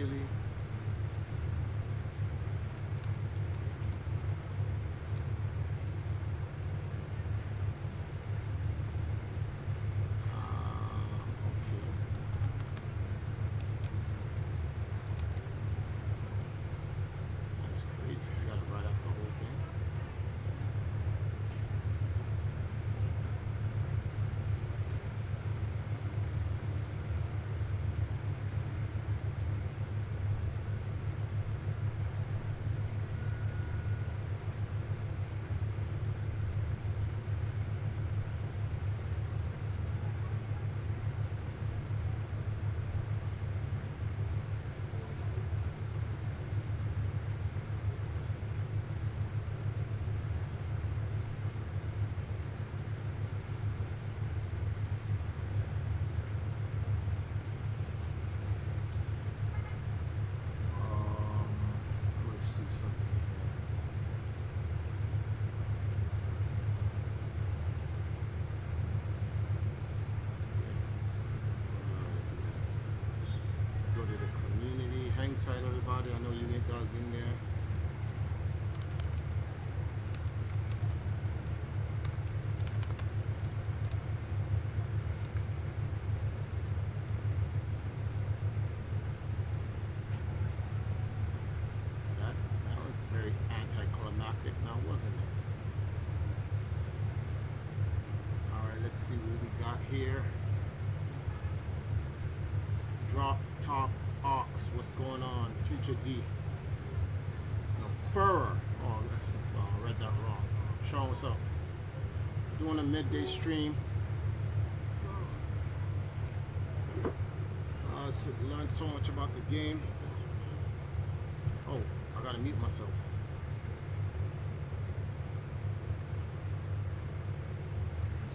really? Okay. That's crazy. I gotta write out the whole thing. Let's see something here. Go to the community. Hang tight, everybody. I know you guys in there. That was very anticlimactic now, wasn't it? Alright, let's see what we got here. Drop top ox, what's going on? Future D. No, fur. Oh, I read that wrong. Sean, what's up? Doing a midday stream. Learned so much about the game. Oh, I gotta mute myself.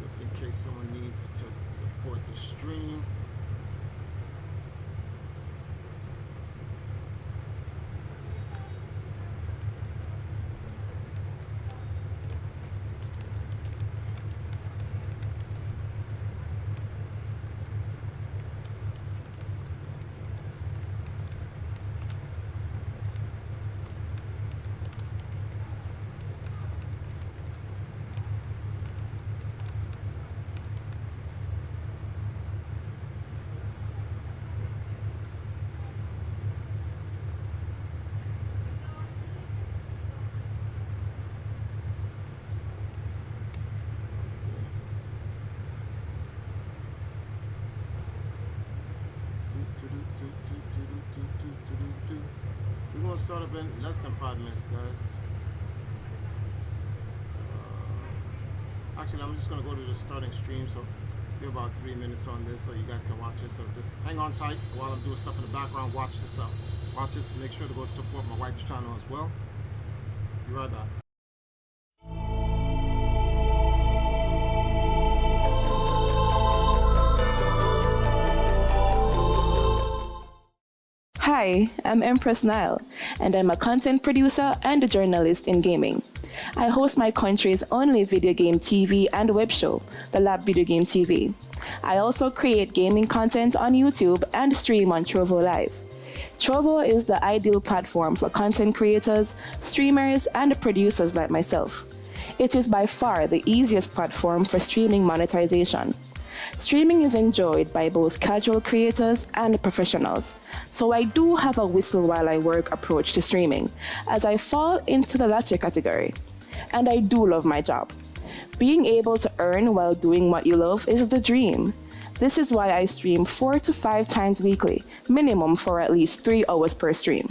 Just in case someone needs to support the stream. We're going to start up in less than 5 minutes, guys. Actually, I'm just going to go to the starting stream, so be about 3 minutes on this so you guys can watch it. So just hang on tight while I'm doing stuff in the background. Watch this out. Watch this. Make sure to go support my wife's channel as well. Be right back. Hi, I'm Empress Nile, and I'm a content producer and a journalist in gaming. I host my country's only video game TV and web show, The Lab Video Game TV. I also create gaming content on YouTube and stream on Trovo Live. Trovo is the ideal platform for content creators, streamers, and producers like myself. It is by far the easiest platform for streaming monetization. Streaming is enjoyed by both casual creators and professionals, so I do have a whistle while I work approach to streaming, as I fall into the latter category. And I do love my job. Being able to earn while doing what you love is the dream. This is why I stream 4 to 5 times weekly, minimum for at least 3 hours per stream.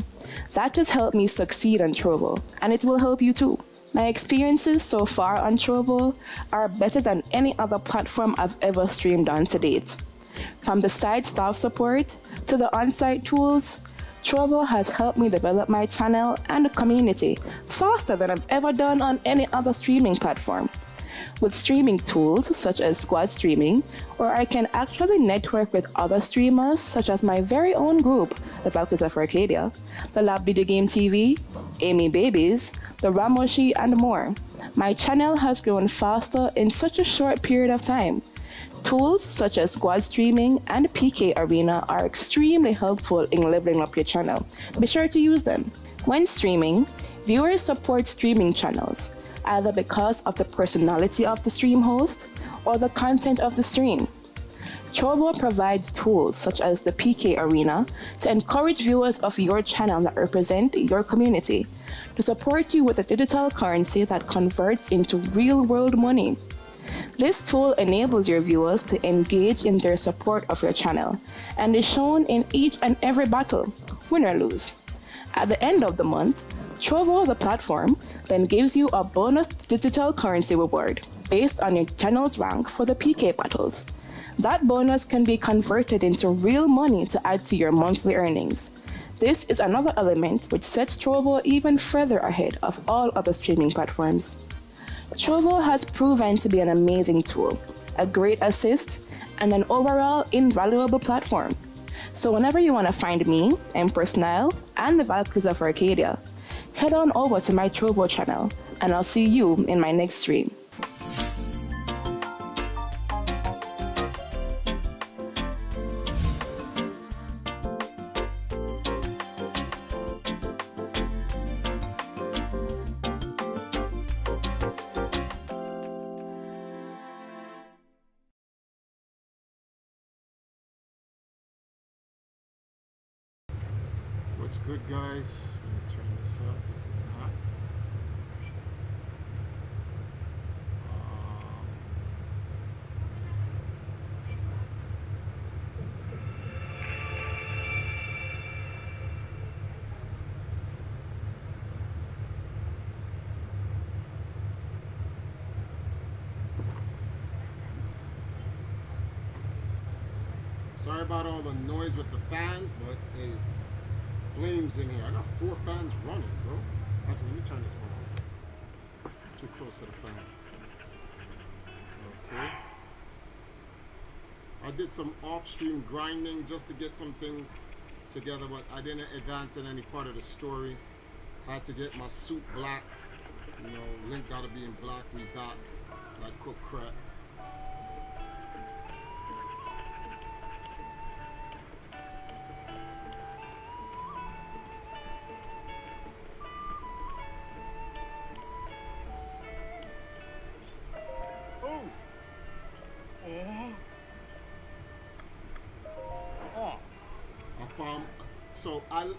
That has helped me succeed on Trovo, and it will help you too. My experiences so far on Trovo are better than any other platform I've ever streamed on to date. From the site staff support to the on-site tools, Trovo has helped me develop my channel and community faster than I've ever done on any other streaming platform. With streaming tools such as squad streaming, where I can actually network with other streamers such as my very own group, the Valkyries of Arcadia, the Lab Video Game TV, Amy Babies, the Ramoshi, and more. My channel has grown faster in such a short period of time. Tools such as squad streaming and PK Arena are extremely helpful in leveling up your channel. Be sure to use them. When streaming, viewers support streaming channels, either because of the personality of the stream host or the content of the stream. Trovo provides tools such as the PK Arena to encourage viewers of your channel that represent your community, to support you with a digital currency that converts into real-world money. This tool enables your viewers to engage in their support of your channel and is shown in each and every battle, win or lose. At the end of the month, Trovo, the platform, then gives you a bonus digital currency reward based on your channel's rank for the PK battles. That bonus can be converted into real money to add to your monthly earnings. This is another element which sets Trovo even further ahead of all other streaming platforms. Trovo has proven to be an amazing tool, a great assist, and an overall invaluable platform. So whenever you want to find me, Empress Nile, and the Valkyries of Arcadia, head on over to my Trovo channel, and I'll see you in my next stream. What's good, guys? Let me turn this up. This is Max. Sorry about all the noise with the fans, but it's flames in here. I got 4 fans running, bro. Actually, let me turn this one off. It's too close to the fan. Okay. I did some off-stream grinding just to get some things together, but I didn't advance in any part of the story. I had to get my suit black. You know, Link gotta be in black. We back like cooked crap.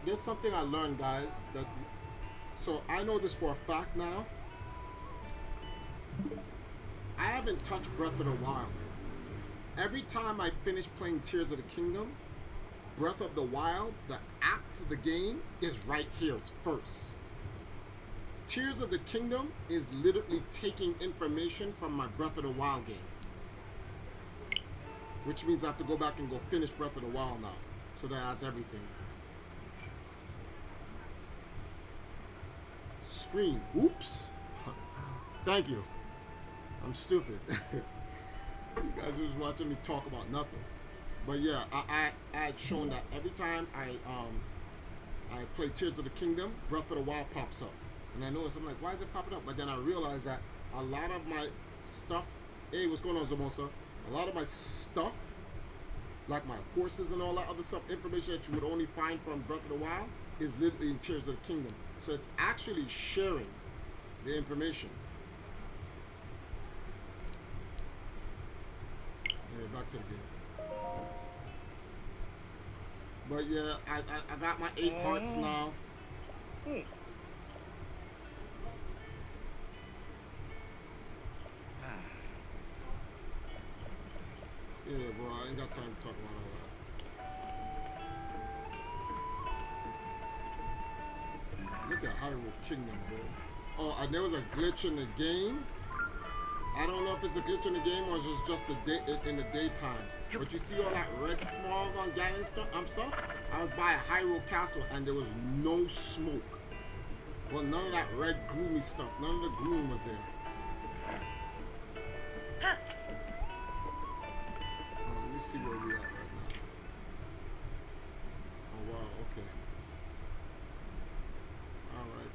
There's something I learned, guys, so I know this for a fact now. I haven't touched Breath of the Wild. Every time I finish playing Tears of the Kingdom, Breath of the Wild, the app for the game, is right here. It's first. Tears of the Kingdom is literally taking information from my Breath of the Wild game. Which means I have to go back and go finish Breath of the Wild now. So that has everything. Screen. Oops. Thank you. I'm stupid. You guys was watching me talk about nothing. But yeah, I had shown that every time I play Tears of the Kingdom, Breath of the Wild pops up. And I noticed, I'm like, why is it popping up? But then I realized that a lot of my stuff, hey, what's going on, Zamosa? A lot of my stuff, like my horses and all that other stuff, information that you would only find from Breath of the Wild, is literally in Tears of the Kingdom. So it's actually sharing the information. Anyway, back to the game. But yeah, I got my 8 hearts now. Yeah, bro, I ain't got time to talk about all that. Look at Hyrule Kingdom, bro. Oh, and there was a glitch in the game. I don't know if it's a glitch in the game or it's just in the daytime. But you see all that red smog on Ganon stuff? I was by a Hyrule Castle and there was no smoke. Well, none of that red gloomy stuff. None of the gloom was there. Let me see where we at right now. Oh wow, okay. Alright,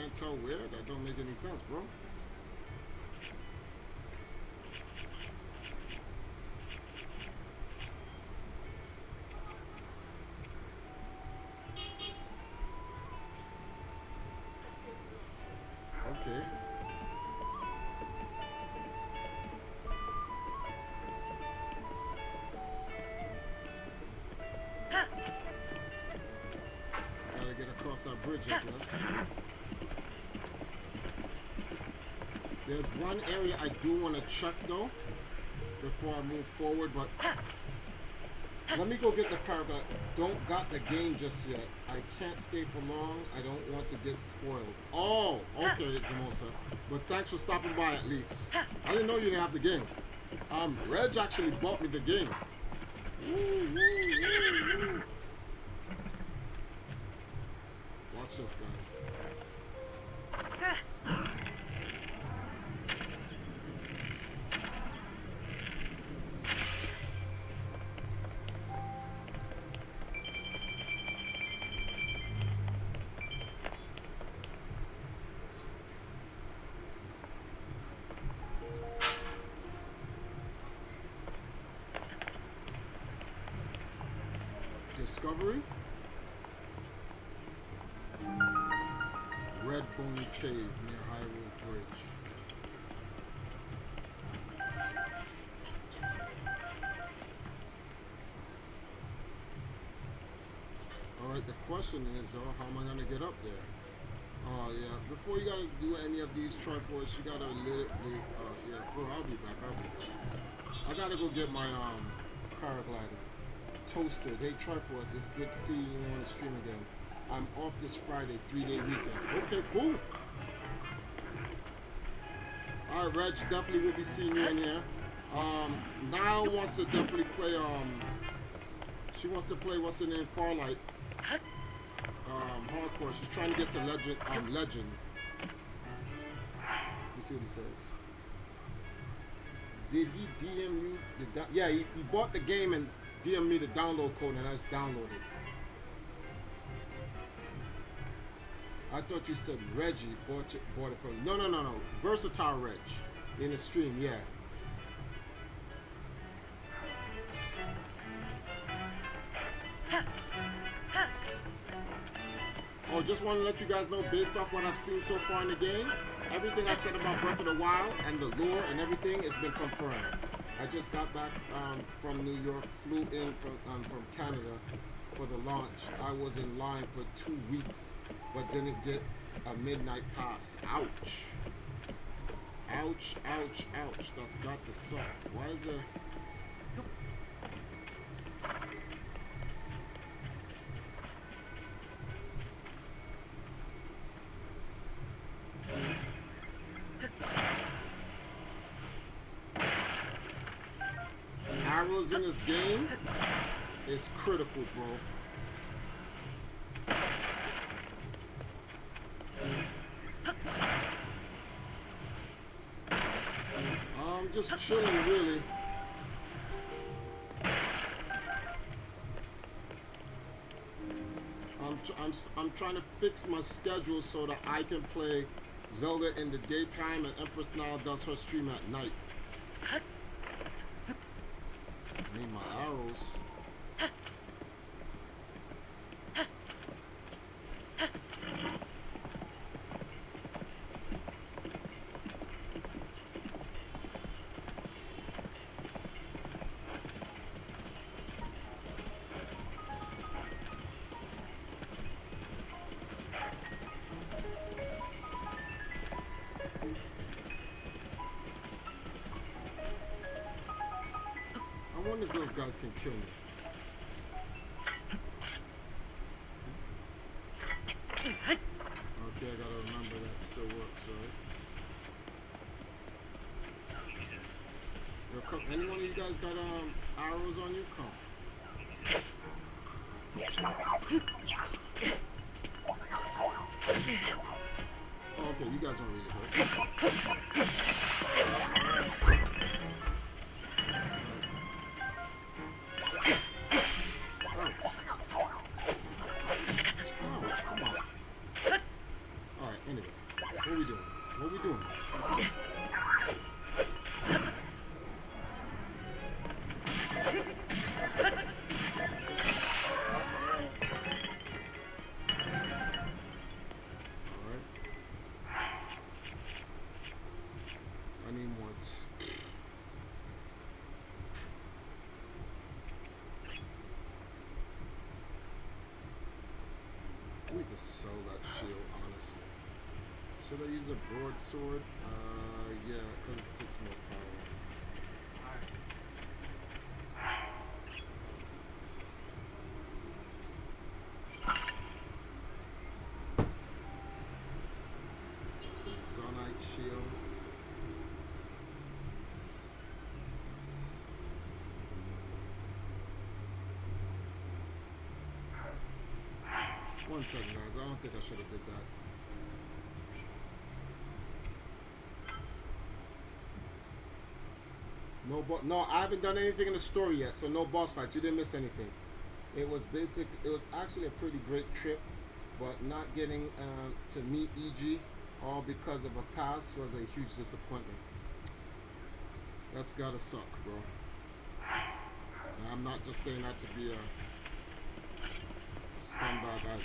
can't tell where? That don't make any sense, bro. Okay. Gotta get across that bridge, I guess. There's one area I do want to check though before I move forward, but let me go get the paragraph. Don't got the game just yet. I can't stay for long. I don't want to get spoiled. Oh, okay, Zamosa. But thanks for stopping by at least. I didn't know you didn't have the game. Reg actually bought me the game. Watch this, guys. Discovery. Red Bone Cave near Hyrule Bridge. Alright, the question is though, how am I gonna get up there? Oh yeah, before you gotta do any of these triforce, you gotta literally, yeah, bro, I'll be back. I gotta go get my paraglider. Toasted. Hey Triforce, it's good seeing you on the stream again. I'm off this Friday, 3-day weekend. Okay, cool. Alright, Reg, definitely will be seeing you in here. Now wants to definitely play she wants to play what's her name, Farlight. Hardcore. She's trying to get to legend. Legend. Let's see what he says. Did he DM you? Yeah, he bought the game and DM me the download code, and I just downloaded. I thought you said Reggie bought it from. No. Versatile Reg in the stream. Yeah. Oh, just want to let you guys know, based off what I've seen so far in the game, everything I said about Breath of the Wild and the lore and everything has been confirmed. I just got back from New York, flew in from Canada for the launch. I was in line for 2 weeks, but didn't get a midnight pass. Ouch. Ouch, ouch, ouch. That's got to suck. Why is it? Arrows in this game is critical, bro. I'm just chilling, really. I'm trying to fix my schedule so that I can play Zelda in the daytime and Empress now does her stream at night. I need my arrows. I wonder if those guys can kill me. Okay, I gotta remember that still works, right? Yo, come, any one of you guys got arrows on you? Come. Oh, okay, you guys don't really hurt. Anyway. just sell that shield, honestly. Should I use a broadsword? Yeah, because it takes more power. Zonite shield. One second, guys. I don't think I should have did that. No, I haven't done anything in the story yet, so no boss fights. You didn't miss anything. It was actually a pretty great trip, but not getting to meet EG all because of a pass was a huge disappointment. That's gotta suck, bro. And I'm not just saying that to be a scumbag either.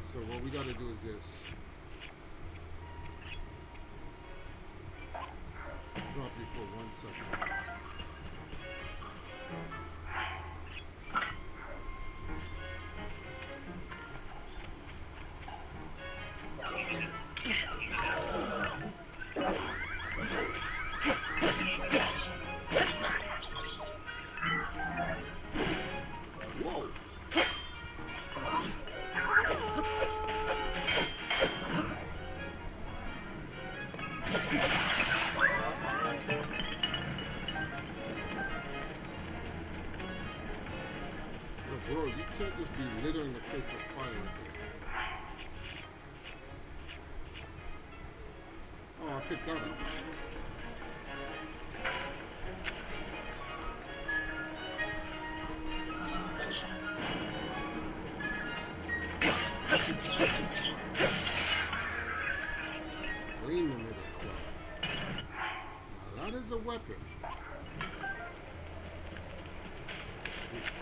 So what we gotta do is this. Drop you for 1 second. Whoa! Bro, you can't just be littering the place with fire like this. Oh, I picked that up. Flame emitter club. Now that is a weapon.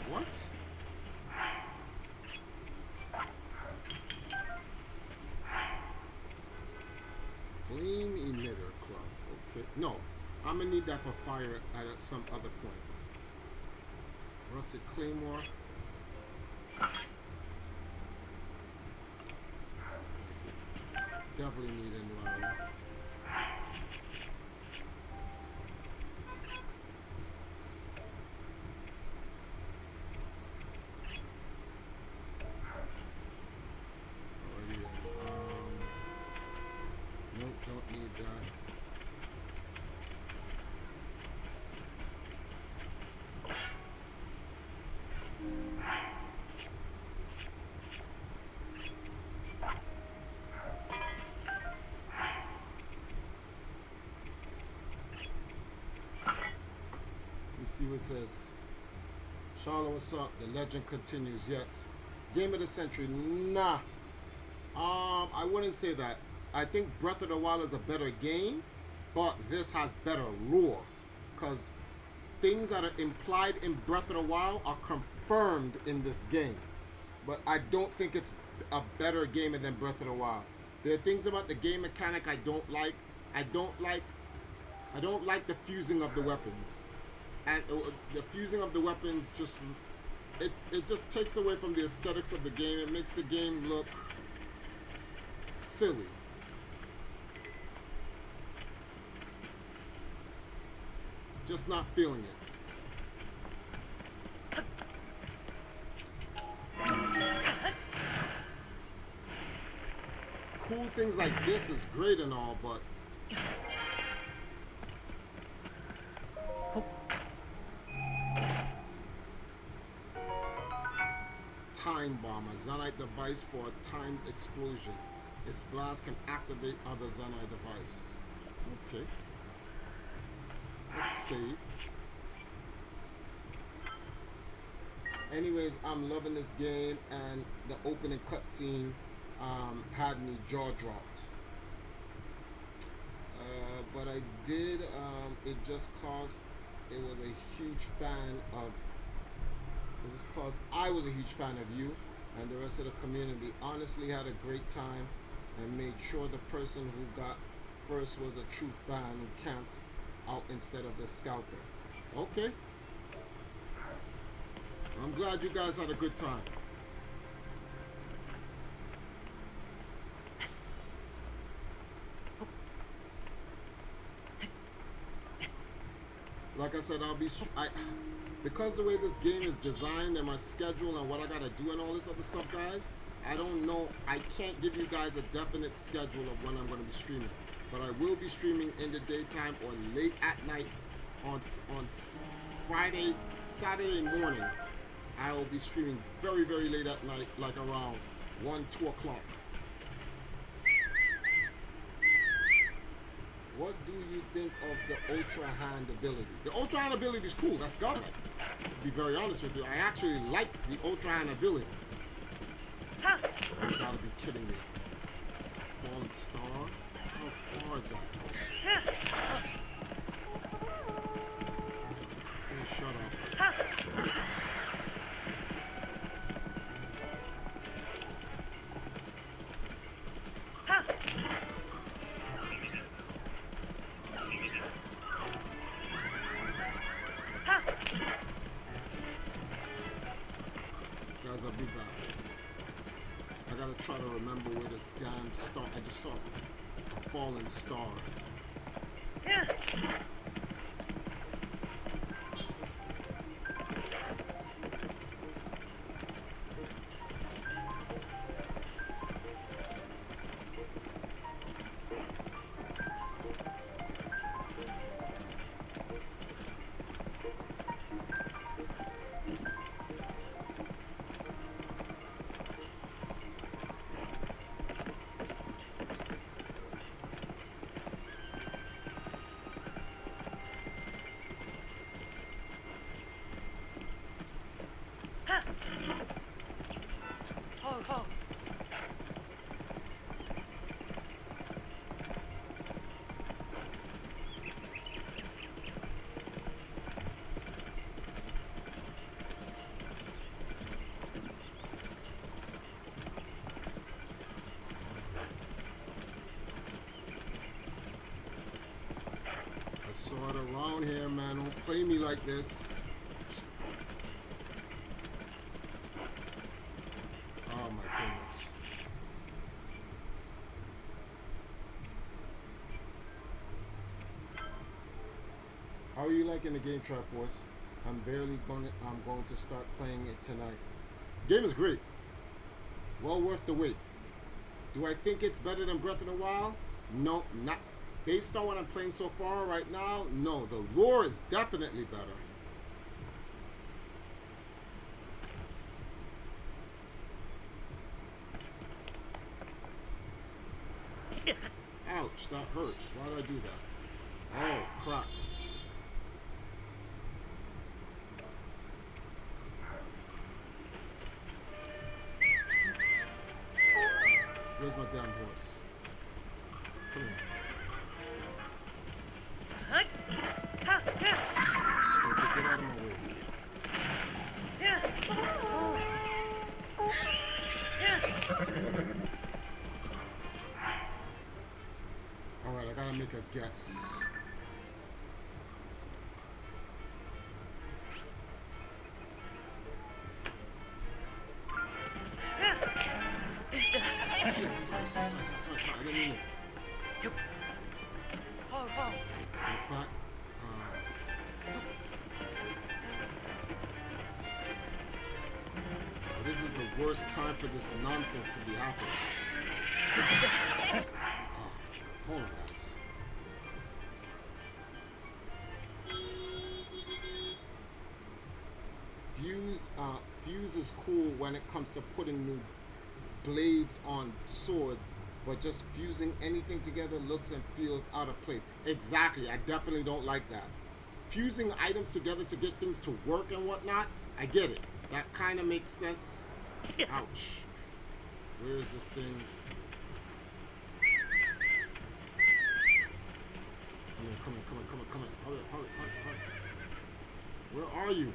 What? Flame emitter club. Okay. No, I'm gonna need that for fire at some other point. Rusted claymore. Definitely need a new arrow. Alrighty then. Nope, don't need that. See what it says. Charlotte, what's up? The legend continues. Yes. Game of the century. Nah. I wouldn't say that. I think Breath of the Wild is a better game, but this has better lore. Because things that are implied in Breath of the Wild are confirmed in this game. But I don't think it's a better game than Breath of the Wild. There are things about the game mechanic I don't like. I don't like the fusing of the weapons. And the fusing of the weapons just it just takes away from the aesthetics of the game. It makes the game look silly. Just not feeling it. Cool things like this is great and all, but time bomb, a Zonite device for a timed explosion. Its blast can activate other Zenai device. Okay. Let's save. Anyways, I'm loving this game, and the opening cutscene had me jaw dropped. But I did, it just caused, it was a huge fan of, it just caused I was a huge fan of you and the rest of the community. Honestly had a great time and made sure the person who got first was a true fan who camped out instead of the scalper. Okay. I'm glad you guys had a good time. Like I said, because the way this game is designed and my schedule and what I gotta do and all this other stuff, guys, I don't know. I can't give you guys a definite schedule of when I'm gonna be streaming, but I will be streaming in the daytime or late at night on Friday, Saturday morning. I will be streaming very, very late at night, like around 1, 2 o'clock. What do you think of the Ultra Hand ability? The Ultra Hand ability is cool. That's godlike. To be very honest with you, I actually like the Ultra Hand ability. You gotta be kidding me. Fallen Star? How far is that? Oh, shut up. Guys, I'll be back. I gotta try to remember where this damn star. I just saw a fallen star. Saw it around here, man. Don't play me like this. Oh my goodness. How are you liking the game, Triforce? I'm going to start playing it tonight. Game is great. Well worth the wait. Do I think it's better than Breath of the Wild? No, not. Based on what I'm playing so far right now, no. The lore is definitely better. Ouch, that hurt. Why did I do that? Oh, crap. Where's my damn horse? Come here. Stupid, get out of my way. Alright, I gotta make a guess. Shit, sorry, I didn't mean it. In fact, this is the worst time for this nonsense to be happening. Oh, hold on, guys. Fuse is cool when it comes to putting new blades on swords but just fusing anything together looks and feels out of place. Exactly. I definitely don't like that. Fusing items together to get things to work and whatnot, I get it. That kind of makes sense. Ouch. Where is this thing? Come on. Hurry up. Where are you?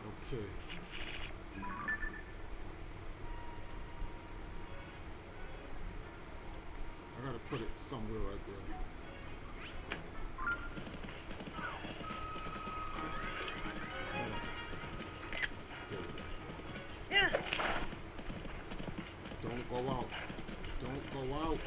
Okay. I gotta put it somewhere right there. Don't go out. Don't go out.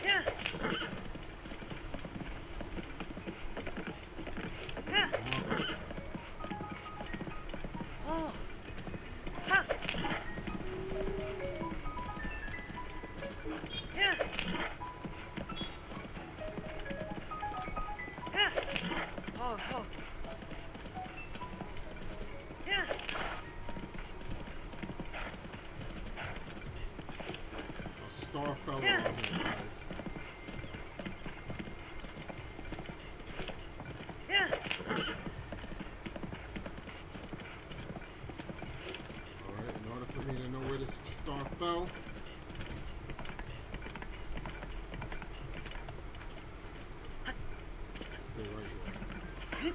A star fell around here, guys. Alright, in order for me to know where this star fell, stay right here.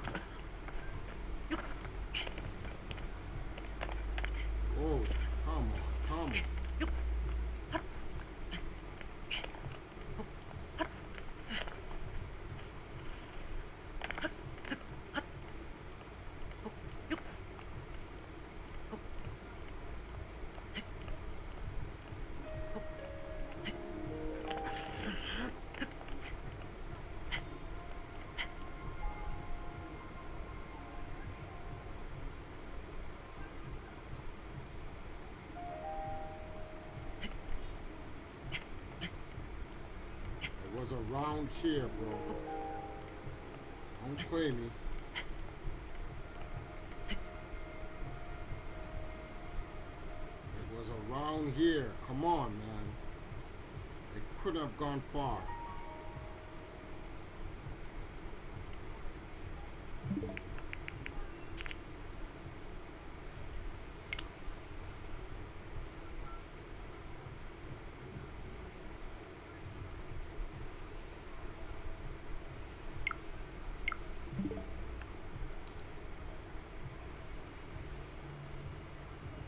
Oh, come on. It was around here, bro. Don't play me. It was around here. Come on, man. It couldn't have gone far.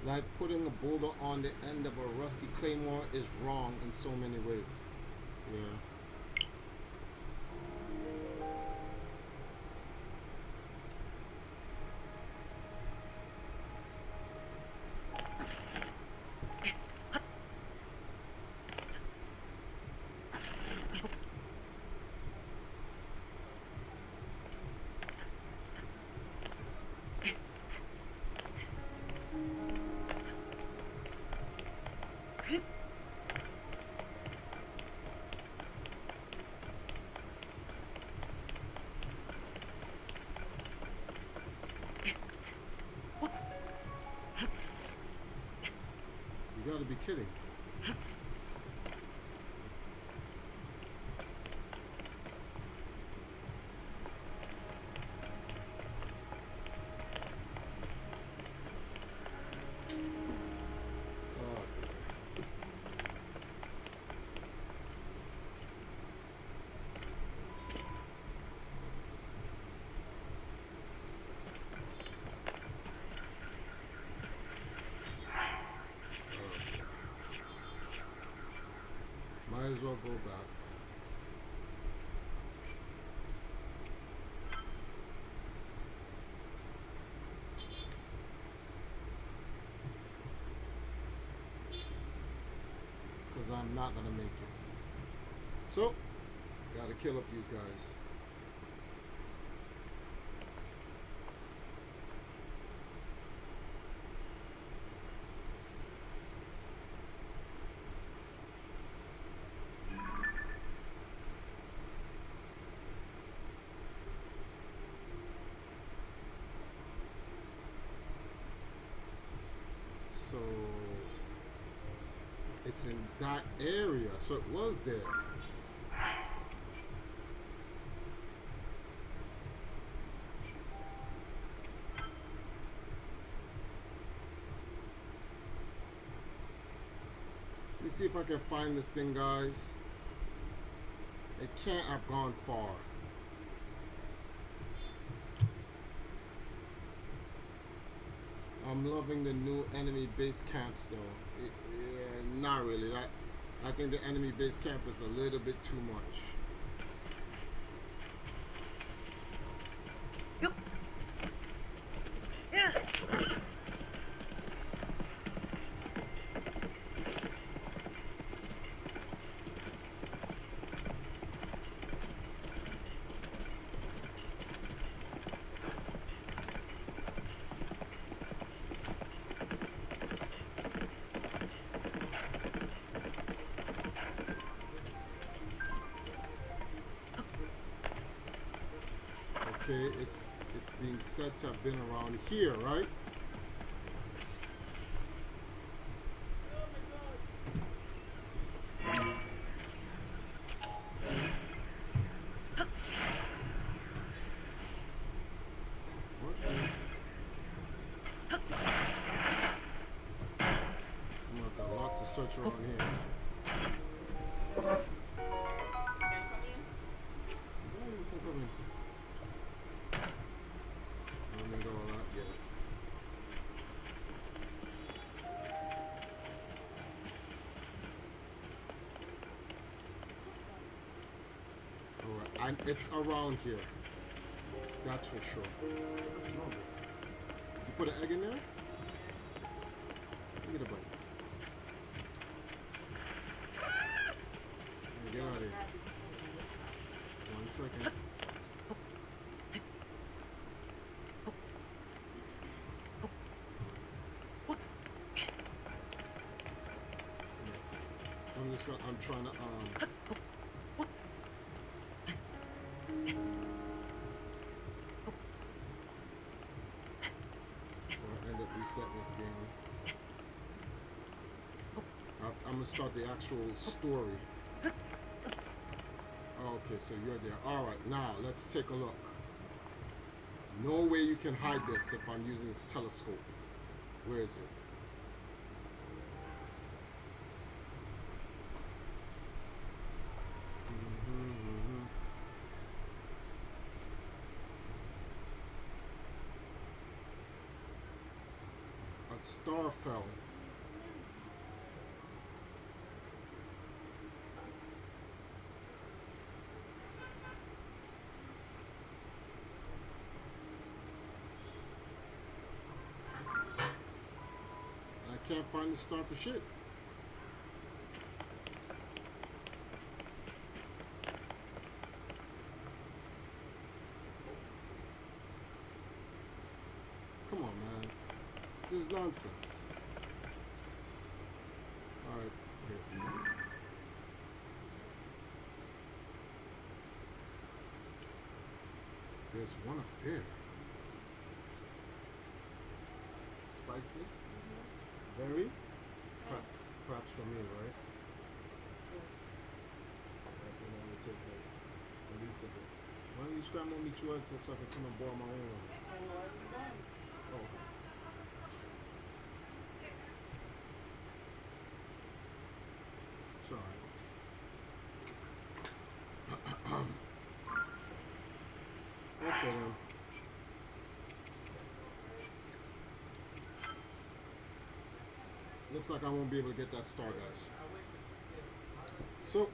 Like putting a boulder on the end of a rusty claymore is wrong in so many ways. Yeah. You gotta be kidding. Might as well go back. Because I'm not gonna make it. So, gotta kill up these guys. It's in that area, so it was there. Let me see if I can find this thing, guys. It can't have gone far. I'm loving the new enemy base camps, though. Yeah, not really. I think the enemy base camp is a little bit too much. Okay, it's being said to have been around here, right? What? I'm gonna have a lot to search around here. And it's around here. That's for sure. That's normal. You put an egg in there? Get a bite. Get out of here. 1 second. I'm trying to end up resetting this game. I'm gonna start the actual story. Okay, so you're there. Alright, now let's take a look. No way you can hide this if I'm using this telescope. Where is it? A star fell. I can't find the star for shit. Come on, man. This is nonsense. Alright, here. There's one up there. Spicy? Very? Perhaps for me, right? I can only take at least a bit. Why don't you scramble me 2 eggs so I can come and boil my own one? Oh, okay. It's alright. Okay then. Looks like I won't be able to get that star, guys. So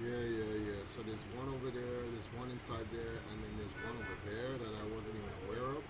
yeah. So there's one over there, there's one inside there, and then there's one over there that I wasn't even aware of.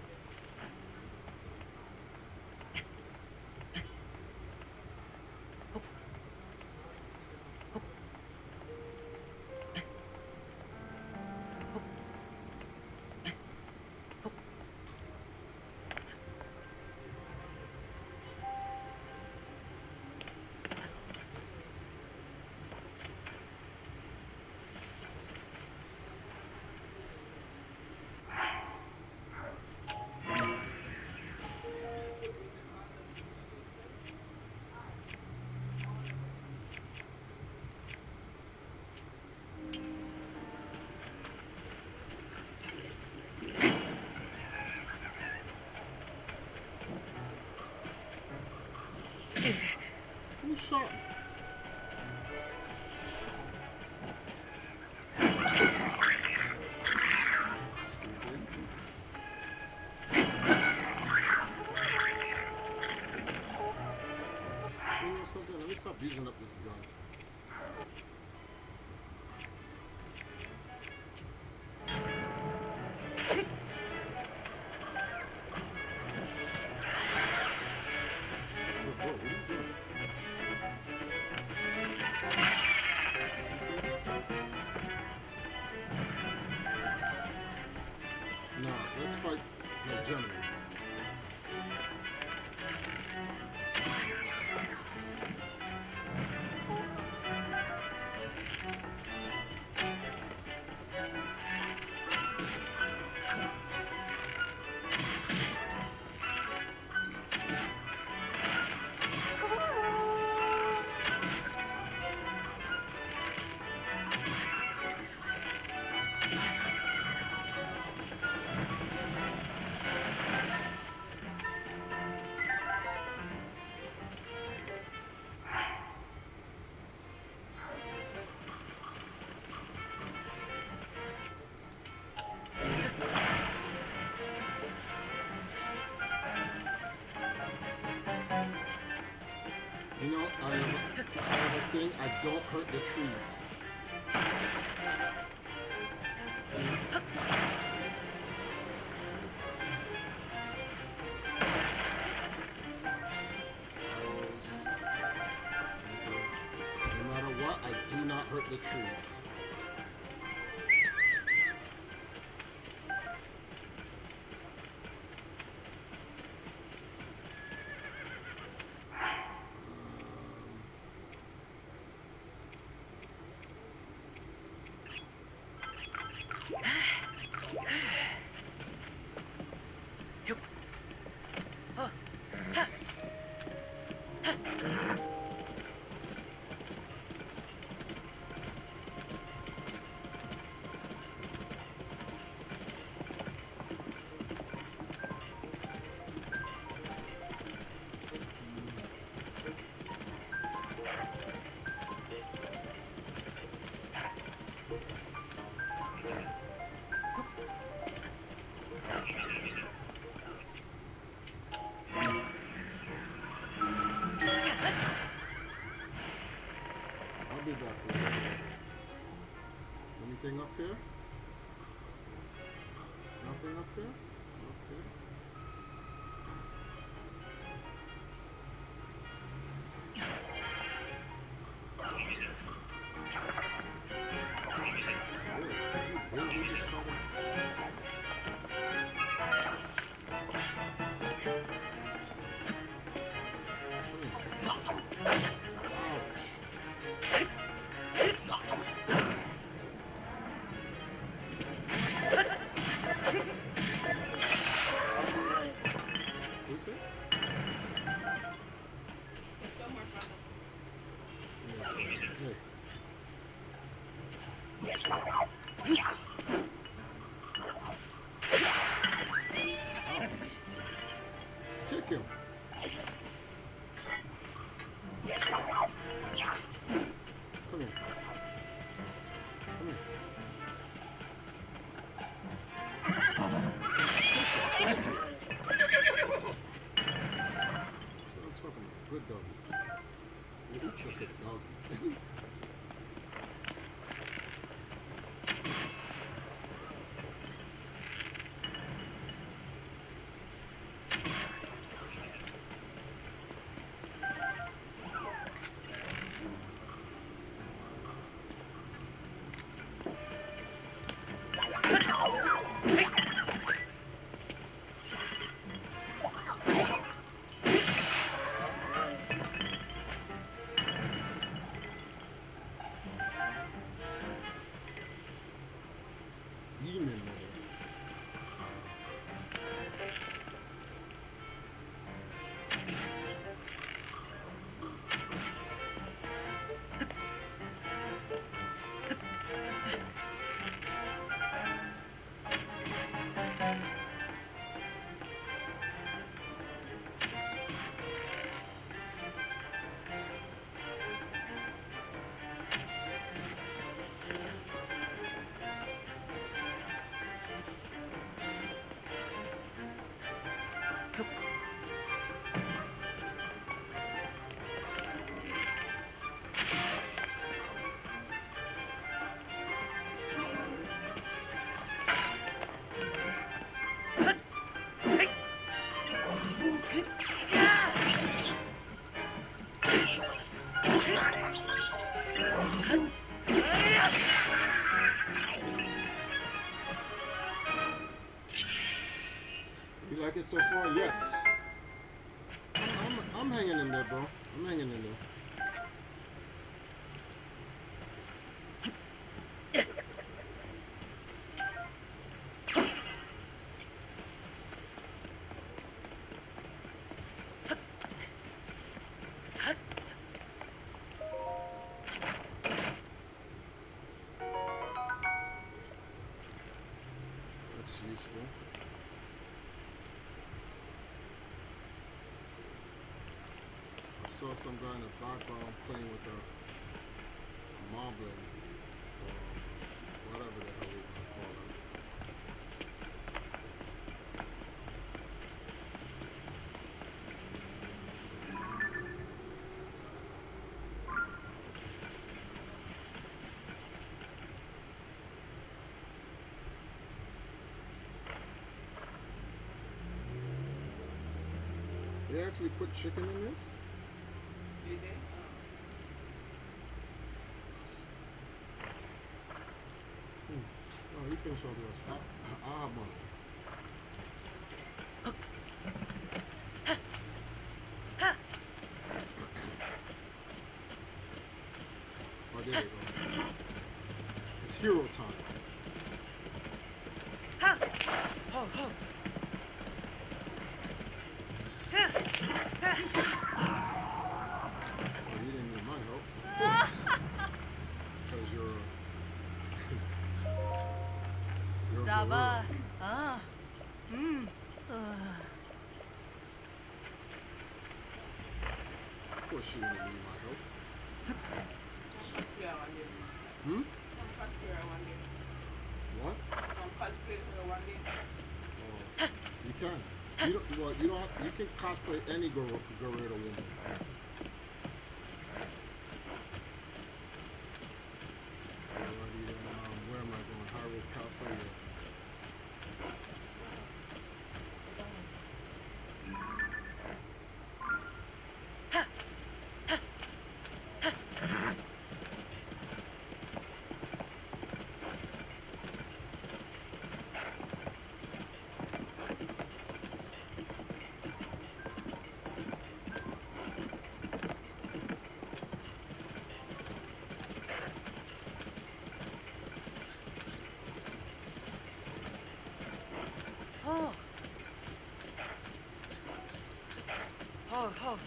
Now, let's fight like gentlemen. You know, I have a thing, I don't hurt the trees. No matter what, I do not hurt the trees. I'll be back for you. Anything up here? Nothing up there? Okay. Kick him. Come here. Come here. Thank you. That's what I'm talking about. Good doggy. Oops, I said doggy. Demon mode. You like it so far? Yes. I'm hanging in there, bro. I'm hanging in there. That's useful. I saw some guy in the background playing with a moblin or whatever the hell you want to call it. They actually put chicken in this? You did? Oh, you can show the rest. I'll have one. Oh, there you go. It's hero time. Oh, you didn't need my help, of course. Because you're a Ça va. gorilla. Ah. Of course she didn't need my help. Yeah, one day. Hmm? Come cosplay one day. What? Come cosplay for one day. Oh, you can. You don't. Well, you don't. You can cosplay any gorilla woman. Alrighty, where am I going? Hyrule Castle. Yeah. Oh. Oh, oh.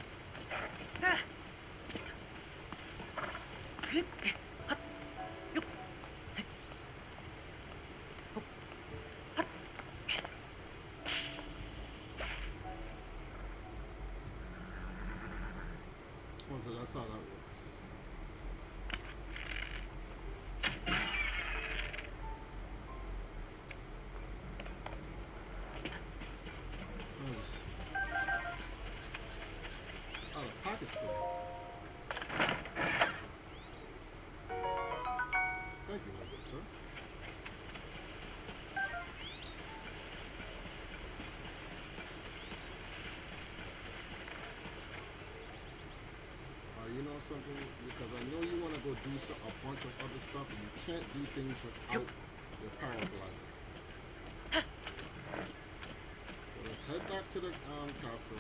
Oh, so that's how that works. Out of package for you. Thank you, my good sir. You know something? Because I know you want to go do a bunch of other stuff, and you can't do things without your paraglider. So let's head back to the castle.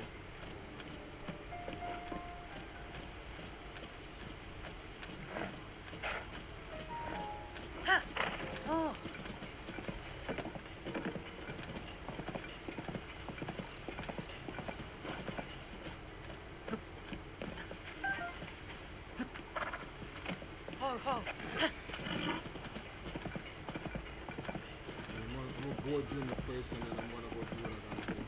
Oh. Oh, oh. I'm gonna board you in the place, and then I'm gonna go do what I gotta do.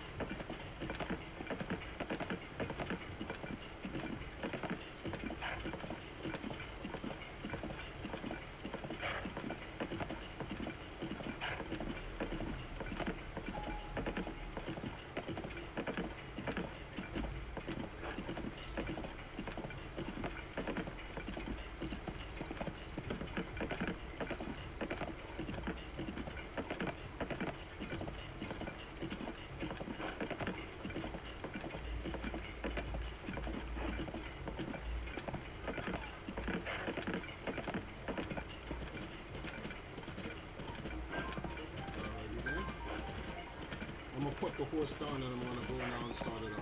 put the horse down and I'm gonna go now and start it up.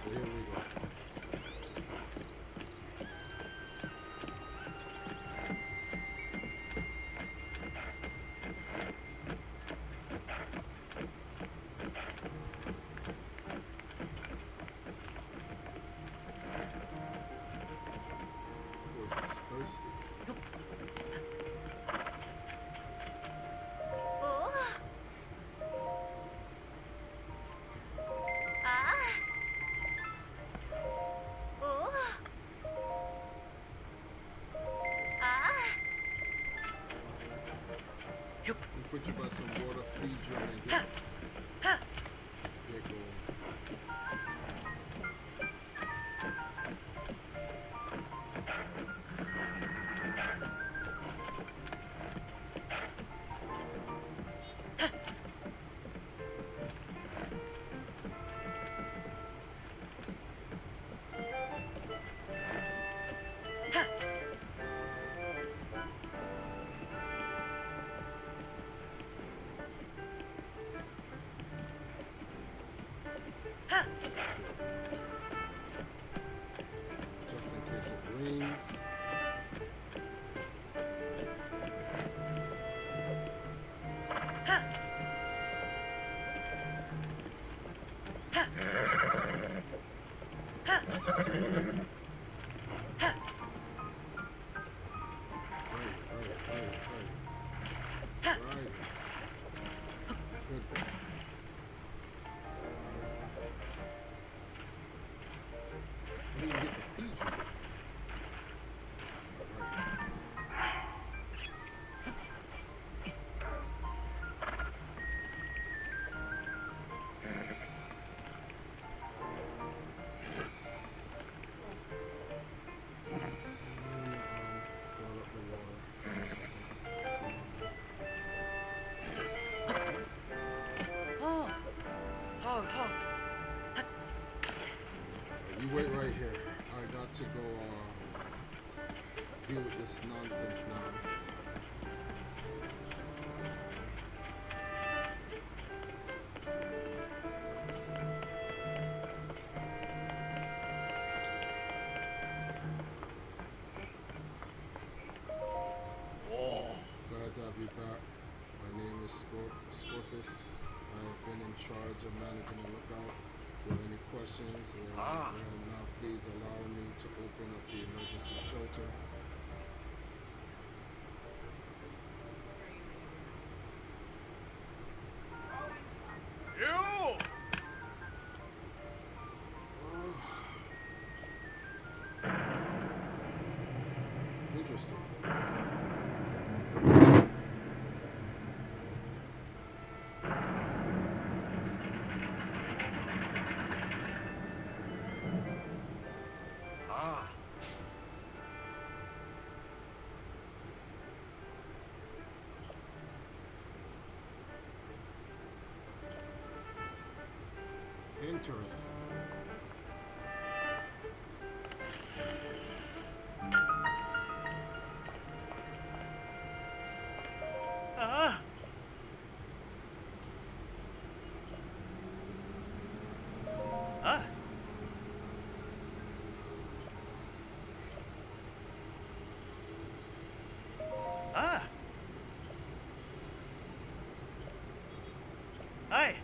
So here we go. Horse is thirsty. You put you by some water, feed you, and get going. Just in case it rains. Right. Good boy. I didn't get to feed you. Boil up the water. You wait right here. I got to go deal with this nonsense now. Glad to have you back. My name is Scorpus. I have been in charge of managing the lookout. If you have any questions, now please allow me to open up the emergency shelter. Interesting. Interesting. Hi.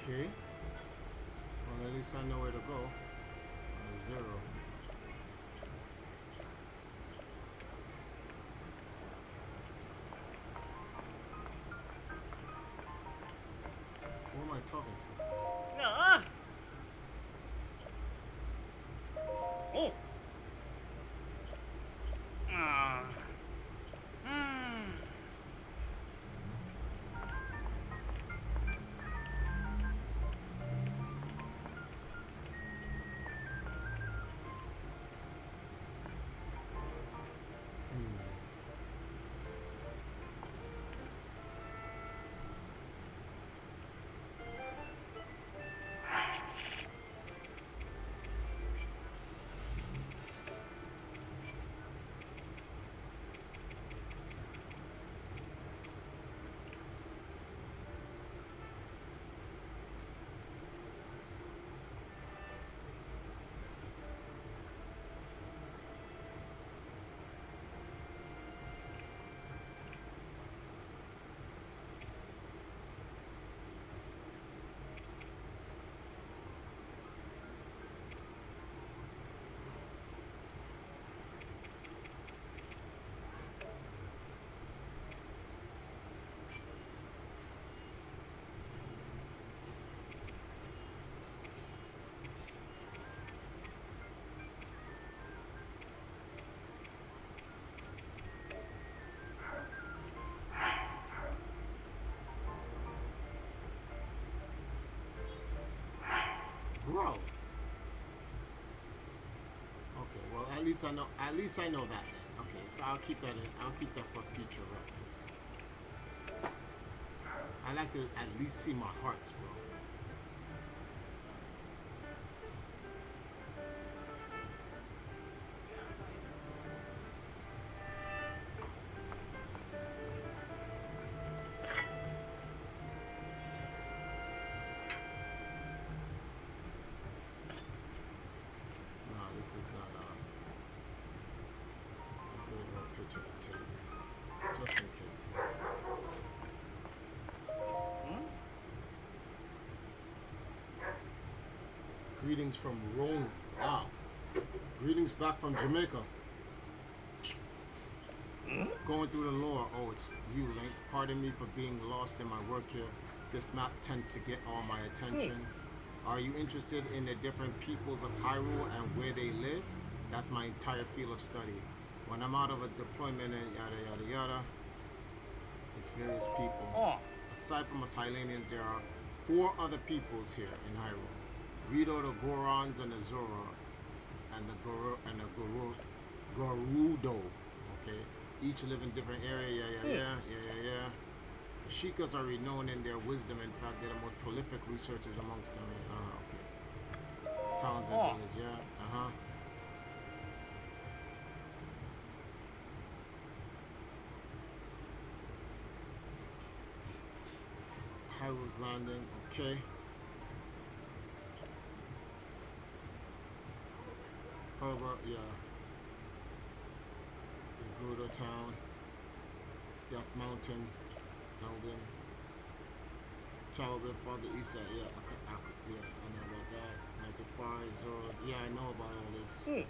Okay. Well, at least I know where to go. 0. Who am I talking to? bro. Okay, well at least I know that then. Okay, so I'll keep that for future reference. I like to at least see my hearts, bro. No, this is not a good enough picture to take, just in case. Greetings from Rome. Wow. Greetings back from Jamaica. Going through the lore. Oh, it's you, Link. Pardon me for being lost in my work here. This map tends to get all my attention. Are you interested in the different peoples of Hyrule and where they live? That's my entire field of study. When I'm out of a deployment and yada yada yada, it's various people. Aside from us Hylanians, there are 4 other peoples here in Hyrule. Rito, the Gorons, and the Zora, and the Gerudo. Okay, each live in different area. Yeah. The Shikas are renowned in their wisdom. In fact, they're the most prolific researchers amongst them. Okay. Towns and villages. Yeah. Hyrule's Landing. Okay. Herbert, yeah. The Gerudo Town. Death Mountain. Elden. Travel a bit farther east side. Yeah, I know about that. 95, Zora. Yeah, I know about all this. Yeah.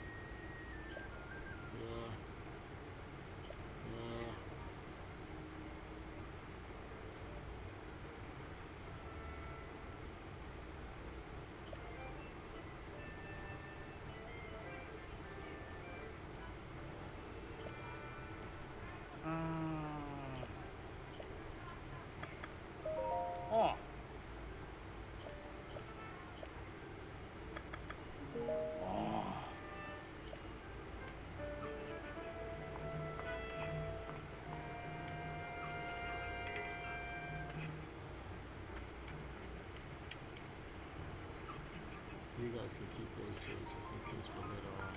You guys can keep those here just in case for later on.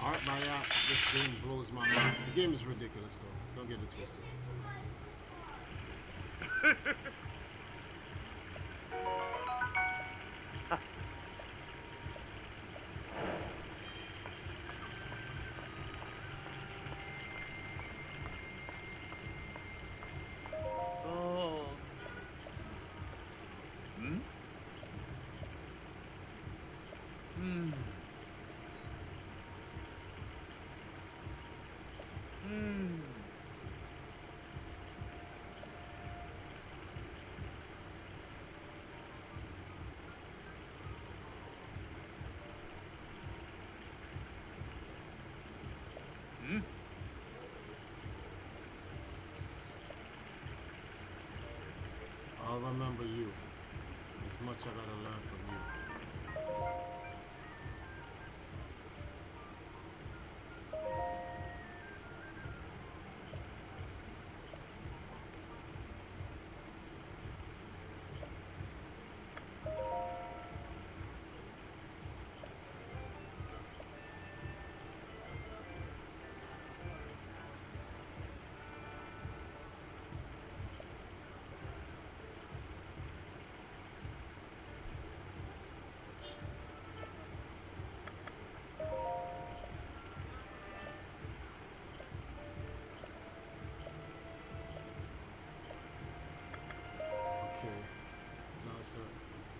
Alright, my this game blows my mind. The game is ridiculous though. Don't get it twisted. I'll remember you. There's much I gotta learn from you.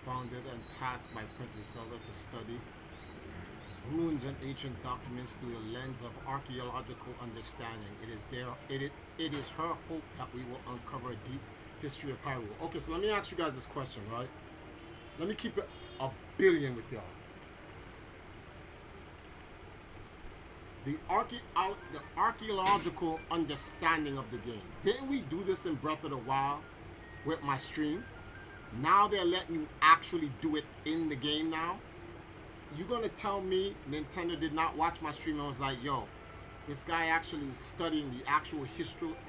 Founded and tasked by Princess Zelda to study ruins and ancient documents through the lens of archaeological understanding. It is her hope that we will uncover a deep history of Hyrule. Okay, so let me ask you guys this question, right? Let me keep it a billion with y'all. The archaeological understanding of the game. Didn't we do this in Breath of the Wild with my stream? Now they're letting you actually do it in the game now? You're gonna tell me Nintendo did not watch my stream and was like, yo, this guy actually is studying the actual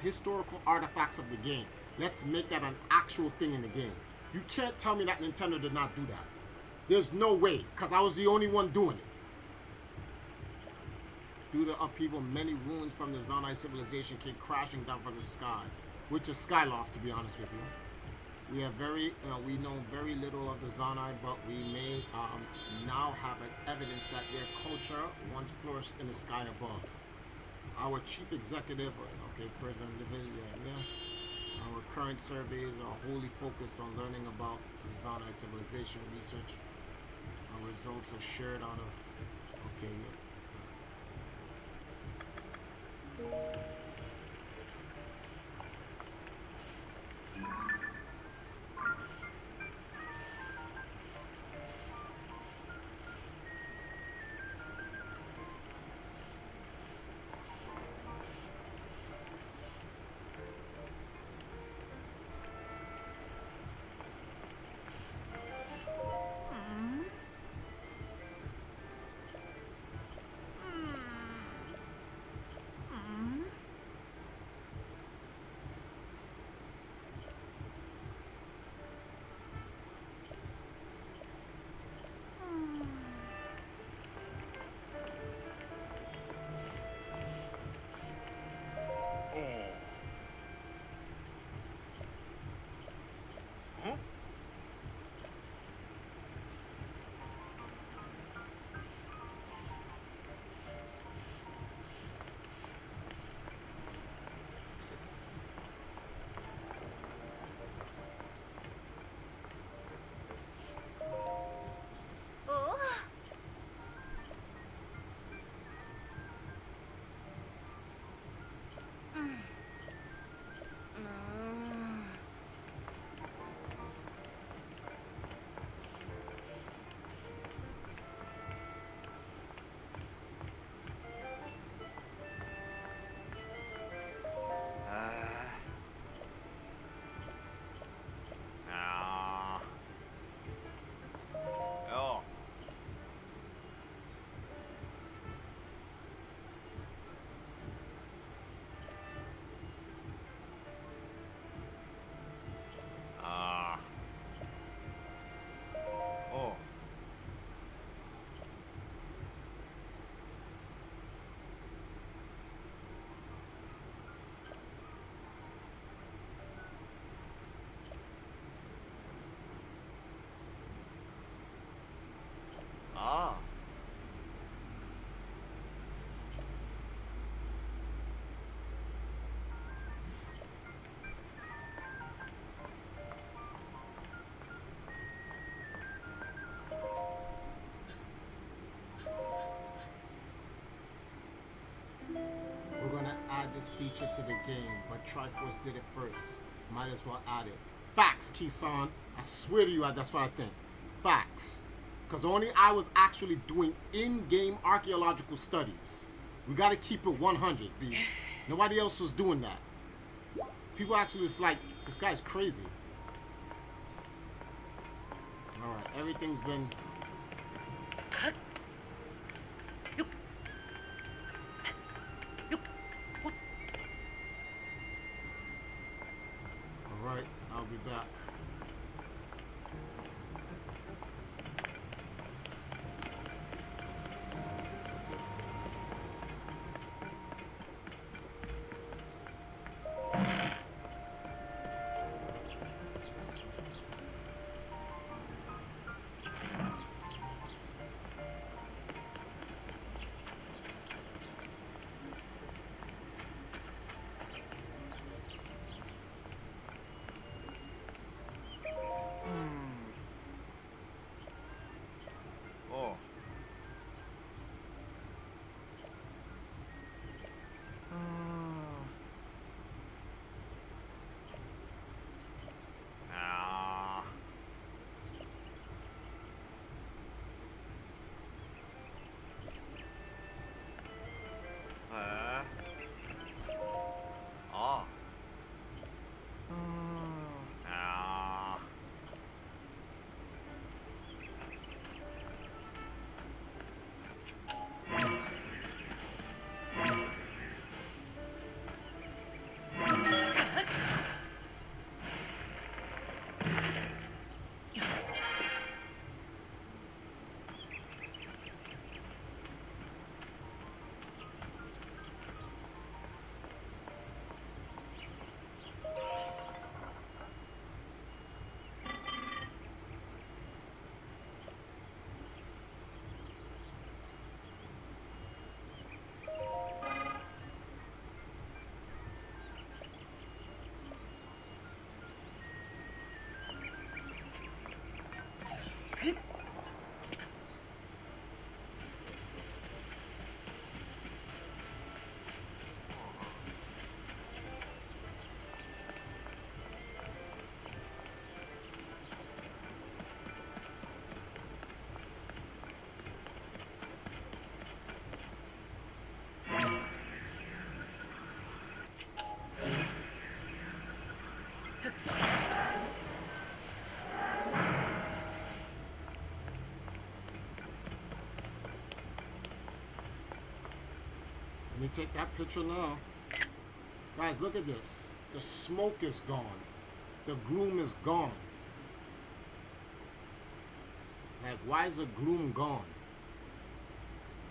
historical artifacts of the game. Let's make that an actual thing in the game. You can't tell me that Nintendo did not do that. There's no way, because I was the only one doing it. Due to upheaval, many ruins from the Zonai civilization came crashing down from the sky, which is Skyloft, to be honest with you. We have we know very little of the Zonai, but we may now have evidence that their culture once flourished in the sky above. Our chief executive, okay, first individual, yeah. Our current surveys are wholly focused on learning about the Zonai civilization research. Our results are shared out of, okay, yeah. This feature to the game, but Triforce did it first. Might as well add it. Facts, Kisan. I swear to you, that's what I think. Facts. Because only I was actually doing in-game archaeological studies. We got to keep it 100, B. Nobody else was doing that. People actually was like, this guy's crazy. Alright, everything's been... Alright, I'll be back. Oh. Ah. Oh. Ah. Let me take that picture now. Guys, look at this. The smoke is gone. The gloom is gone. Like, why is the gloom gone?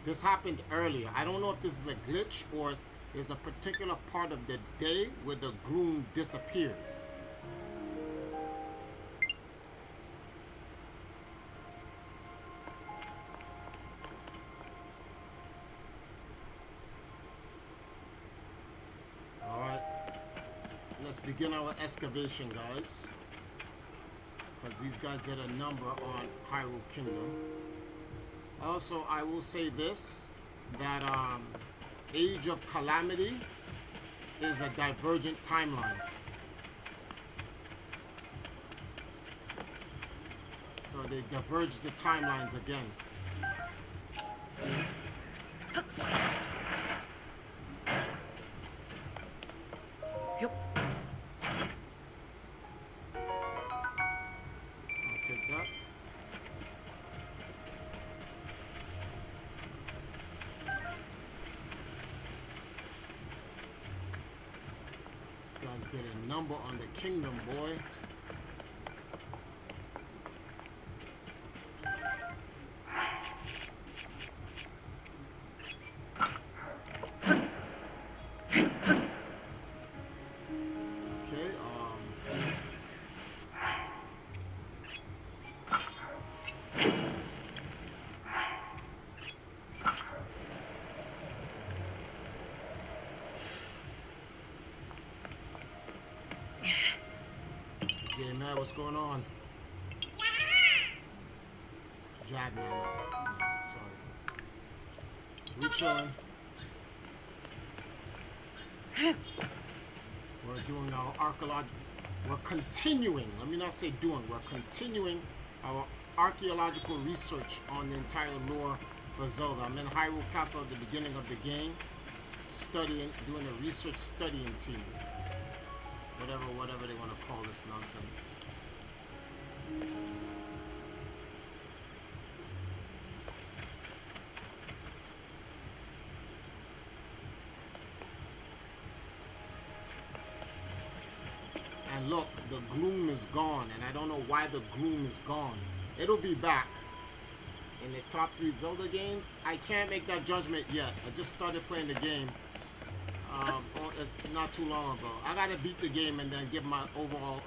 This happened earlier. I don't know if this is a glitch or there's a particular part of the day where the gloom disappears. Alright. Let's begin our excavation, guys. Because these guys did a number on Hyrule Kingdom. Also, I will say this, that Age of Calamity is a divergent timeline. So they diverged the timelines again. I'll take that. These guys did a number on the kingdom, boy. Okay, J-Man, what's going on? Jagman, sorry. We chilling. We're doing our archaeological. We're continuing. Let me not say doing. We're continuing our archaeological research on the entire lore for Zelda. I'm in Hyrule Castle at the beginning of the game, studying, doing a research studying team. Whatever they want to call this nonsense. the gloom is gone, and I don't know why the gloom is gone. It'll be back in the top 3 Zelda games. I can't make that judgment yet. I just started playing the game. It's not too long ago. I gotta beat the game and then give my overall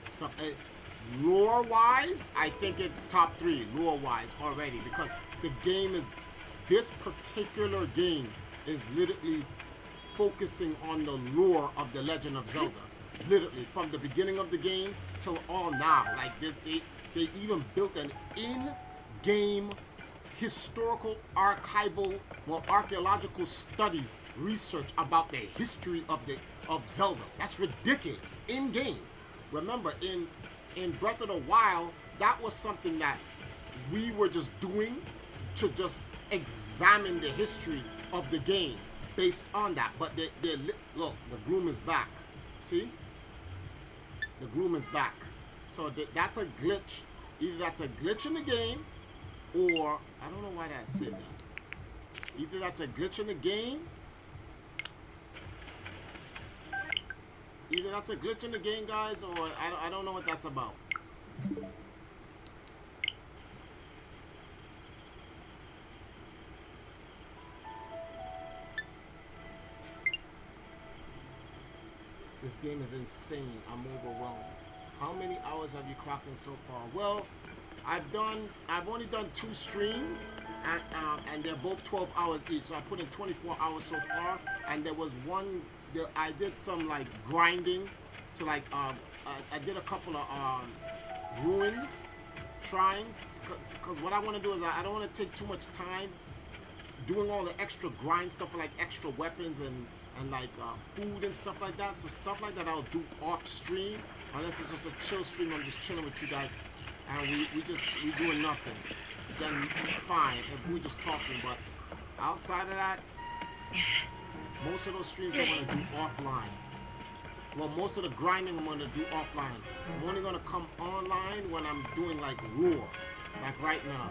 stuff. Lore-wise, I think it's top 3 lore-wise already, because the game is, this particular game is literally focusing on the lore of the Legend of Zelda. Literally, from the beginning of the game till all now. Like, they even built an in-game historical archival, archaeological study research about the history of Zelda. That's ridiculous. In-game. Remember, in Breath of the Wild, that was something that we were just doing to just examine the history of the game based on that. But look, the gloom is back. See? The gloom is back. So that's a glitch. Either that's a glitch in the game, or I don't know why I said that. Either that's a glitch in the game. Either that's a glitch in the game, guys, or I don't know what that's about. This game is insane. I'm overwhelmed. How many hours have you clocked in so far? Well, I've only done 2 streams, and they're both 12 hours each. So I put in 24 hours so far, and there was one. I did some like grinding to like I did a couple of ruins, shrines, because what I want to do is I don't want to take too much time doing all the extra grind stuff for like extra weapons and like food and stuff like that. So stuff like that I'll do off stream, unless it's just a chill stream. I'm just chilling with you guys, and we doing nothing. Then fine, if we just talking. But outside of that, most of those streams I'm gonna do offline. Well, most of the grinding I'm gonna do offline. I'm only gonna come online when I'm doing like lore, like right now.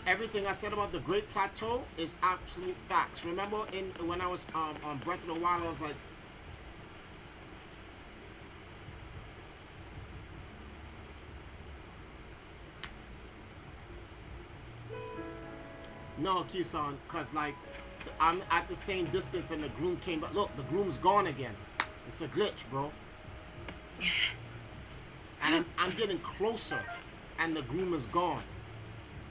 Everything I said about the Great Plateau is absolute facts. Remember when I was on Breath of the Wild, I was like, no, Kisan, because like I'm at the same distance and the gloom came, but look, the gloom's gone again. It's a glitch, bro. And I'm getting closer and the gloom is gone.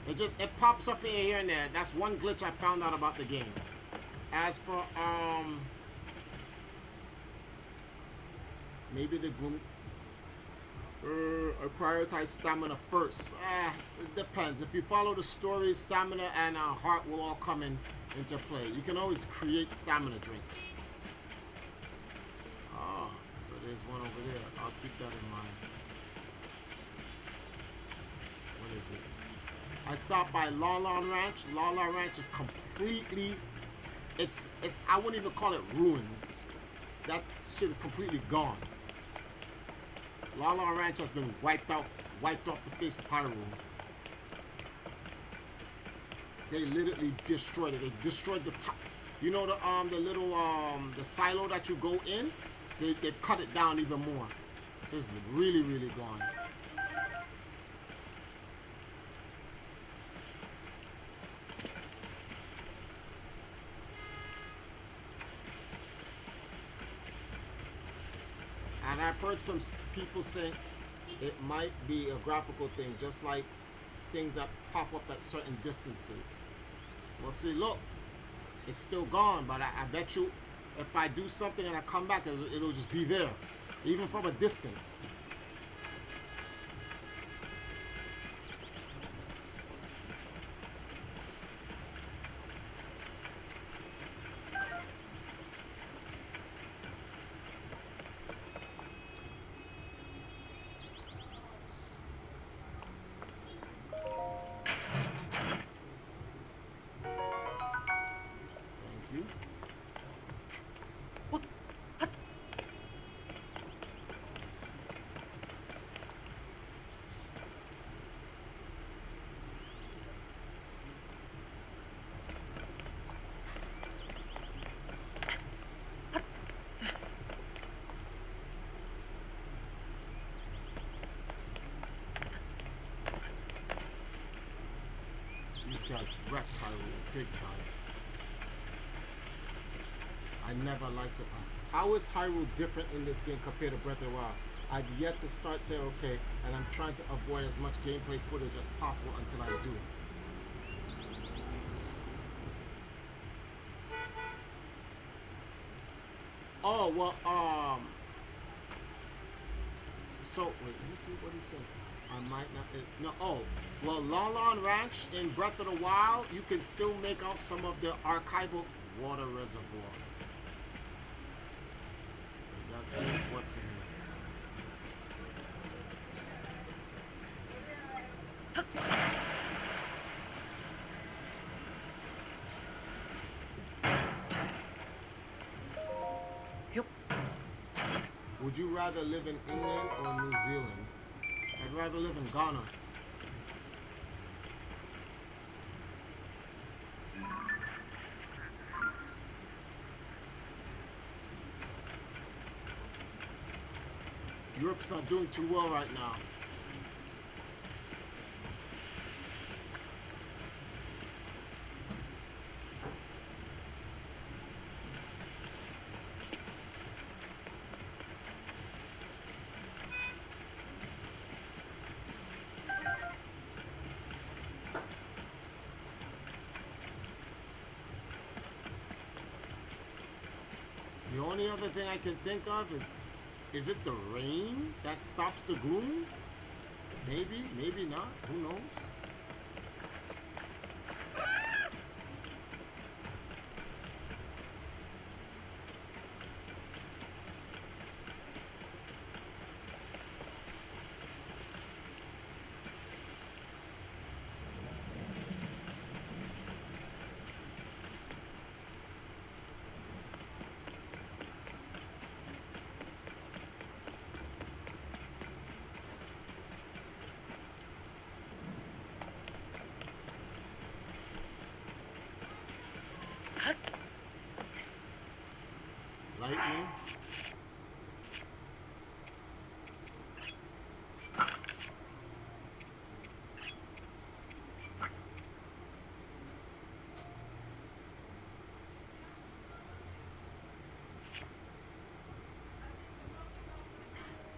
It pops up in here and there. That's one glitch I found out about the game. As for maybe the gloom, I prioritize stamina first. It depends. If you follow the story, stamina and heart will all come into play. You can always create stamina drinks. Oh, so there's one over there. I'll keep that in mind. What is this? I stopped by Lala Ranch. Lala Ranch is completely, it's I wouldn't even call it ruins. That shit is completely gone. Lala Ranch has been wiped off the face of Hyrule. They literally destroyed it. They destroyed the top. You know the little the silo that you go in? They've cut it down even more. So it's really, really gone. And I've heard some people say it might be a graphical thing, just like things that pop up at certain distances. Well, see, look, it's still gone, but I bet you if I do something and I come back, it'll just be there, even from a distance. guys wrecked Hyrule big time. I never liked it. How is Hyrule different in this game compared to Breath of the Wild? I've yet to start to okay, and I'm trying to avoid as much gameplay footage as possible until I do. Oh well, so wait, let me see what he says. I might not. No. Oh, well, Lon Ranch in Breath of the Wild, you can still make out some of the archival water reservoir. Let's see what's in here. Yep. Would you rather live in England or New Zealand? I'd rather live in Ghana. Europe's not doing too well right now. The only other thing I can think of is it the rain that stops the gloom? Maybe, maybe not. Who knows? Lightning.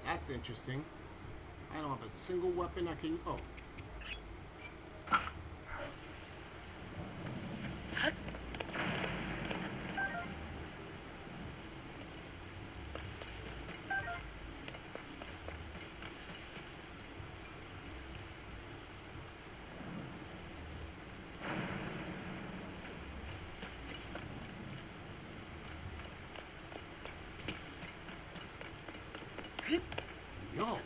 That's interesting. I don't have a single weapon I can. Oh. Yo.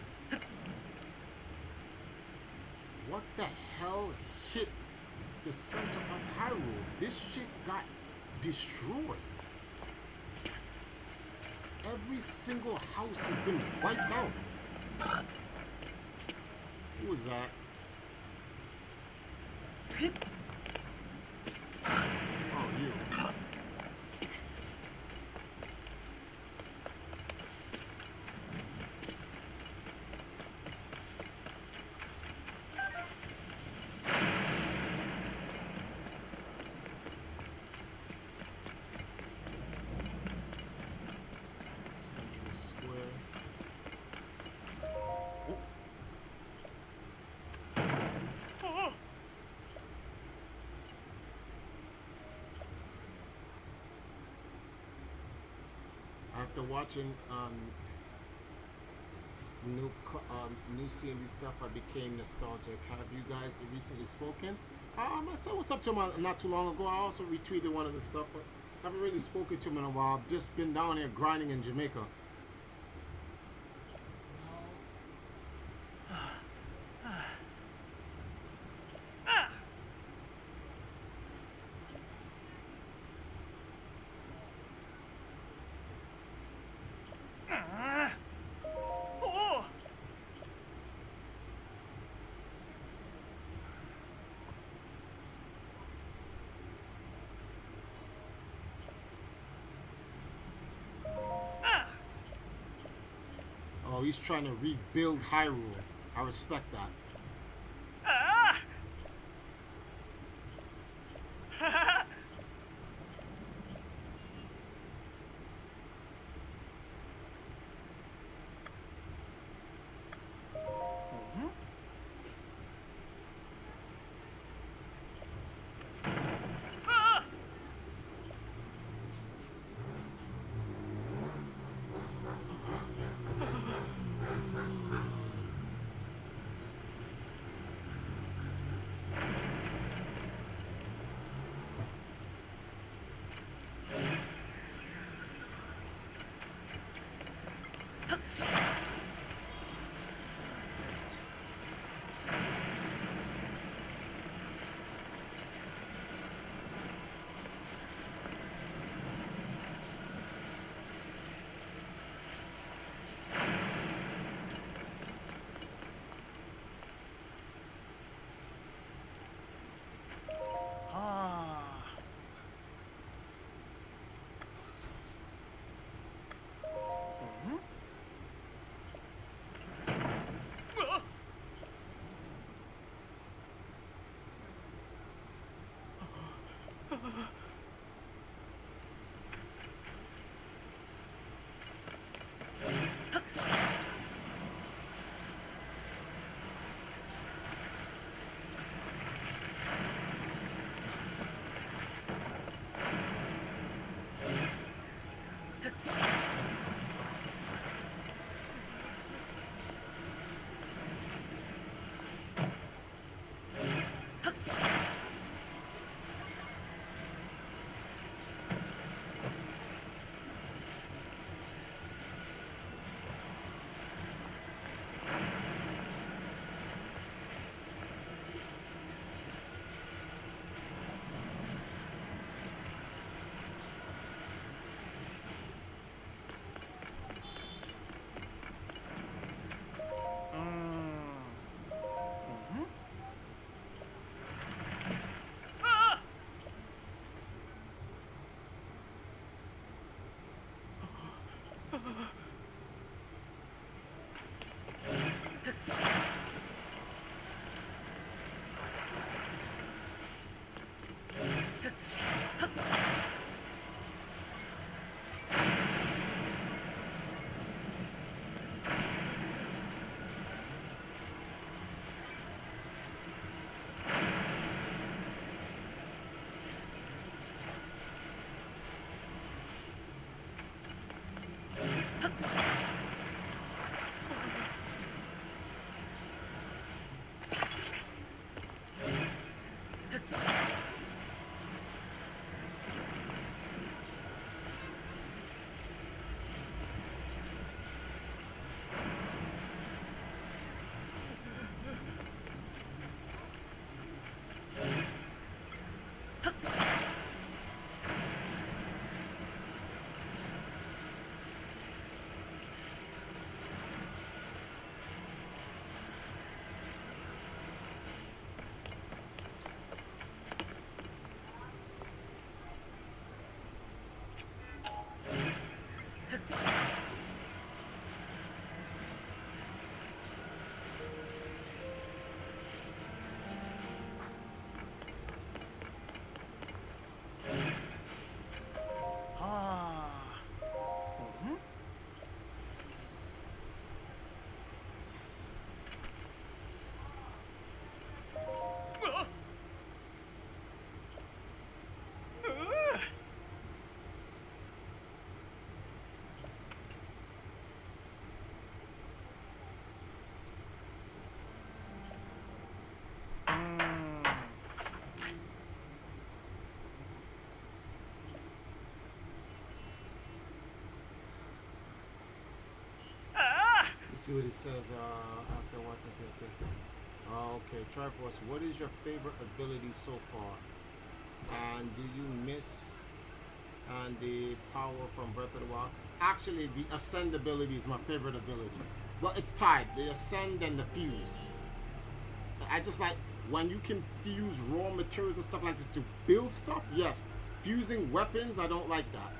What the hell hit the center of Hyrule? This shit got destroyed. Every single house has been wiped out. Who was that? Oh, you. Central Square. Oh. After watching new CMV stuff, I became nostalgic. Have you guys recently spoken? I said what's up to him not too long ago. I also retweeted one of the stuff, but I haven't really spoken to him in a while. I've just been down here grinding in Jamaica. Oh. Oh, he's trying to rebuild Hyrule. I respect that. Ah. Let's see what it says after watching this thing. Okay, Triforce, what is your favorite ability so far? And do you miss and the power from Breath of the Wild? Actually, the Ascend ability is my favorite ability. Well, it's tied. The Ascend and the Fuse. I just like when you can fuse raw materials and stuff like this to build stuff. Yes. Fusing weapons, I don't like that.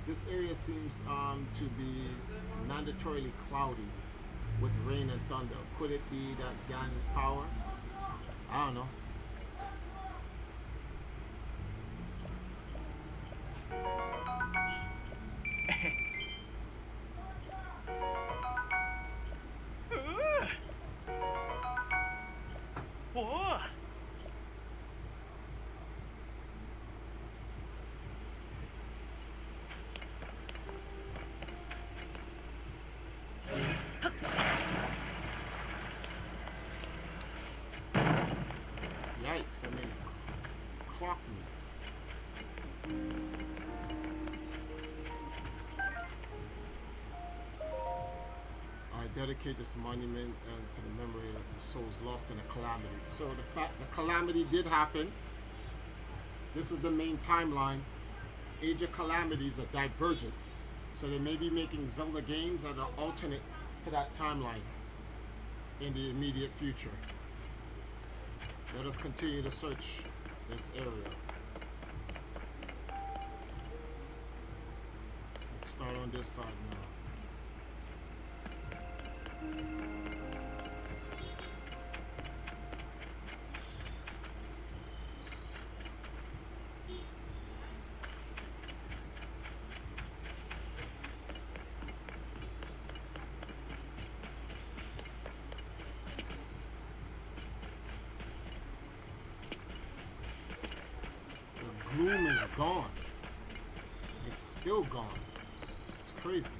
This area seems to be mandatorily cloudy with rain and thunder. Could it be that Ganon's power? I don't know. Whoa! Yikes, I mean, it clocked me. I dedicate this monument to the memory of the souls lost in a calamity. So the fact the calamity did happen. This is the main timeline. Age of Calamities, a divergence. So they may be making Zelda games that are alternate to that timeline in the immediate future. Let us continue to search this area. Let's start on this side now. Gloom is gone. It's still gone. It's crazy.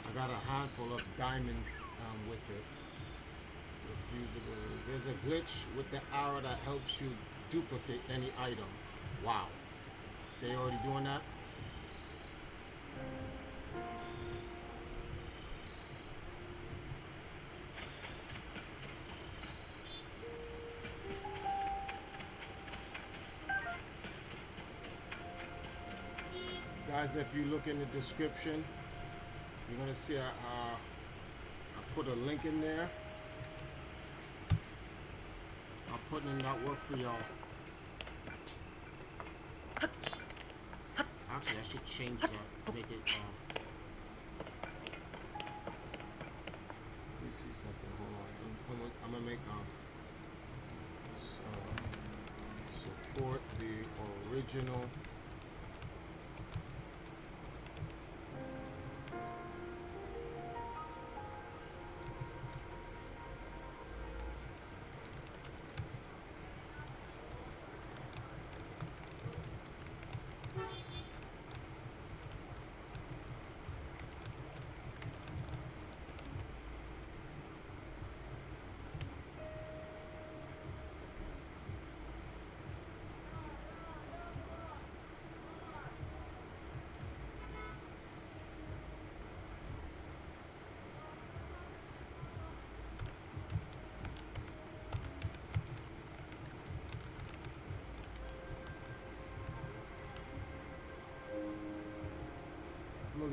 I got a handful of diamonds with it. Refusable. There's a glitch with the arrow that helps you duplicate any item. Wow. They already doing that? Guys, if you look in the description, you're gonna see I put a link in there. I'm putting in that work for y'all. Actually, I should change that. Make it. Let me see something. Hold on. I'm gonna make support the original.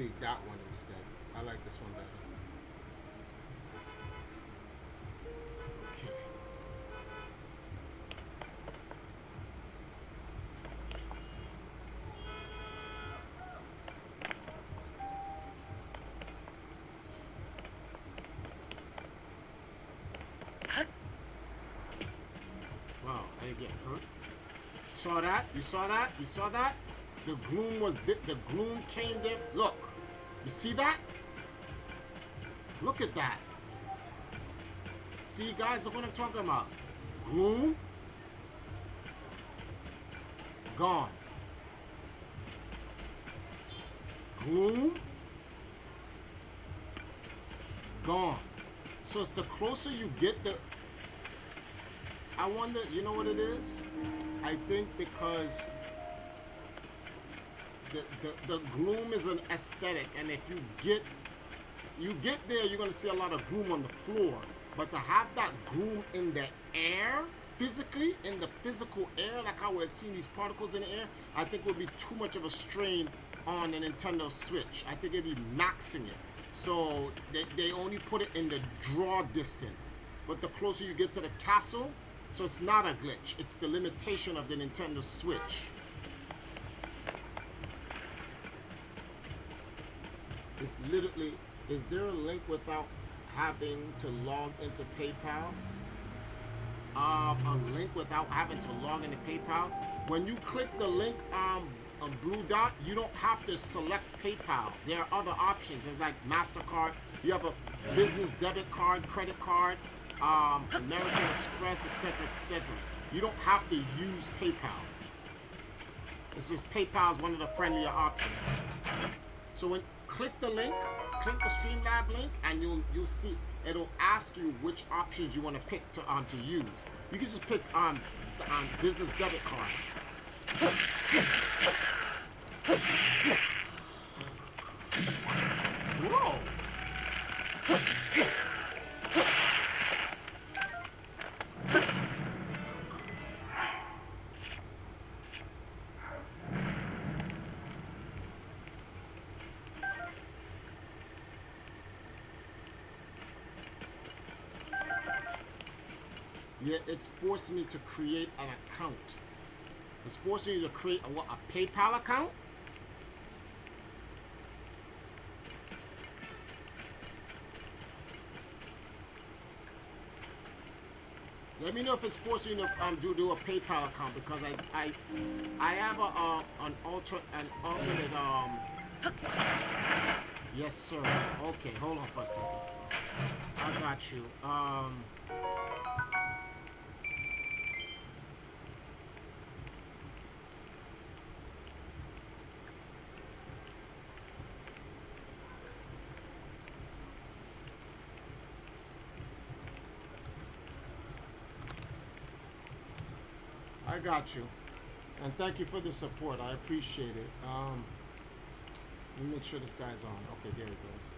delete that one instead. I like this one better. Okay. Wow, I didn't get hurt. Saw that? You saw that? You saw that? The gloom was the gloom came there. Look, you see that? Look at that. See, guys, look what I'm talking about. Gloom, gone. Gloom, gone. So it's the closer you get the. I wonder, you know what it is? I think because the gloom is an aesthetic, and if you get there, you're gonna see a lot of gloom on the floor. But to have that gloom in the air, physically, in the physical air, like how we're seeing these particles in the air, I think would be too much of a strain on a Nintendo Switch. I think it'd be maxing it. So they only put it in the draw distance. But the closer you get to the castle, so it's not a glitch. It's the limitation of the Nintendo Switch. It's literally, is there a link without having to log into PayPal? A link without having to log into PayPal? When you click the link on blue dot, you don't have to select PayPal. There are other options. It's like MasterCard. You have a business debit card, credit card, American Express, etc., etc. You don't have to use PayPal. It's just PayPal is one of the friendlier options. So when click the link, click the Streamlab link, and you'll see it'll ask you which options you want to pick to use. You can just pick business debit card. Whoa! Yeah, it's forcing me to create an account. It's forcing you to create a PayPal account? Let me know if it's forcing you to do a PayPal account, because I have an alternate Yes, sir. Okay, hold on for a second. I got you. I got you, and thank you for the support. I appreciate it. Let me make sure this guy's on. Okay, there it goes.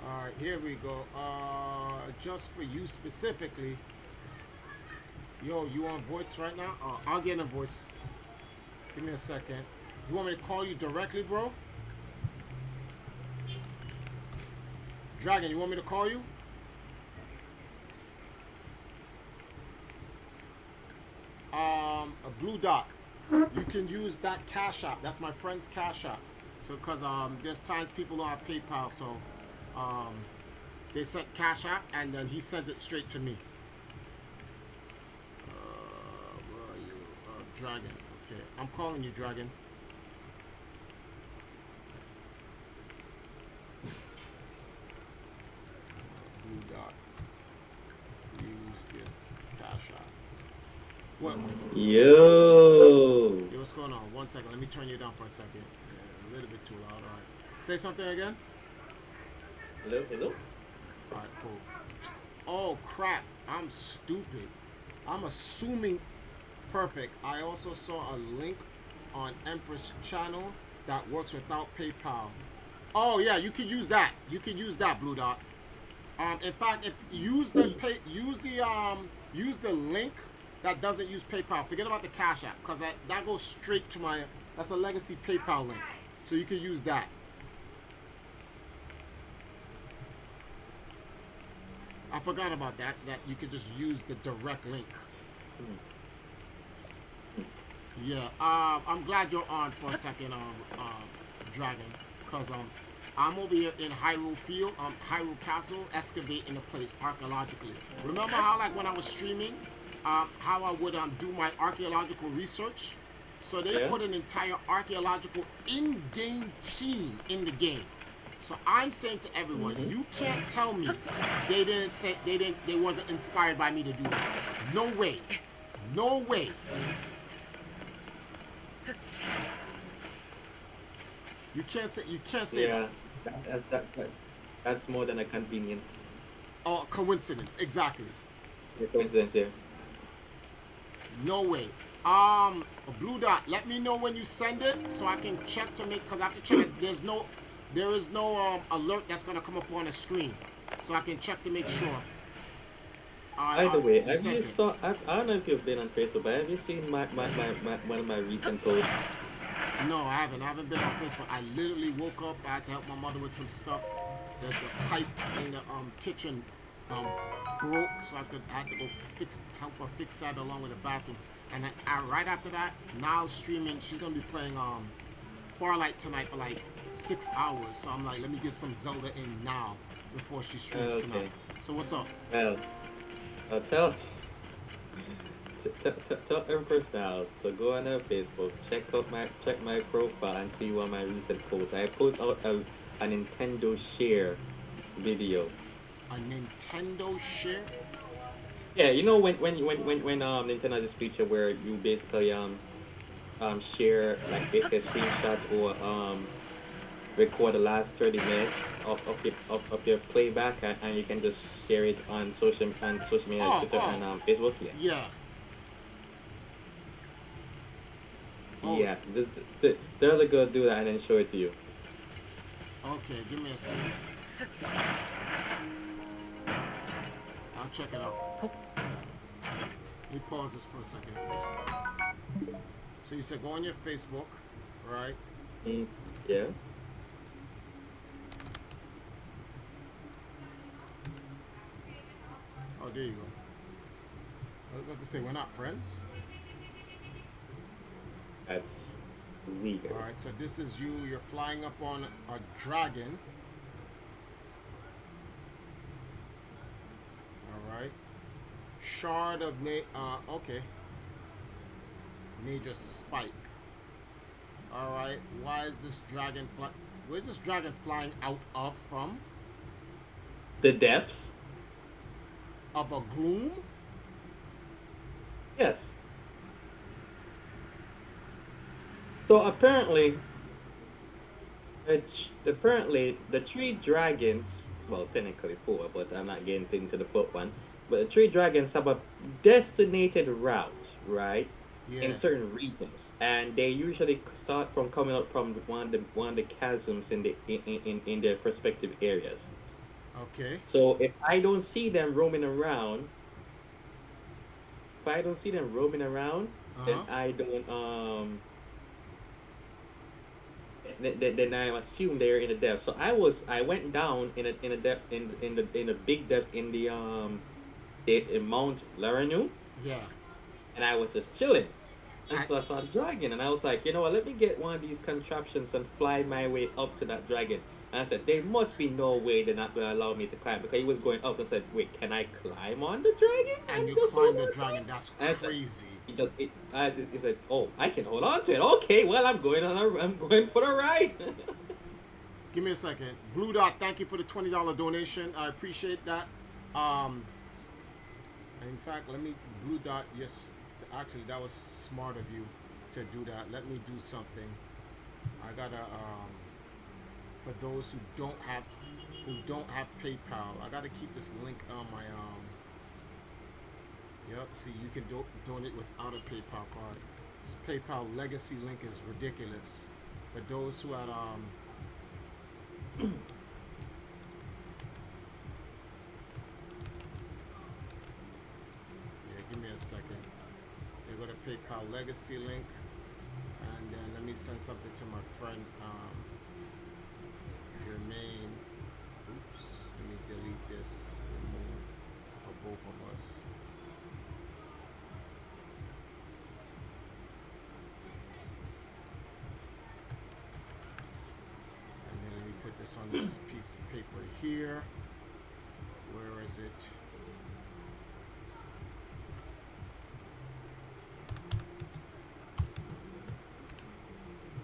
All right, here we go. Just for you specifically. Yo, you on voice right now? I'll get in voice. Give me a second. You want me to call you directly, bro? Dragon, you want me to call you? A blue dot. You can use that Cash App. That's my friend's Cash App. So, cause there's times people don't have PayPal, so they sent Cash App, and then he sent it straight to me. Dragon. Okay, I'm calling you, Dragon. Blue dot. Use this Cash App. What? Yo, What's going on? 1 second. Let me turn you down for a second. Yeah, a little bit too loud. All right. Say something again. hello, hello. All right, cool. Oh crap! I'm stupid. I'm assuming. Perfect. I also saw a link on Empress channel that works without PayPal. Oh yeah, you can use that. You can use that, Blue Dot. In fact, if use the link that doesn't use PayPal. Forget about the Cash App, because that goes straight to my. That's a legacy PayPal link, so you can use that. I forgot about that. That you could just use the direct link. Yeah. I'm glad you're on for a second, Dragon, because I'm over here in Hyrule Field, Hyrule Castle, excavating the place archaeologically. Remember how, like, when I was streaming, how I would do my archaeological research? So they put an entire archaeological in-game team in the game. So I'm saying to everyone, you can't tell me they wasn't inspired by me to do that. No way. No way. You can't say Yeah, that's more than a convenience. Oh, coincidence, exactly. A coincidence, yeah. No way. Blue Dot, let me know when you send it so I can check to make, because I have to check it. There is no alert that's gonna come up on the screen, so I can check to make sure. By the way, have you saw? I don't know if you've been on Facebook, but have you seen my one of my recent posts? No, I haven't. I haven't been on Facebook. I literally woke up. I had to help my mother with some stuff. The pipe in the kitchen broke, so I had to go help her fix that along with the bathroom. And right after that, now streaming. She's gonna be playing Twilight tonight for like 6 hours. So I'm like, let me get some Zelda in now before she streams tonight. So what's up? Well, tell Empress now to go on her Facebook, check my profile and see one of my recent posts. I put out a Nintendo Share video. A Nintendo Share? Yeah, you know when Nintendo has this feature where you basically share like basically a screenshot or record the last 30 minutes of your playback, and you can just share it on social media, Twitter and Facebook. Yeah. Yeah, just the other girl do that and then show it to you. Okay, give me a second. I'll check it out. Let me pause this for a second. So you said go on your Facebook, right? Yeah. Oh, there you go. I was about to say, we're not friends? That's weird. Alright, so this is you. You're flying up on a dragon. Alright. Shard of okay. Major spike. Alright, why is this dragon where's this dragon flying out of from? The depths? Of a gloom? Yes. So apparently the three dragons, well technically four, but I'm not getting into the fourth one. But the three dragons have a designated route, right? Yeah. In certain regions, and they usually start from coming up from one of the chasms in their respective areas. Okay. So if I don't see them roaming around, then I don't then I assume they're in the depths. So I went down in a depth in the big depths in in Mount Laranu. Yeah. And I was just chilling until I saw the dragon, and I was like, you know what, let me get one of these contraptions and fly my way up to that dragon. And I said, there must be no way they're not going to allow me to climb, because he was going up and said, wait, can I climb on the dragon? And you climb the dragon, that's crazy. He said, oh, I can hold on to it. Okay, well, I'm going for the ride. Give me a second. Blue Dot, thank you for the $20 donation. I appreciate that. In fact, Blue Dot, yes, actually, that was smart of you to do that. Let me do something. I gotta, for those who don't have PayPal, I gotta keep this link on my, yep, see, you can donate without a PayPal card. This PayPal legacy link is ridiculous. For those who had yeah, give me a second. They go to PayPal Legacy link, and then let me send something to my friend Jermaine. Oops, let me delete this. Remove for both of us. And then let me put this on this piece of paper here. Where is it?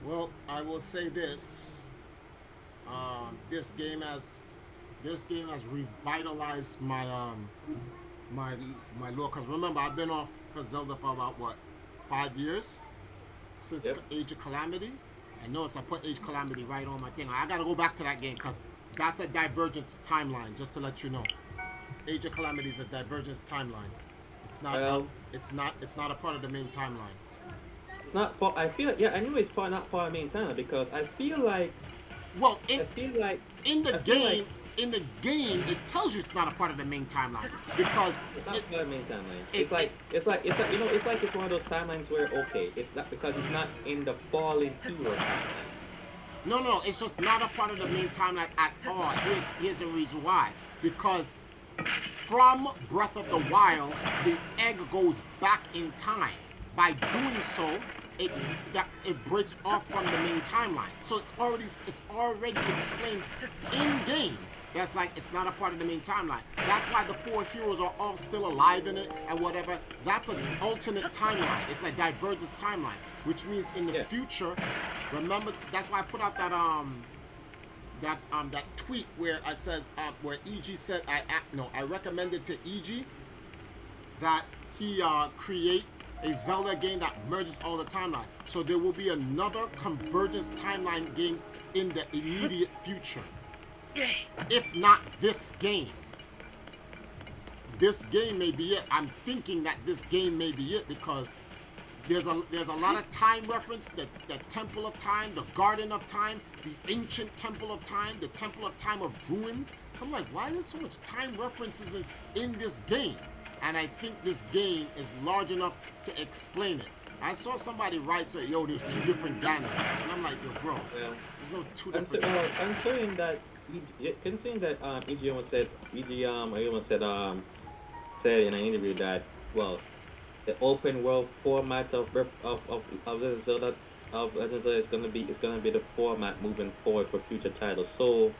Well, I will say this: this game has revitalized my my lore. Cause remember, I've been off for Zelda for about what, 5 years since Yep. Age of Calamity. I noticed I put Age of Calamity right on my thing. I gotta go back to that game because that's a divergence timeline. Just to let you know, Age of Calamity is a divergence timeline. It's not. Well- It's not a part of the main timeline. It's not part. I feel yeah. I knew it's not part of main timeline because I feel like Well, I feel like in the I feel game, like- it tells you it's not a part of the main timeline because it's not part of main timeline. it- It's like you know it's like it's one of those timelines where okay it's not because it's not in the fallen hero timeline. no, it's just not a part of the main timeline at all. Here's the reason why. Because from Breath of the Wild, the egg goes back in time. By doing so, it breaks off from the main timeline. So it's already explained in game. That's like it's not a part of the main timeline. That's why the 4 heroes are all still alive in it and whatever. That's an alternate timeline. It's a divergence timeline, which means in the Yeah. future, remember that's why I put out that that tweet where I says where EG said I recommended to EG that he create a Zelda game that merges all the timeline. So there will be another convergence timeline game in the immediate future. If not this game. This game may be it. I'm thinking that this game may be it because there's a lot of time reference, the Temple of Time, the Garden of Time, the Ancient Temple of Time, the Temple of Time of Ruins. So I'm like, why is so much time references in this game? And I think this game is large enough to explain it. I saw somebody write, so yo, there's 2 different Ganons. And I'm like, yo, bro, Yeah. there's no 2 different Considering that EG almost said said in an interview that the open world format of Legend of Zelda is gonna be the format moving forward for future titles. So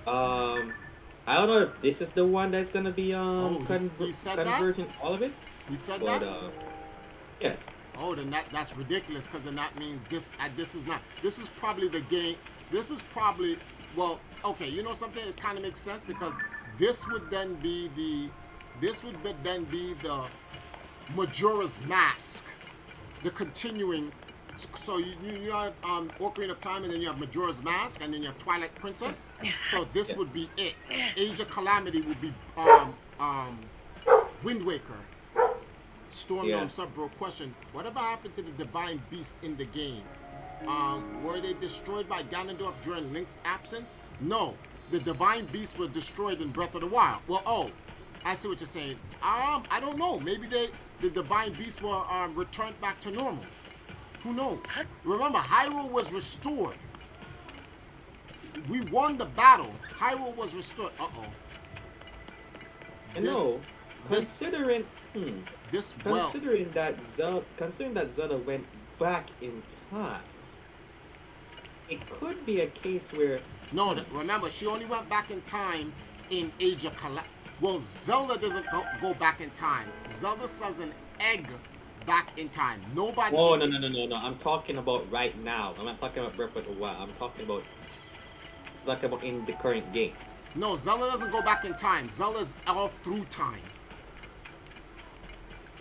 I don't know if this is the one that's gonna be he said that? converging all of it. You said But that? yes. Oh, then that's ridiculous because then that means this is not. This is probably the game. This is probably okay. You know something? It kind of makes sense because this would then be the Majora's Mask, the continuing. So you have Ocarina of Time, and then you have Majora's Mask, and then you have Twilight Princess. So this would be it. Age of Calamity would be Wind Waker. Storm Gnome Sub-Bro question: whatever happened to the divine beasts in the game? Were they destroyed by Ganondorf during Link's absence? No, the divine beasts were destroyed in Breath of the Wild. Well, I see what you're saying. I don't know. Maybe the divine beasts were returned back to normal. Who knows? Remember, Hyrule was restored. We won the battle. Hyrule was restored. I know. Considering that Zelda went back in time, it could be a case where remember, she only went back in time in Age of Calamity. Well, Zelda doesn't go back in time. Zelda says an egg back in time. Nobody. Oh no! I'm talking about right now. I'm not talking about Breath of the Wild. I'm talking about in the current game. No, Zelda doesn't go back in time. Zelda's all through time.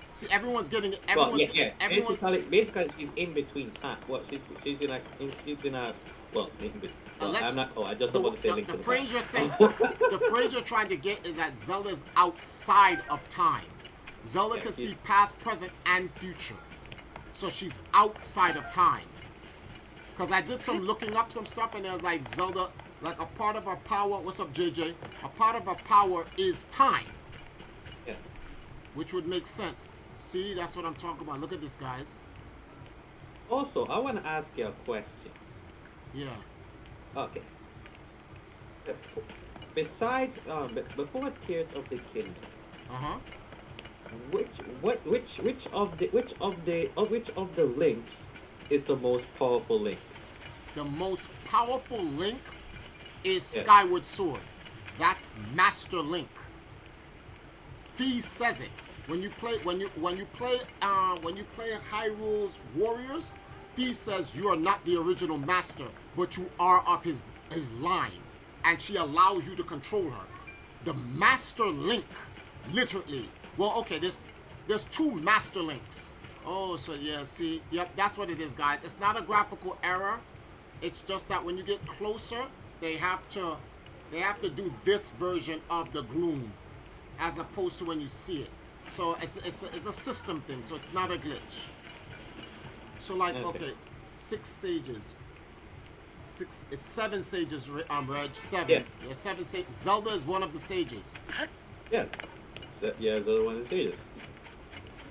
See, everyone's getting it. Basically, she's in between time. She's in a. I'm not. Oh, I just about to say Link to the the phrase Past. you're saying, the phrase you're trying to get is that Zelda's outside of time. Zelda can see past, present, and future. So she's outside of time. Because I did some looking up some stuff, and there's like Zelda, like a part of her power. What's up, JJ? A part of her power is time, Yes. which would make sense. See, that's what I'm talking about. Look at this, guys. Also, I want to ask you a question. Yeah. Okay. Besides, before Tears of the Kingdom, Uh-huh. which of the links is the most powerful link? The most powerful link is Yeah. Skyward Sword. That's Master Link. Fee says it. When you play Hyrule's Warriors, Fee says you are not the original master, but you are of his line, and she allows you to control her. The Master Link, literally. Well, okay, there's two Master Links. Oh, so yeah, see, yep, that's what it is, guys. It's not a graphical error. It's just that when you get closer, they have to do this version of the gloom, as opposed to when you see it. So it's a system thing. So it's not a glitch. So like okay, 6 sages. It's 7 sages. Reg 7. Yeah. 7 sages. Zelda is one of the sages. Yeah. Zelda one of the sages.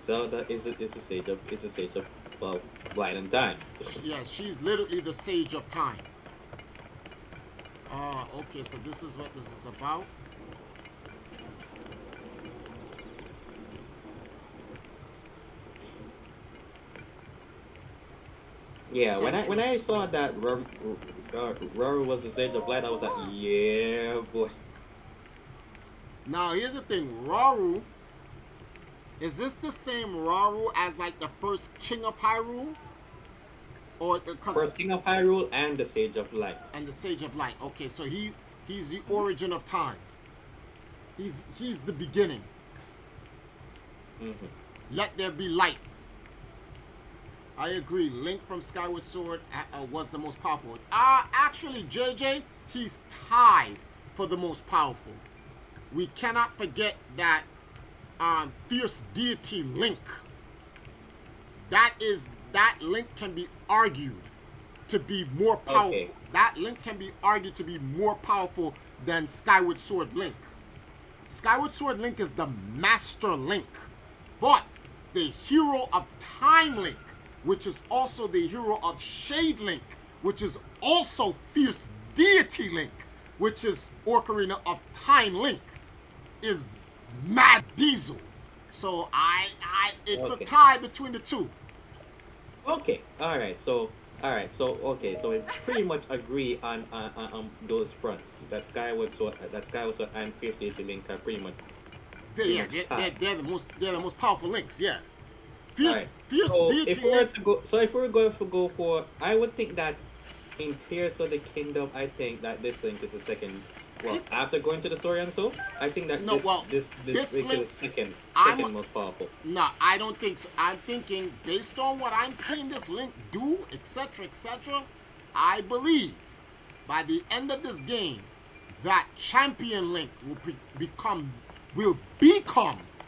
Zelda is a sage of well, light and time. Yeah, she's literally the sage of time. Okay, so this is what this is about. Yeah, when I saw that Rory was the sage of light, I was like, yeah, boy. Now here's the thing, Rauru. Is this the same Rauru as like the first king of Hyrule? Or First king of Hyrule and the sage of light. And the sage of light. Okay, so he's the origin of time. He's the beginning. Mm-hmm. Let there be light. I agree. Link from Skyward Sword was the most powerful. Actually, JJ, he's tied for the most powerful. We cannot forget that fierce deity Link. That Link can be argued to be more powerful. Okay. That Link can be argued to be more powerful than Skyward Sword Link. Skyward Sword Link is the Master Link. But the hero of Time Link, which is also the hero of Shade Link, which is also fierce deity Link, which is Ocarina of Time Link, is Mad Diesel. So it's a tie between the two. Okay, all right. So we pretty much agree on those fronts. That Skyward Sword and Fierce Deity Link are pretty much. They're the most powerful links. Yeah. Fierce So deity if we were Link. if we were going to go for, I would think that in Tears of the Kingdom, I think that this link is the second. Well, after going to the story and so, I think that this link is second most powerful. No, I don't think so. I'm thinking, based on what I'm seeing this Link do, etc., I believe by the end of this game that Champion Link will become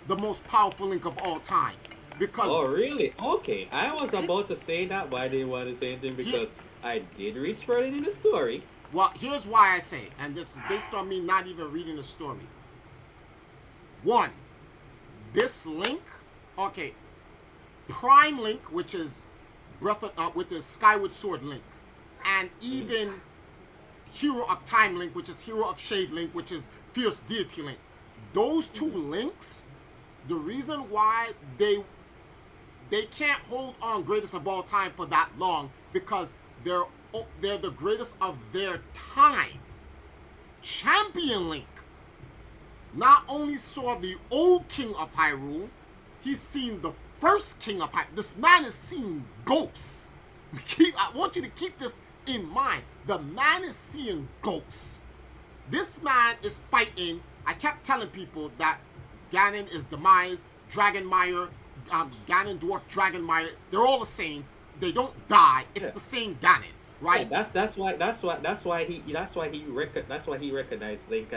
the most powerful Link of all time. Because Oh, really? Okay. I was about to say that, but I didn't want to say anything because I did reach further in the story. well, here's why I say, and this is based on me not even reading the story. One, this Link, okay, Prime Link, which is with the Skyward Sword Link, and even Hero of Time Link, which is Hero of Shade Link, which is Fierce Deity Link. Those two links, the reason why they can't hold on greatest of all time for that long, because they're the greatest of their time. Champion Link not only saw the old King of Hyrule, he's seen the first King of Hyrule. This man has seen ghosts. I want you to keep this in mind. The man is seeing ghosts. This man is fighting. I kept telling people that Ganon is Demise, Dragonmire, Ganon Dwarf, Dragonmire. They're all the same. They don't die. It's the same Ganon, right? Yeah, that's why he recognized Link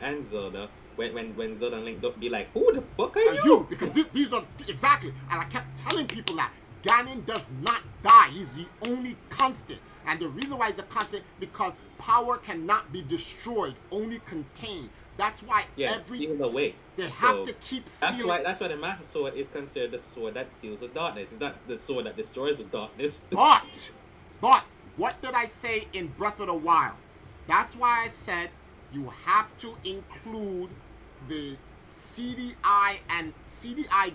and Zelda when Zelda and Link don't be like, who the fuck are you? Because these are exactly. And I kept telling people that Ganon does not die. He's the only constant. And the reason why he's a constant, because power cannot be destroyed, only contained. That's why sealed away. They have to keep sealing. That's why the Master Sword is considered the sword that seals the darkness. It's not the sword that destroys the darkness. But, what did I say in Breath of the Wild? That's why I said you have to include the CDI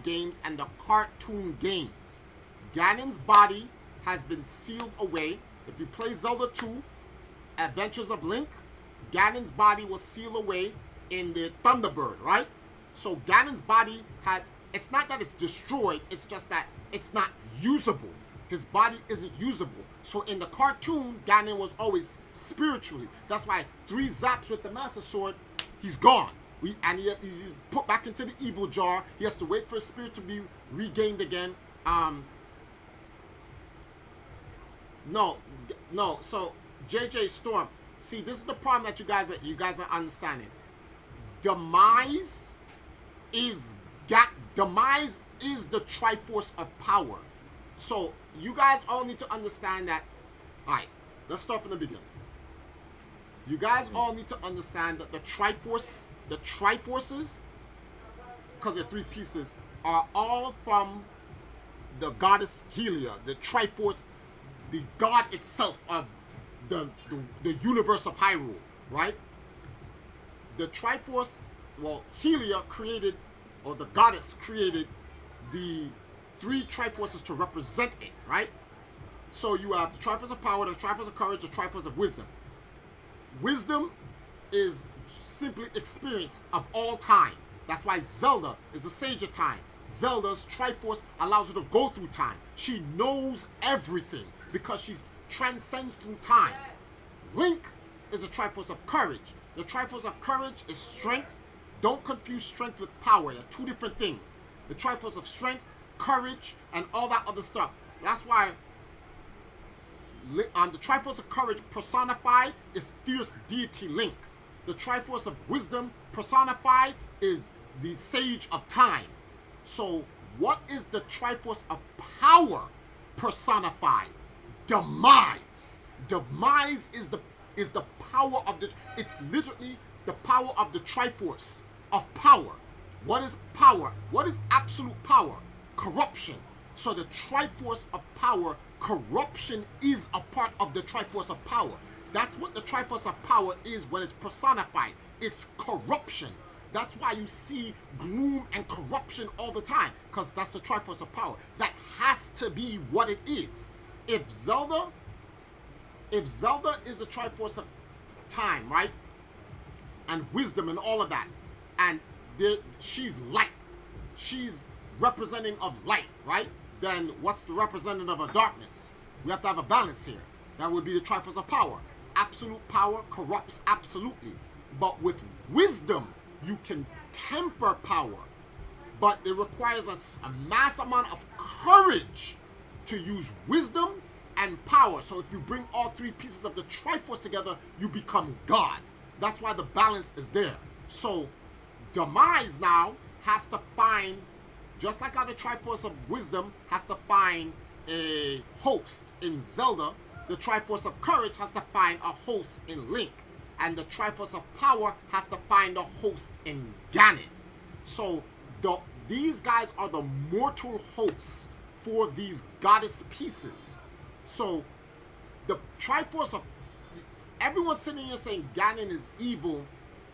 games and the cartoon games. Ganon's body has been sealed away. If you play Zelda 2, Adventures of Link, Ganon's body was sealed away in the Thunderbird, right? So Ganon's body it's not that it's destroyed, it's just that it's not usable. His body isn't usable. So in the cartoon, Ganon was always spiritually. That's why 3 zaps with the Master Sword, he's gone. He's put back into the evil jar. He has to wait for his spirit to be regained again. No. So JJ Storm, see, this is the problem that you guys are understanding. Demise is the Triforce of power. So you guys all need to understand that. All right, let's start from the beginning. You guys all need to understand that the Triforces, because they're 3 pieces, are all from the goddess Helia, the Triforce, the god itself of the universe of Hyrule, right? The Triforce, Helia created, or the goddess created, the 3 Triforces to represent it, right? So you have the Triforce of power, the Triforce of courage, the Triforce of wisdom. Wisdom is simply experience of all time. That's why Zelda is a sage of time. Zelda's Triforce allows her to go through time. She knows everything because she transcends through time. Link is a Triforce of courage. The Triforce of courage is strength. Don't confuse strength with power. They're 2 different things. The Triforce of strength, courage, and all that other stuff. That's why the Triforce of courage personified is fierce deity Link. The Triforce of wisdom personified is the sage of time. So what is the Triforce of power personified? Demise. Demise is the power of it's literally the power of the Triforce of power. What is power? What is absolute power? Corruption. So the Triforce of power, corruption is a part of the Triforce of power. That's what the Triforce of power is when it's personified. It's corruption. That's why you see gloom and corruption all the time, because that's the Triforce of power. That has to be what it is. If Zelda is a Triforce of time, right? And wisdom and all of that, and she's light. She's representing of light, right? Then what's the representative of darkness? We have to have a balance here. That would be the Triforce of power. Absolute power corrupts absolutely. But with wisdom, you can temper power. But it requires a mass amount of courage to use wisdom and power. So if you bring all 3 pieces of the Triforce together, you become God. That's why the balance is there. So Demise now has to find, just like how the Triforce of wisdom has to find a host in Zelda, the Triforce of courage has to find a host in Link. And the Triforce of power has to find a host in Ganon. So these guys are the mortal hosts for these goddess pieces. So the Triforce of... Everyone's sitting here saying Ganon is evil.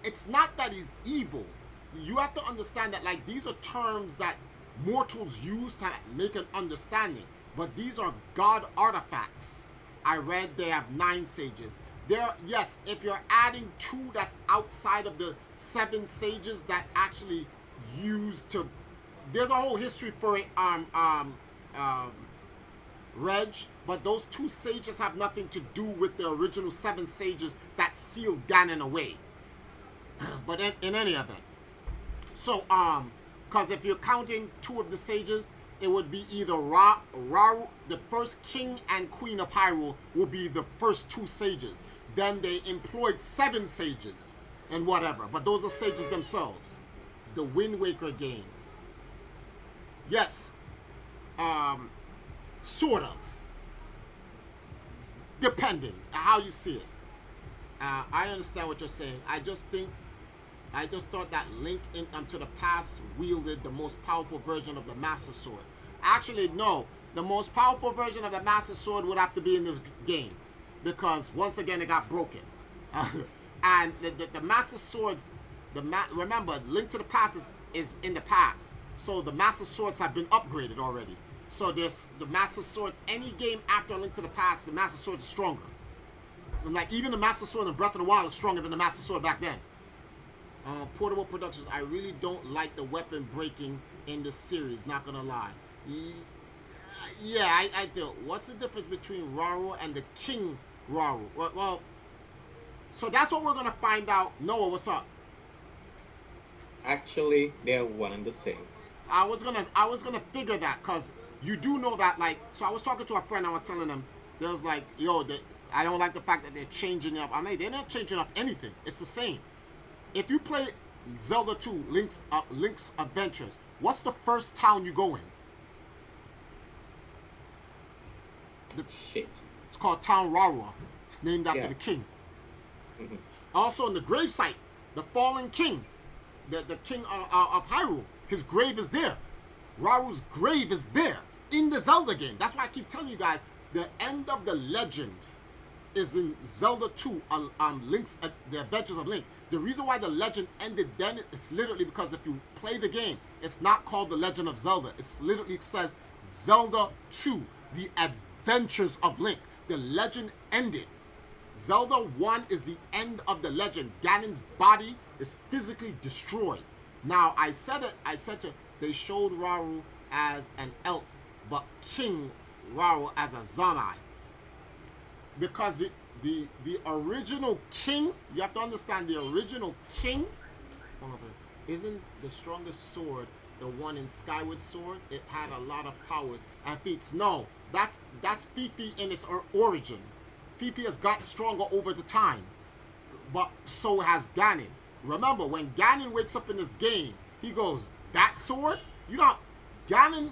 It's not that he's evil. You have to understand that, like, these are terms that mortals use to make an understanding. But these are god artifacts. I read they have 9 sages. Yes, if you're adding 2 that's outside of the 7 sages that actually used to... There's a whole history for it, Reg, but those 2 sages have nothing to do with the original 7 sages that sealed Ganon away. But in any event. So, because if you're counting 2 of the sages, it would be either the first king and queen of Hyrule will be the first 2 sages. Then they employed 7 sages and whatever. But those are sages themselves. The Wind Waker game. Yes. Sort of. Depending on how you see it. I understand what you're saying. I just thought that Link to the Past wielded the most powerful version of the Master Sword. Actually, no. The most powerful version of the Master Sword would have to be in this game, because once again it got broken. And the Master Swords, remember, Link to the Past is in the past, so the Master Swords have been upgraded already. So there's the Master Swords. Any game after Link to the Past, the Master Sword is stronger. And like even the Master Sword in Breath of the Wild is stronger than the Master Sword back then. Portable Productions. I really don't like the weapon breaking in this series. Not gonna lie. Yeah, I do. What's the difference between Raru and the King Raru? Well, so that's what we're gonna find out. Noah, what's up? Actually, they're one and the same. I was gonna figure that, cause you do know that, like, so I was talking to a friend. I was telling them, there was like, yo, I don't like the fact that they're changing up. I mean, they're not changing up anything. It's the same. If you play Zelda 2, Link's Adventures, what's the first town you go in? Shit. It's called Town Rarua. It's named after Yeah. the king. Mhm. Also in the gravesite, the fallen king, the king of Hyrule, his grave is there. Raru's grave is there in the Zelda game. That's why I keep telling you guys, the end of the legend is in Zelda 2, The Adventures of Link. The reason why the legend ended then is literally because if you play the game, it's not called The Legend of Zelda. It's literally, it says Zelda 2, The Adventures of Link. The legend ended. Zelda 1 is the end of the legend. Ganon's body is physically destroyed. Now, I said they showed Raru as an elf, but King Raru as a Zanai. Because the original king, you have to understand, the original king isn't the strongest sword the one in Skyward Sword. It had a lot of powers and feats. No, that's Fifi in its origin. Fifi has got stronger over the time, but so has Ganon. Remember, when Ganon wakes up in this game, he goes, that sword? You know, Ganon,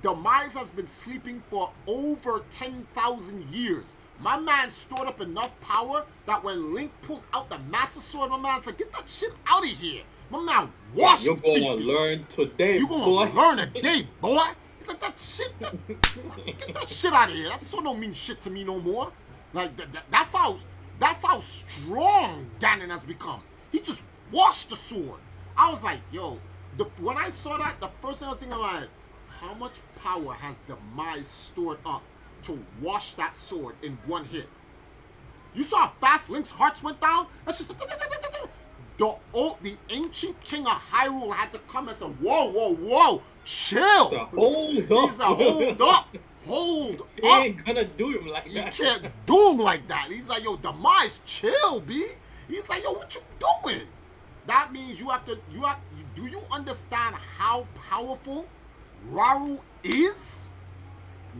Demise has been sleeping for over 10,000 years. My man stored up enough power that when Link pulled out the Master Sword, my man said, get that shit out of here. My man washed You're gonna Fifi. learn today, You're gonna boy. learn today, boy. He's like, get that shit out of here. That sword don't mean shit to me no more. Like that's how strong Ganon has become. He just washed the sword. I was like, yo, when I saw that, the first thing I was thinking about, how much power has Demise stored up to wash that sword in one hit? You saw how fast Link's hearts went down? That's just the ancient king of Hyrule had to come and say, whoa, chill. Hold up. He said, hold up. Hold He up. ain't gonna do him like You that. can't do him like that. He's like, yo, Demise, chill, B. He's like, yo, what you doing? That means do you understand how powerful Raru is?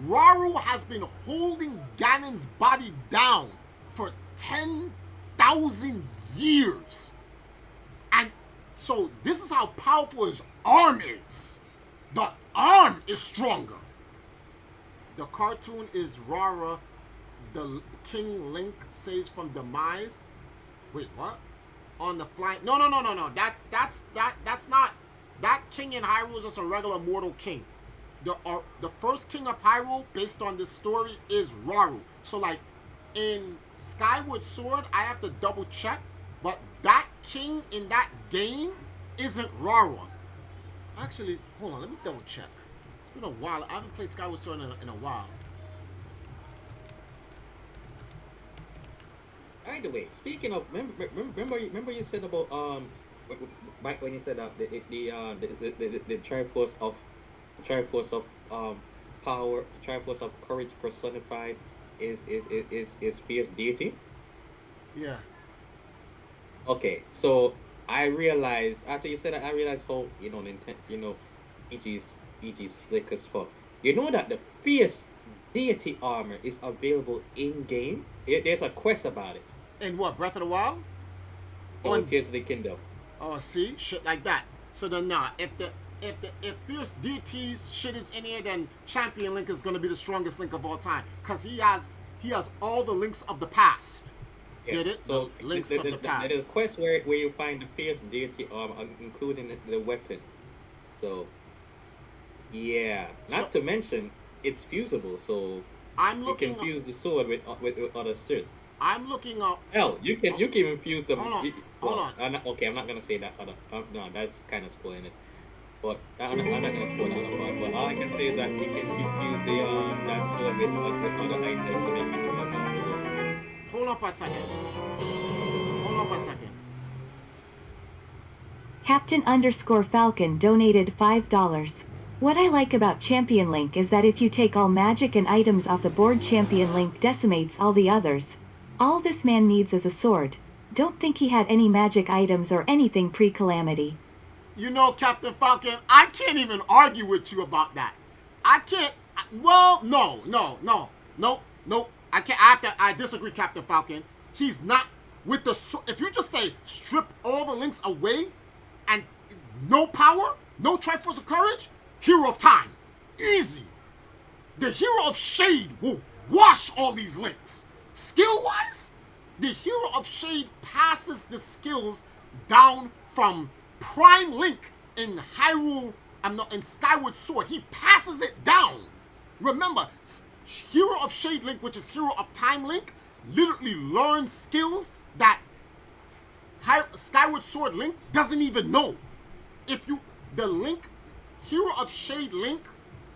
Raru has been holding Ganon's body down for 10,000 years. And so this is how powerful his arm is. The arm is stronger. The cartoon is Rara, the King Link saves from Demise. Wait, what? On the flying? No. That's not. That king in Hyrule is just a regular mortal king. The first king of Hyrule, based on this story, is Raru. So like in Skyward Sword, I have to double check, but that king in that game isn't Raru. Actually, hold on, let me double check. It's been a while. I haven't played Skyward Sword in a while. By the way, speaking of, remember you said about back when you said that the Triforce of power, the Triforce of courage personified is fierce deity. Yeah. Okay, so I realized after you said that, I realized how EG's slick as fuck. You know that the fierce deity armor is available in game. There's a quest about it. In what, Breath of the Wild? On Tears of the Kingdom. Oh, see? Shit like that. So then, nah, if Fierce DT's shit is in here, then Champion Link is gonna be the strongest Link of all time, cause he has all the links of the past. Get it? So the links of the past. there's a quest where you find the fierce deity, including the weapon. So, yeah. Not to mention, it's fusible, so I'm you looking. can fuse the sword with other shit. I'm looking up. Hell, you can even fuse them. Hold on, Well, hold on. I'm not gonna say that other. No, that's kind of spoiling it. But I'm not gonna spoil that other part. But all I can say is that you can fuse the that sword with other items to make it more powerful. Hold on for a second. Hold on for a second. Captain_Falcon donated $5. What I like about Champion Link is that if you take all magic and items off the board, Champion Link decimates all the others. All this man needs is a sword. Don't think he had any magic items or anything pre-calamity. You know, Captain Falcon, I can't even argue with you about that. I can't. Well, no. I can't. I disagree, Captain Falcon. He's not with the. If you just say strip all the links away, and no power, no Triforce of Courage, Hero of Time, easy. The Hero of Shade will wash all these links. Skill-wise, the Hero of Shade passes the skills down from Prime Link in Hyrule. In Skyward Sword. He passes it down. Remember, Hero of Shade Link, which is Hero of Time Link, literally learns skills that Skyward Sword Link doesn't even know. Hero of Shade Link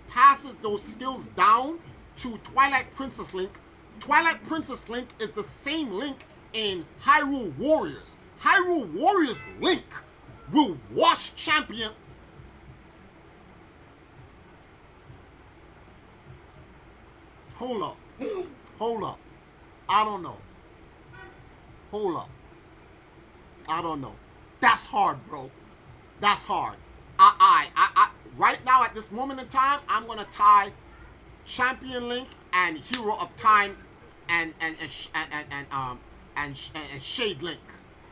passes those skills down to Twilight Princess Link. Twilight Princess Link is the same Link in Hyrule Warriors. Hyrule Warriors Link will wash Champion. Hold up. I don't know. Hold up. I don't know. That's hard, bro. That's hard. Right now at this moment in time, I'm gonna tie Champion Link and Hero of Time and Shade Link,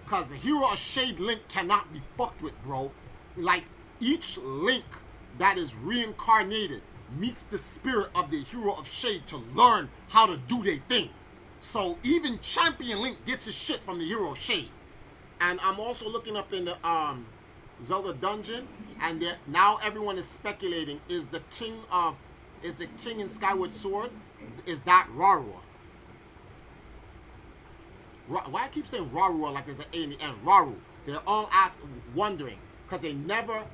cause the Hero of Shade Link cannot be fucked with, bro. Like, each Link that is reincarnated meets the spirit of the Hero of Shade to learn how to do their thing. So even Champion Link gets his shit from the Hero of Shade. And I'm also looking up in the Zelda dungeon, and now everyone is speculating, is the king in Skyward Sword, is that Rarua? Why I keep saying Rarua like there's an A in the end? Raru. They're all wondering, because they never.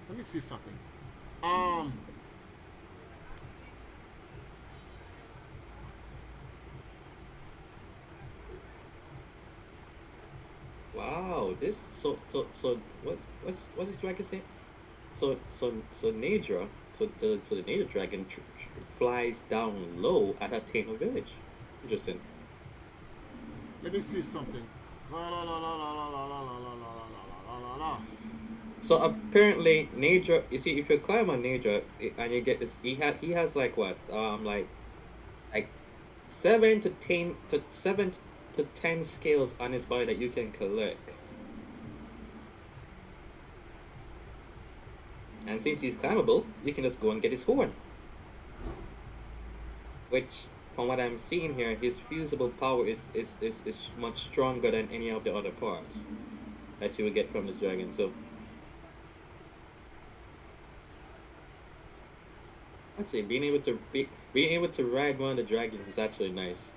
Let me see something. Wow, this so what's this dragon saying? So Nadra, so the Nadra dragon flies down low at Athena village. Interesting. Let me see something. So apparently Nadra, you see, if you climb on Nadra and you get this, he has like what, like 7 to 10 scales on his body that you can collect. And since he's climbable, you can just go and get his horn. Which, from what I'm seeing here, his fusible power is much stronger than any of the other parts that you will get from this dragon. So I'd say being able to ride one of the dragons is actually nice.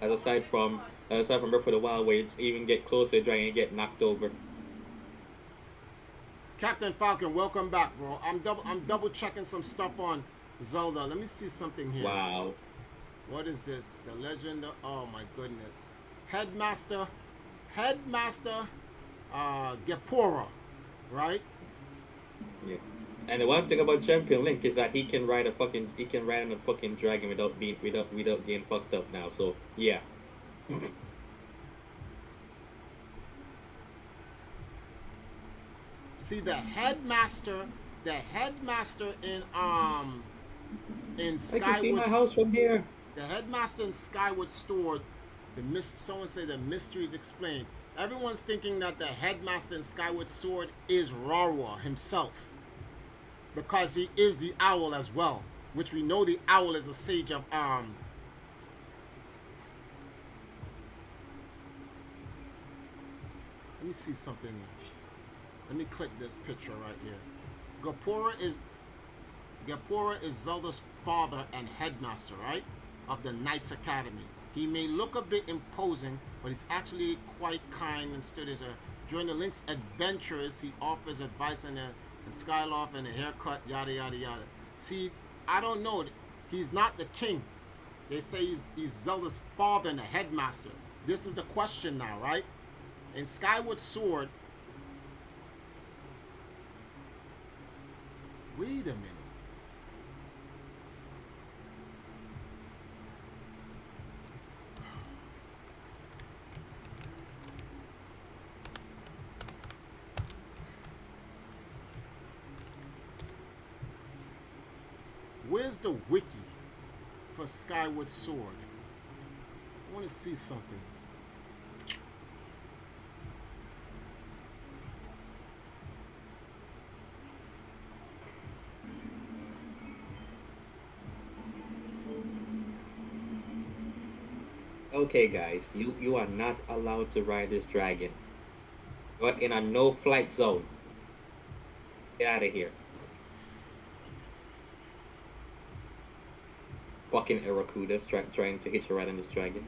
Aside from Breath of the Wild, where you even get closer to the dragon and get knocked over. Captain Falcon, welcome back, bro. I'm double checking some stuff on Zelda. Let me see something here. Wow. What is this? The Legend of, oh my goodness. Headmaster Gepora, right? Yeah. And the one thing about Champion Link is that he can ride on a fucking dragon without getting fucked up now. So yeah. See, the headmaster in Skyward. I can see my house from here. The headmaster in Skyward Sword, someone say the mystery is explained. Everyone's thinking that the headmaster in Skyward Sword is Rarua himself, because he is the owl as well, which we know the owl is a sage of Let me see something. Let me click this picture right here. Gapura is Zelda's father and headmaster, right? Of the Knights Academy. He may look a bit imposing, but he's actually quite kind and studious. During the Link's adventures, he offers advice and Skyloft and a haircut, yada yada yada. See, I don't know. He's not the king. They say he's Zelda's father and the headmaster. This is the question now, right? In Skyward Sword, wait a minute. Where's the wiki for Skyward Sword? I want to see something. Okay, guys, you are not allowed to ride this dragon. You're in a no-flight zone. Get out of here. Fucking Arakuda's trying to hit you right on this dragon.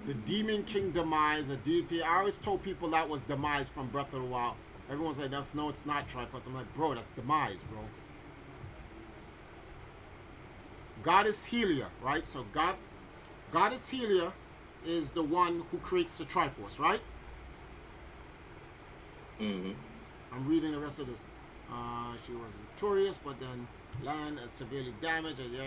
The Demon King demise, a deity. I always told people that was demise from Breath of the Wild. Everyone's like, that's no, it's not Triforce. I'm like, bro, that's demise, bro. Goddess Helia, right? So Goddess Helia is the one who creates the Triforce, right? Mm-hmm. I'm reading the rest of this. She was victorious, but then land is severely damaged. Yeah.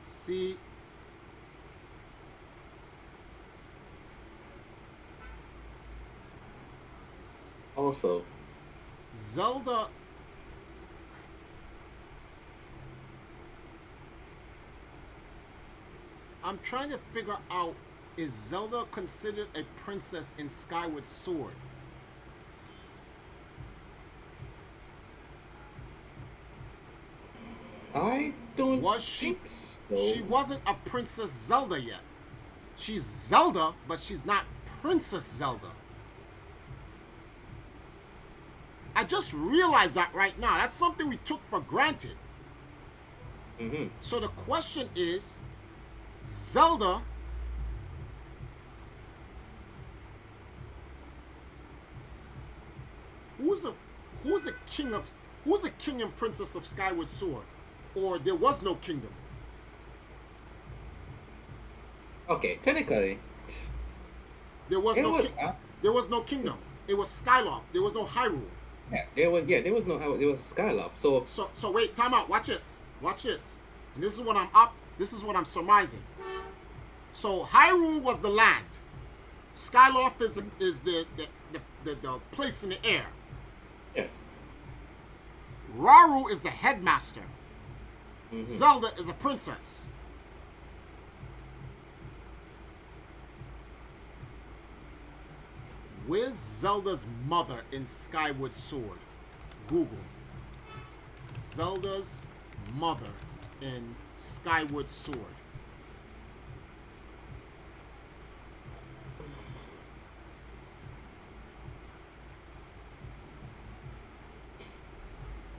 See, Also, Zelda. I'm trying to figure out, is Zelda considered a princess in Skyward Sword? I don't Was she? think so. She wasn't a Princess Zelda yet. She's Zelda, but she's not Princess Zelda. I just realized that right now. That's something we took for granted. Mm-hmm. So the question is, Zelda who's a king and princess of Skyward Sword? Or there was no kingdom? Okay, technically, There was it no was. there was no kingdom. It was Skyloft. There was no Hyrule. There was no. There was Skyloft. So wait, time out. Watch this. And this is what I'm surmising. So Hyrule was the land. Skyloft is the place in the air. Yes. Raru is the headmaster. Mm-hmm. Zelda is a princess. Where's Zelda's mother in Skyward Sword? Google. Zelda's mother in Skyward Sword.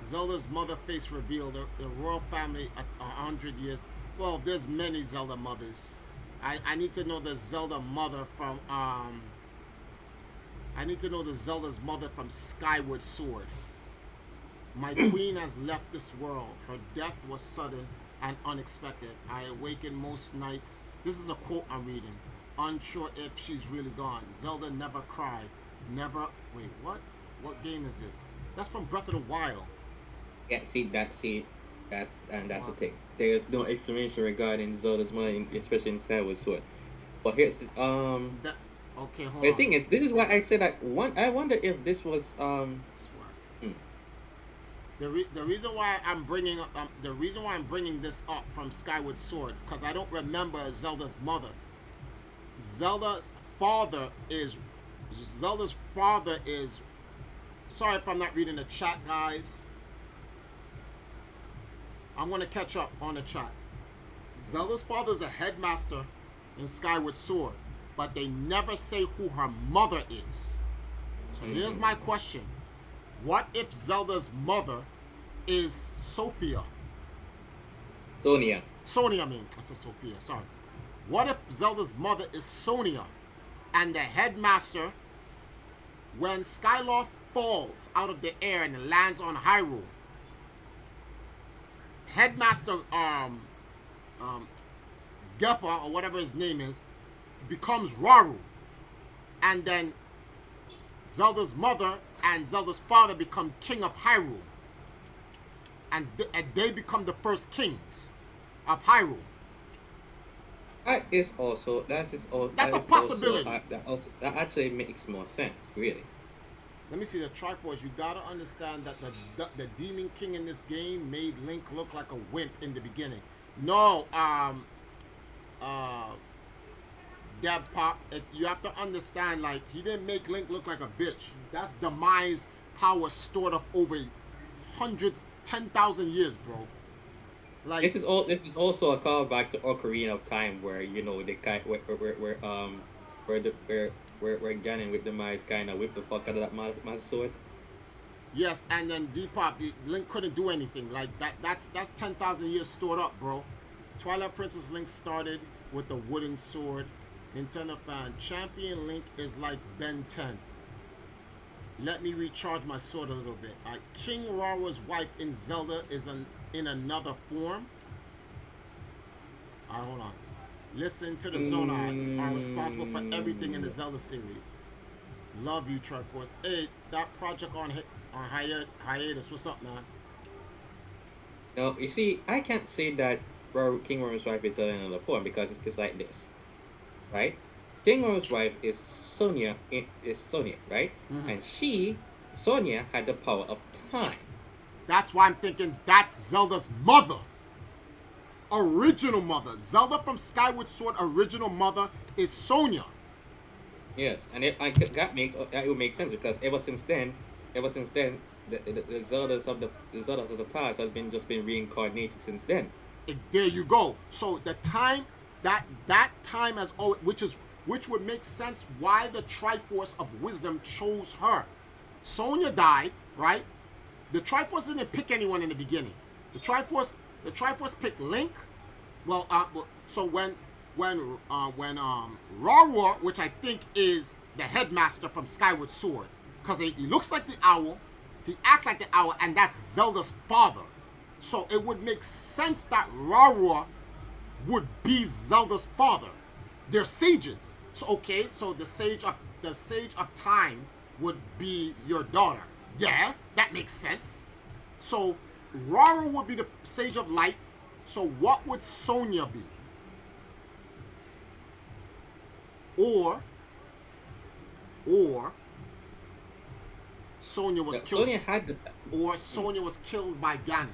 Zelda's mother face revealed. The royal family 100 years. Well, there's many Zelda mothers. I need to know the Zelda mother from I need to know the Zelda's mother from Skyward Sword. My queen has left this world. Her death was sudden and unexpected. I awaken most nights. This is a quote I'm reading. Unsure if she's really gone. Zelda never cried. Never. Wait, what? What game is this? That's from Breath of the Wild. Yeah. That's the thing. There's no explanation regarding Zelda's mother, especially in Skyward Sword. But here's the Okay, hold The on. thing is, this is why I said I wonder if this was The reason why I'm bringing this up from Skyward Sword, because I don't remember Zelda's mother. Zelda's father is. Sorry if I'm not reading the chat, guys. I'm gonna catch up on the chat. Zelda's father is a headmaster in Skyward Sword, but they never say who her mother is. So here's my question. What if Zelda's mother is Sophia? Sonia. Sonia, I mean. I said Sophia, sorry. What if Zelda's mother is Sonia and the headmaster, when Skylar falls out of the air and lands on Hyrule, headmaster Geppa, or whatever his name is, becomes Rauru, and then Zelda's mother and Zelda's father become king of Hyrule, and they become the first kings of Hyrule. That's a possibility. That actually makes more sense, really. Let me see the Triforce. You gotta understand that the Demon King in this game made Link look like a wimp in the beginning. No, Deb Pop, you have to understand, like, he didn't make Link look like a bitch. That's demise power stored up over hundreds, 10,000 years, bro. Like, This is also a callback to Ocarina of Time, where you know the guy where Ganon with the mice kind of whipped the fuck out of that master sword. yes, and then D-Pop, Link couldn't do anything. Like, that's 10,000 years stored up, bro. Twilight Princess Link started with the wooden sword. Nintendo fan, Champion Link is like Ben 10. Let me recharge my sword a little bit. King Rara's wife in Zelda is in another form. Hold on. Listen to the Zonai are responsible for everything in the Zelda series. Love you, Triforce. Hey, that project on hiatus. What's up, man? No, you see, I can't say that King Rara's wife is in another form, because it's like this, right? King Rara's wife is Sonia, right? Mm-hmm. And Sonia, had the power of time. That's why I'm thinking that's Zelda's mother. Original mother. Zelda from Skyward Sword original mother is Sonia. Yes, and that would make sense, because ever since then, the Zeldas of the past has been reincarnated since then. There you go. So the time that time has which would make sense why the Triforce of Wisdom chose her. Sonia died, right? The Triforce didn't pick anyone in the beginning. The Triforce picked Link. Well, so when Rarua, which I think is the headmaster from Skyward Sword, because he looks like the owl, he acts like the owl, and that's Zelda's father. So it would make sense that Rarua would be Zelda's father. They're sages. So okay, so the sage of time would be your daughter. Yeah, that makes sense. So Rarua would be the sage of light. So what would Sonia be? Or Sonia was killed. Sonia had the. Or Sonia was killed by Ganon.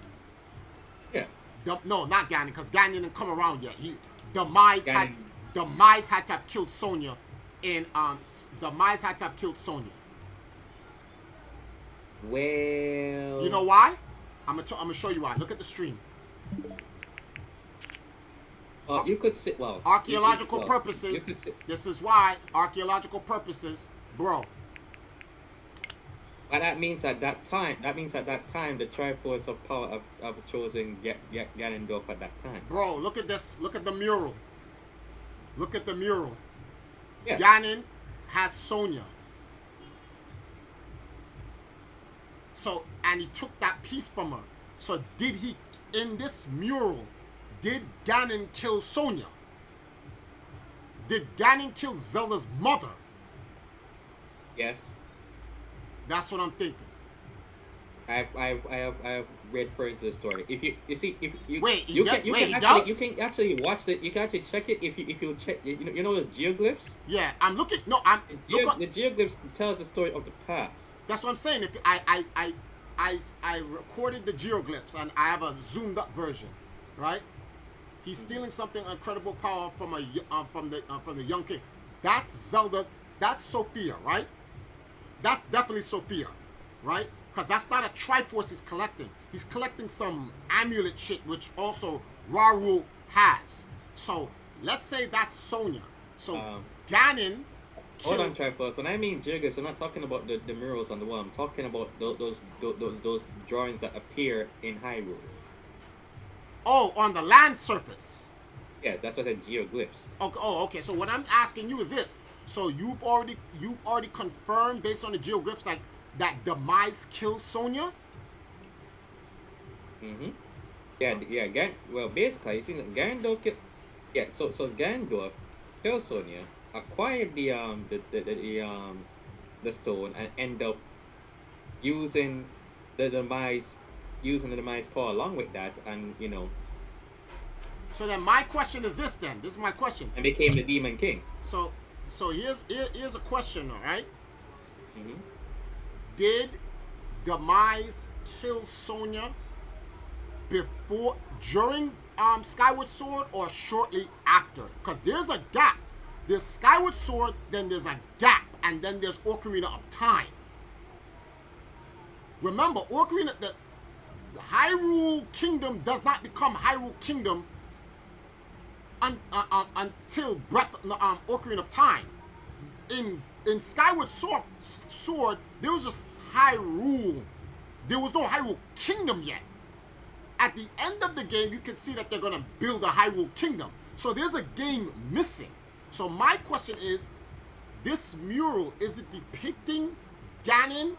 Yeah. No, not Ganon, because Ganon didn't come around yet. Demise had to have killed Sonia, and Demise had to have killed Sonia. Well. You know why? I'm gonna show you why. Look at the stream. You could say, well. Archaeological purposes. This is why archaeological purposes, bro. But that means at that time, the Triforce of Power have chosen Ganondorf at that time. Bro, look at this. Look at the mural. Look at the mural. Yeah. Ganon has Sonia. So, and he took that piece from her. So did he, in this mural, did Ganon kill Sonia? Did Ganon kill Zelda's mother? Yes. That's what I'm thinking. I have read further into the story. If you Wait, you he can actually watch it. You can actually check it if you check. You know the geoglyphs. Yeah, I'm looking. No, I'm The geoglyphs tells the story of the past. That's what I'm saying. If I recorded the geoglyphs and I have a zoomed up version, right? He's stealing something incredible power from from the young king. That's Zelda's. That's Sophia, right? That's definitely Sophia, right? Because that's not a Triforce he's collecting. He's collecting some amulet shit, which also Raru has. So let's say that's Sonya. So Ganon. Hold on, Triforce. When I mean geoglyphs, I'm not talking about the murals on the wall. I'm talking about those drawings that appear in Hyrule. Oh, on the land surface. Yeah, that's what the geoglyphs. Okay. Oh, okay. So what I'm asking you is this: so you've already confirmed based on the geoglyphs like that Demise kills Sonya? Mm-hmm. Yeah. Well, basically, you see, Ganondorf kill. Yeah. So Ganondorf kills Sonya, acquired the stone, and end up using the demise power along with that, and So then my question is this then. This is my question. and became the Demon King. So here's a question, all right? Mm-hmm. Did Demise kill Sonya during Skyward Sword or shortly after? Because there's a gap. There's Skyward Sword, then there's a gap, and then there's Ocarina of Time. Remember, Ocarina, the Hyrule Kingdom does not become Hyrule Kingdom until Ocarina of Time. In Skyward Sword, there was just Hyrule. There was no Hyrule Kingdom yet. At the end of the game, you can see that they're going to build a Hyrule Kingdom. So there's a game missing. So my question is, this mural, is it depicting Ganon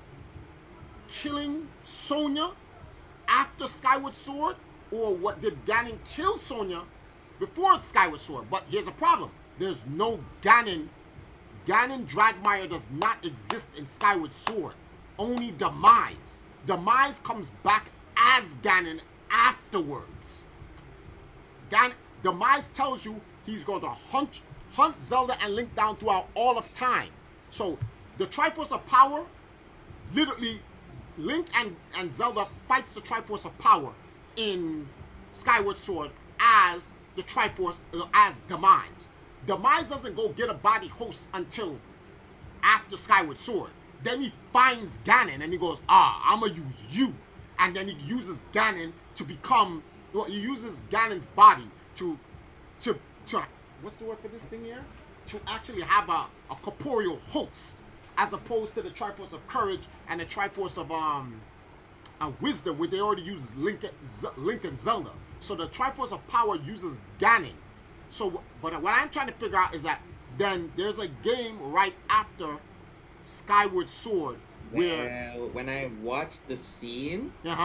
killing Sonya after Skyward Sword? Or what, did Ganon kill Sonya before Skyward Sword? But here's a problem. There's no Ganon. Ganon Dragmire does not exist in Skyward Sword. Only Demise. Demise comes back as Ganon afterwards. Demise tells you he's going to hunt Zelda and Link down throughout all of time. So the Triforce of Power, literally, Link and Zelda fights the Triforce of Power in Skyward Sword as the Triforce, as Demise. Demise doesn't go get a body host until after Skyward Sword. Then he finds Ganon and he goes, I'm going to use you. And then he uses Ganon to become, he uses Ganon's body to what's the word for this thing here? To actually have a corporeal host, as opposed to the Triforce of Courage and the Triforce of Wisdom, where they already use Link and Zelda. So the Triforce of Power uses Ganon. So, but what I'm trying to figure out is that then there's a game right after Skyward Sword where... Well, when I watched the scene, it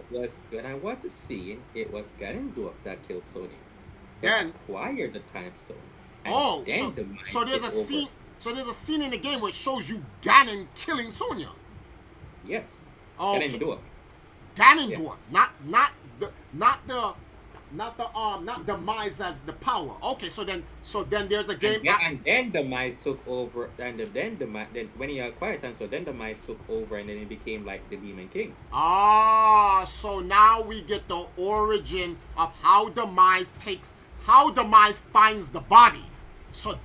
was Ganondorf that killed Sonya. Then acquired the time stone. So there's a scene. So there's a scene in the game which shows you Ganon killing Sonya. Yes. Okay. Ganondorf. Not Demise as the power. Okay, so then there's a game. And then Demise took over, and then when he acquired time, so then Demise took over, and then he became like the Demon King. So now we get the origin of how Demise finds the body. So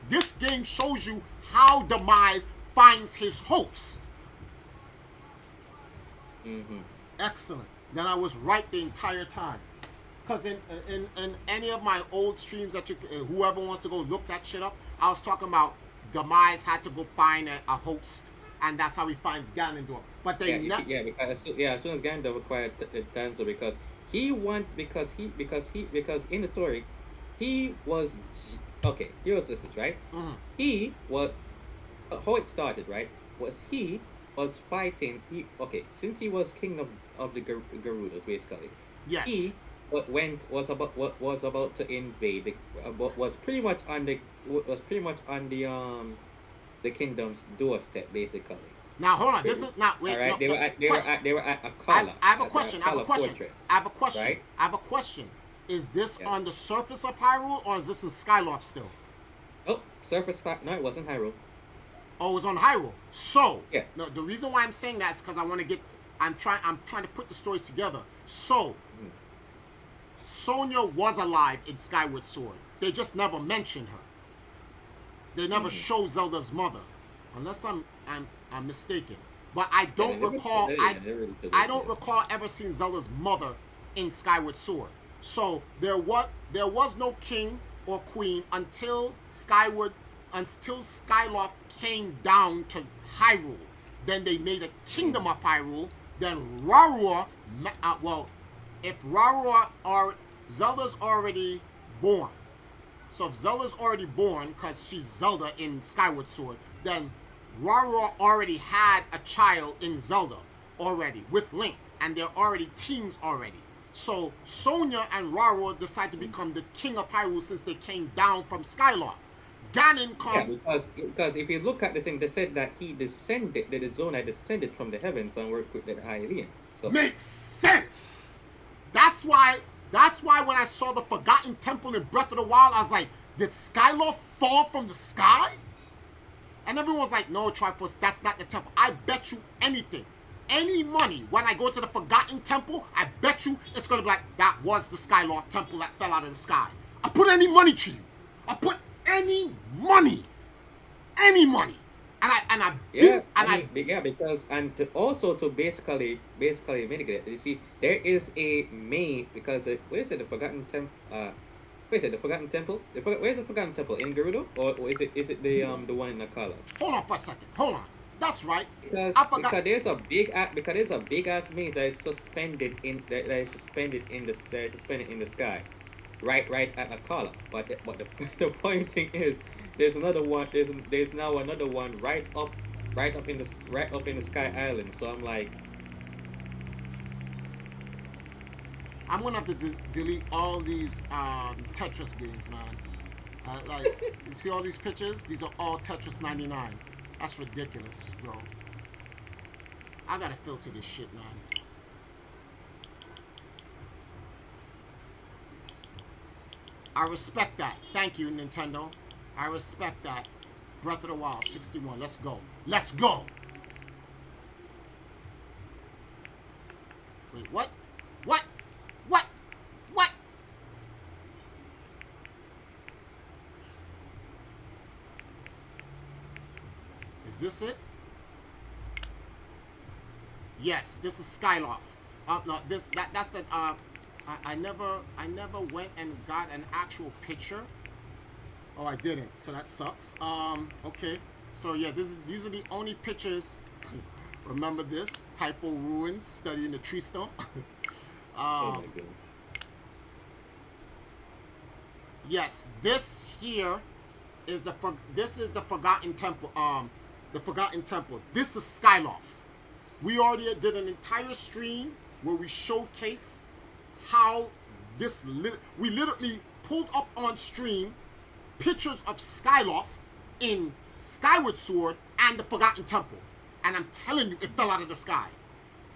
this game shows you how Demise finds his host. Mm-hmm. Excellent. Then I was right the entire time. Because in any of my old streams that whoever wants to go look that shit up, I was talking about Demise had to go find a host, and that's how he finds Ganondorf. But they as soon as Ganondorf acquired Tanzo, because in the story he was okay. Here's this, right? Mm-hmm. He was how it started, right? He was fighting. Since he was king of the Gerudos, basically. Yes. He was about to invade was pretty much on the kingdom's doorstep, basically. Now hold on. This is not. Wait. All right. No, they were at Akala. I have a question. Fortress, I have a question. right? I have a question. Is this on the surface of Hyrule or is this in Skyloft still? Oh, surface. No, it wasn't Hyrule. Oh, it was on Hyrule. So yeah. No, the reason why I'm saying that is because I want to get I'm trying to put the stories together. So, Sonya was alive in Skyward Sword. They just never mentioned her. They never show Zelda's mother, unless I'm mistaken. But I don't recall. I don't recall ever seeing Zelda's mother in Skyward Sword. So there was no king or queen until Skyloft came down to Hyrule. Then they made a kingdom of Hyrule. Then Rarua, if Rarua or Zelda's already born. So if Zelda's already born, because she's Zelda in Skyward Sword, then Rarua already had a child in Zelda already with Link, and they're already teams already. So Sonya and Rarua decide to become the king of Hyrule since they came down from Skyloft. Ganon comes... Yeah, because if you look at the thing, they said that he descended, that the Zonai descended from the heavens and worked with the Hylians. So makes sense! That's why when I saw the Forgotten Temple in Breath of the Wild, I was like, did Skyloft fall from the sky? And everyone's like, no, Triforce, that's not the temple. I bet you anything. Any money, when I go to the Forgotten Temple, I bet you it's going to be like, that was the Skyloft Temple that fell out of the sky. I put any money to you. I put any money. Any money. Because to basically mitigate it, you see, there is a main, because where is it, the Forgotten Temple? Where is it, the Forgotten Temple? Where's the Forgotten Temple? In Gerudo, or is it the one in Nakala? Hold on for a second. Hold on. That's right. Because there's a big ass maze that is suspended in the sky, right at Nakala. But the point thing is, there's another one. There's now another one right up in the Sky Island. So I'm like, I'm gonna have to delete all these Tetris games, man. You see all these pictures? These are all Tetris 99. That's ridiculous, bro. I gotta filter this shit, man. I respect that. Thank you, Nintendo. I respect that. Breath of the Wild, 61. Let's go. Let's go! Wait, what? What? What? What? Is this it? Yes, this is Skyloft. No, that's the I never went and got an actual picture. Oh, I didn't. So that sucks. Okay. So yeah, these are the only pictures. Remember this? Typho Ruins, studying the tree stump. oh my god. Yes, this here is the Forgotten Temple. The Forgotten Temple. This is Skyloft. We already did an entire stream where we showcase how this we literally pulled up on stream pictures of Skyloft in Skyward Sword and the Forgotten Temple. And I'm telling you, it fell out of the sky.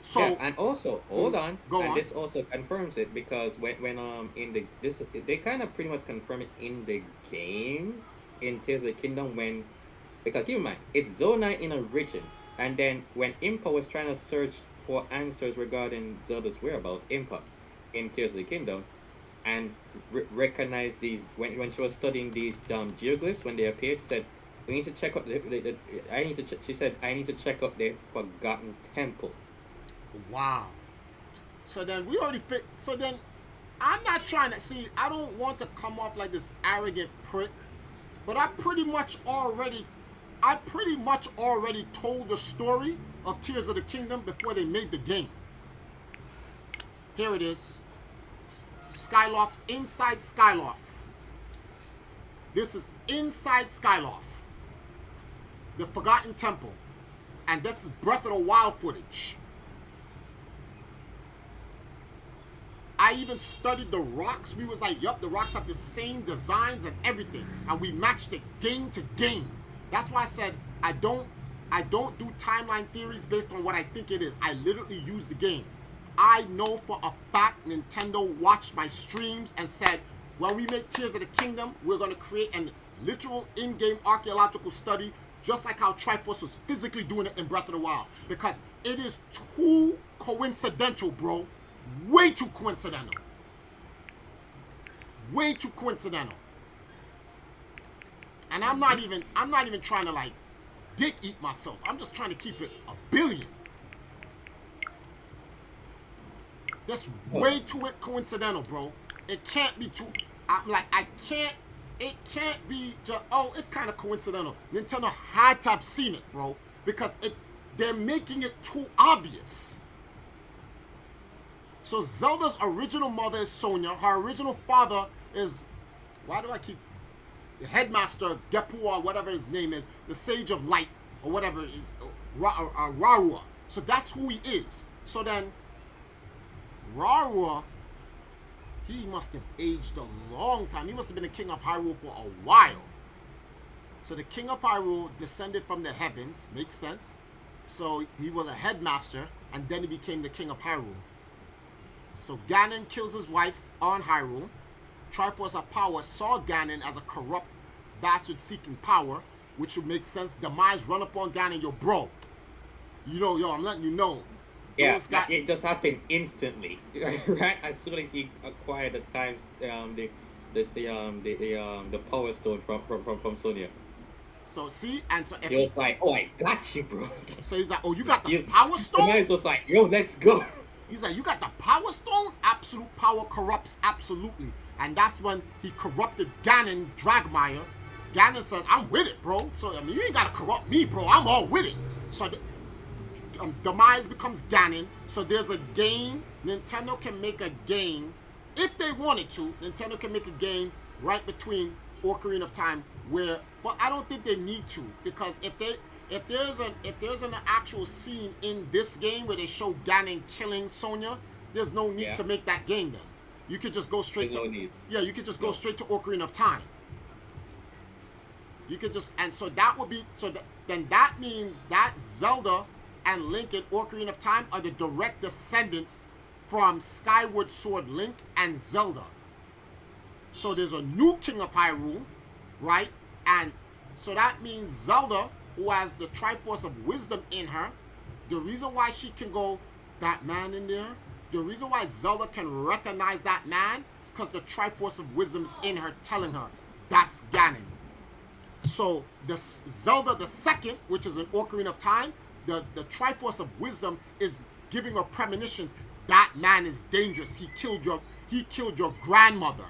So yeah, and also hold on. Go and on. This also confirms it, because when they kind of pretty much confirm it in the game in Tears of the Kingdom, because keep in mind, it's Zonai in origin, and then when Impa was trying to search for answers regarding Zelda's whereabouts, Impa in Tears of the Kingdom, and recognized these when she was studying these geoglyphs when they appeared, she said, we need to check out she said, I need to check out the Forgotten Temple. Wow. So then we already fit. So then I'm not trying to see. I don't want to come off like this arrogant prick, but I pretty much already told the story of Tears of the Kingdom before they made the game. Here it is. Skyloft, inside Skyloft. This is inside Skyloft. The Forgotten Temple. And this is Breath of the Wild footage. I even studied the rocks. We was like, yup, the rocks have the same designs and everything. And we matched it game to game. That's why I said I don't do timeline theories based on what I think it is. I literally use the game. I know for a fact Nintendo watched my streams and said, when we make Tears of the Kingdom, we're going to create a literal in-game archaeological study just like how Triforce was physically doing it in Breath of the Wild. Because it is too coincidental, bro. Way too coincidental. Way too coincidental. And I'm not even trying to like dick eat myself. I'm just trying to keep it a billion. That's way too coincidental, bro. It can't be too. It can't be just. Oh, it's kind of coincidental. Nintendo had to have seen it, bro, because they're making it too obvious. So Zelda's original mother is Sonia. Her original father is. Why do I keep the headmaster Gepu or whatever his name is, the Sage of Light or whatever it is, Rarua. So that's who he is. So then. Rarua, he must have aged a long time. He must have been the king of Hyrule for a while. So the king of Hyrule descended from the heavens. Makes sense. So he was a headmaster, and then he became the king of Hyrule. So Ganon kills his wife on Hyrule. Triforce of Power saw Ganon as a corrupt bastard seeking power, which would make sense. Demise run up on Ganon, yo, bro. You know, yo, I'm letting you know. Yeah, it just happened instantly, right? As soon as he acquired the Power Stone from Sonya. So see, and so he was like, "Oh, I got you, bro." So he's like, "Oh, you got the Power Stone?" The man was like, "Yo, let's go." He's like, "You got the Power Stone? Absolute power corrupts absolutely." And that's when he corrupted Ganon Dragmire. Ganon said, "I'm with it, bro." So I mean, you ain't gotta corrupt me, bro. I'm all with it. So. Demise becomes Ganon. So there's a game. Nintendo can make a game if they wanted to. Nintendo can make a game right between Ocarina of Time where, but I don't think they need to, because if there's an actual scene in this game where they show Ganon killing Sonya, there's no need to make that game. Then you could just go straight you could just go straight to Ocarina of Time. You could just, and so that would be then that means that Zelda and Link in Ocarina of Time are the direct descendants from Skyward Sword Link and Zelda. So there's a new King of Hyrule, right? And so that means Zelda, who has the Triforce of Wisdom in her, the reason why she can go, that man in there, the reason why Zelda can recognize that man is because the Triforce of Wisdom is in her, telling her, that's Ganon. So the Zelda the second, which is an Ocarina of Time, the Triforce of Wisdom is giving her premonitions. That man is dangerous. He killed your grandmother.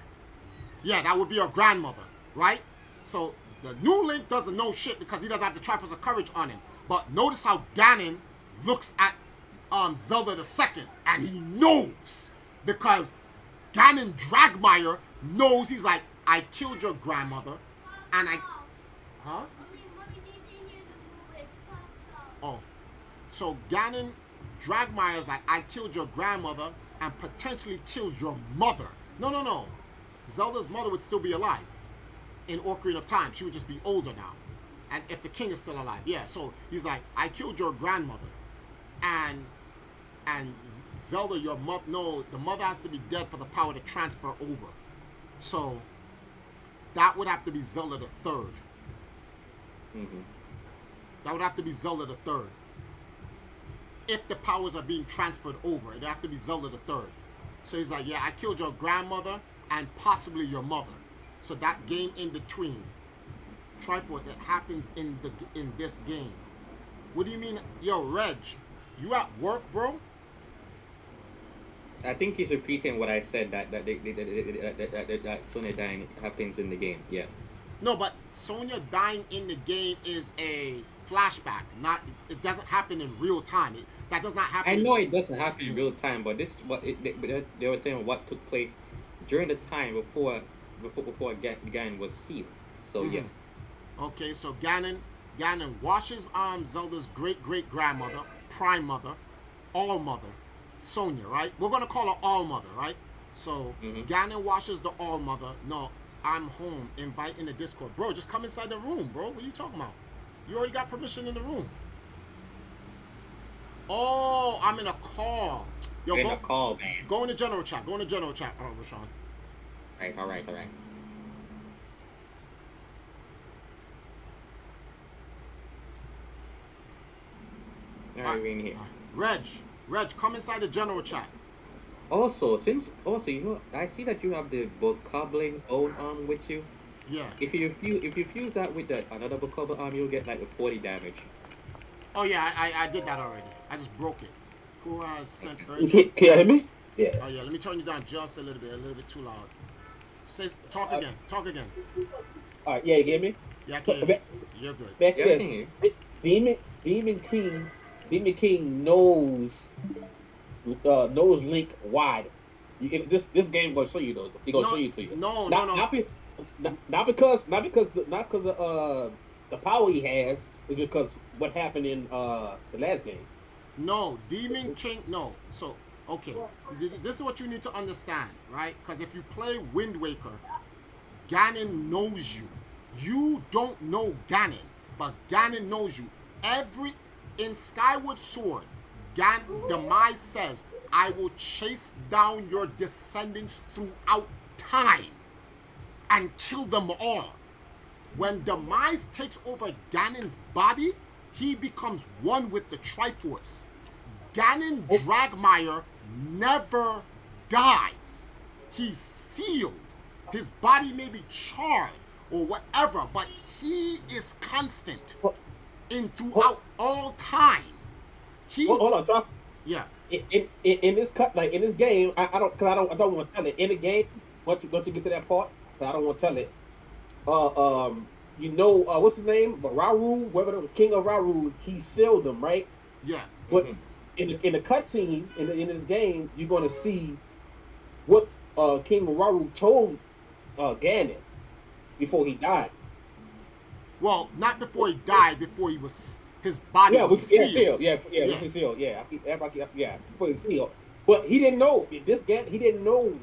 Yeah, that would be your grandmother, right? So the new Link doesn't know shit because he doesn't have the Triforce of Courage on him. But notice how Ganon looks at Zelda the second, and he knows, because Ganon Dragmire knows. He's like, I killed your grandmother, and huh? Oh, so Ganon Dragmire is like, I killed your grandmother and potentially killed your mother. No. Zelda's mother would still be alive in Ocarina of Time. She would just be older now. And if the king is still alive, yeah. So he's like, I killed your grandmother. And Zelda, your mother, no, the mother has to be dead for the power to transfer over. So that would have to be Zelda the third. Mm-hmm. That would have to be Zelda the third. If the powers are being transferred over, it'd have to be Zelda the third. So he's like, yeah, I killed your grandmother and possibly your mother. So that game in between, Triforce, it happens in this game. What do you mean? Yo, Reg, you at work, bro? I think he's repeating what I said, that Sonya dying happens in the game. Yes. No, but Sonya dying in the game is a flashback. It doesn't happen in real time. That does not happen. I know it doesn't happen in real time, but this is what they were saying what took place during the time before Ganon was sealed. So yes. Okay, so Ganon washes Zelda's great grandmother, prime mother, all mother, Sonya, right? We're gonna call her all mother, right? So Ganon washes the all mother. No, I'm home. Invite in the Discord, bro. Just come inside the room, bro. What are you talking about? You already got permission in the room. Oh, I'm in a call. Yo, in a call, man. Go in the general chat. Rashawn. All right. Not even here. Reg, come inside the general chat. Also, I see that you have the bokoblin bone with you. Yeah. If you fuse that with another bokoblin you'll get like the 40 damage. Oh yeah, I did that already. I just broke it. Who has sent Can urgent? you hear me? Yeah. Oh yeah, let me turn you down just a little bit too loud. Talk again. All right. Yeah, you get me? Yeah, I can hear you. You're good. That's Yeah, I can hear you. Demon King knows Link wide. This game gonna show you though. He gonna show you to you. No. Not because of the power he has. Is because what happened in the last game. No, Demon King. No. So okay, this is what you need to understand, right? Because if you play Wind Waker, Ganon knows you. You don't know Ganon, but Ganon knows you. In Skyward Sword, Demise says, I will chase down your descendants throughout time and kill them all. When Demise takes over Ganon's body, he becomes one with the Triforce. Ganon Dragmire never dies. He's sealed. His body may be charred or whatever, but he is constant throughout all time. Hold on, Josh. Yeah. In this in this game, I don't want to tell it. In the game, once you get to that part, I don't want to tell it. What's his name? But Rauru, whoever the king of Rauru, he sealed them, right? Yeah. But in the cutscene in this game, you're going to see what King Rauru told Ganon before he died. Well, not before he died. Before his body was sealed. Sealed. Yeah, before he's sealed. But he didn't know He didn't know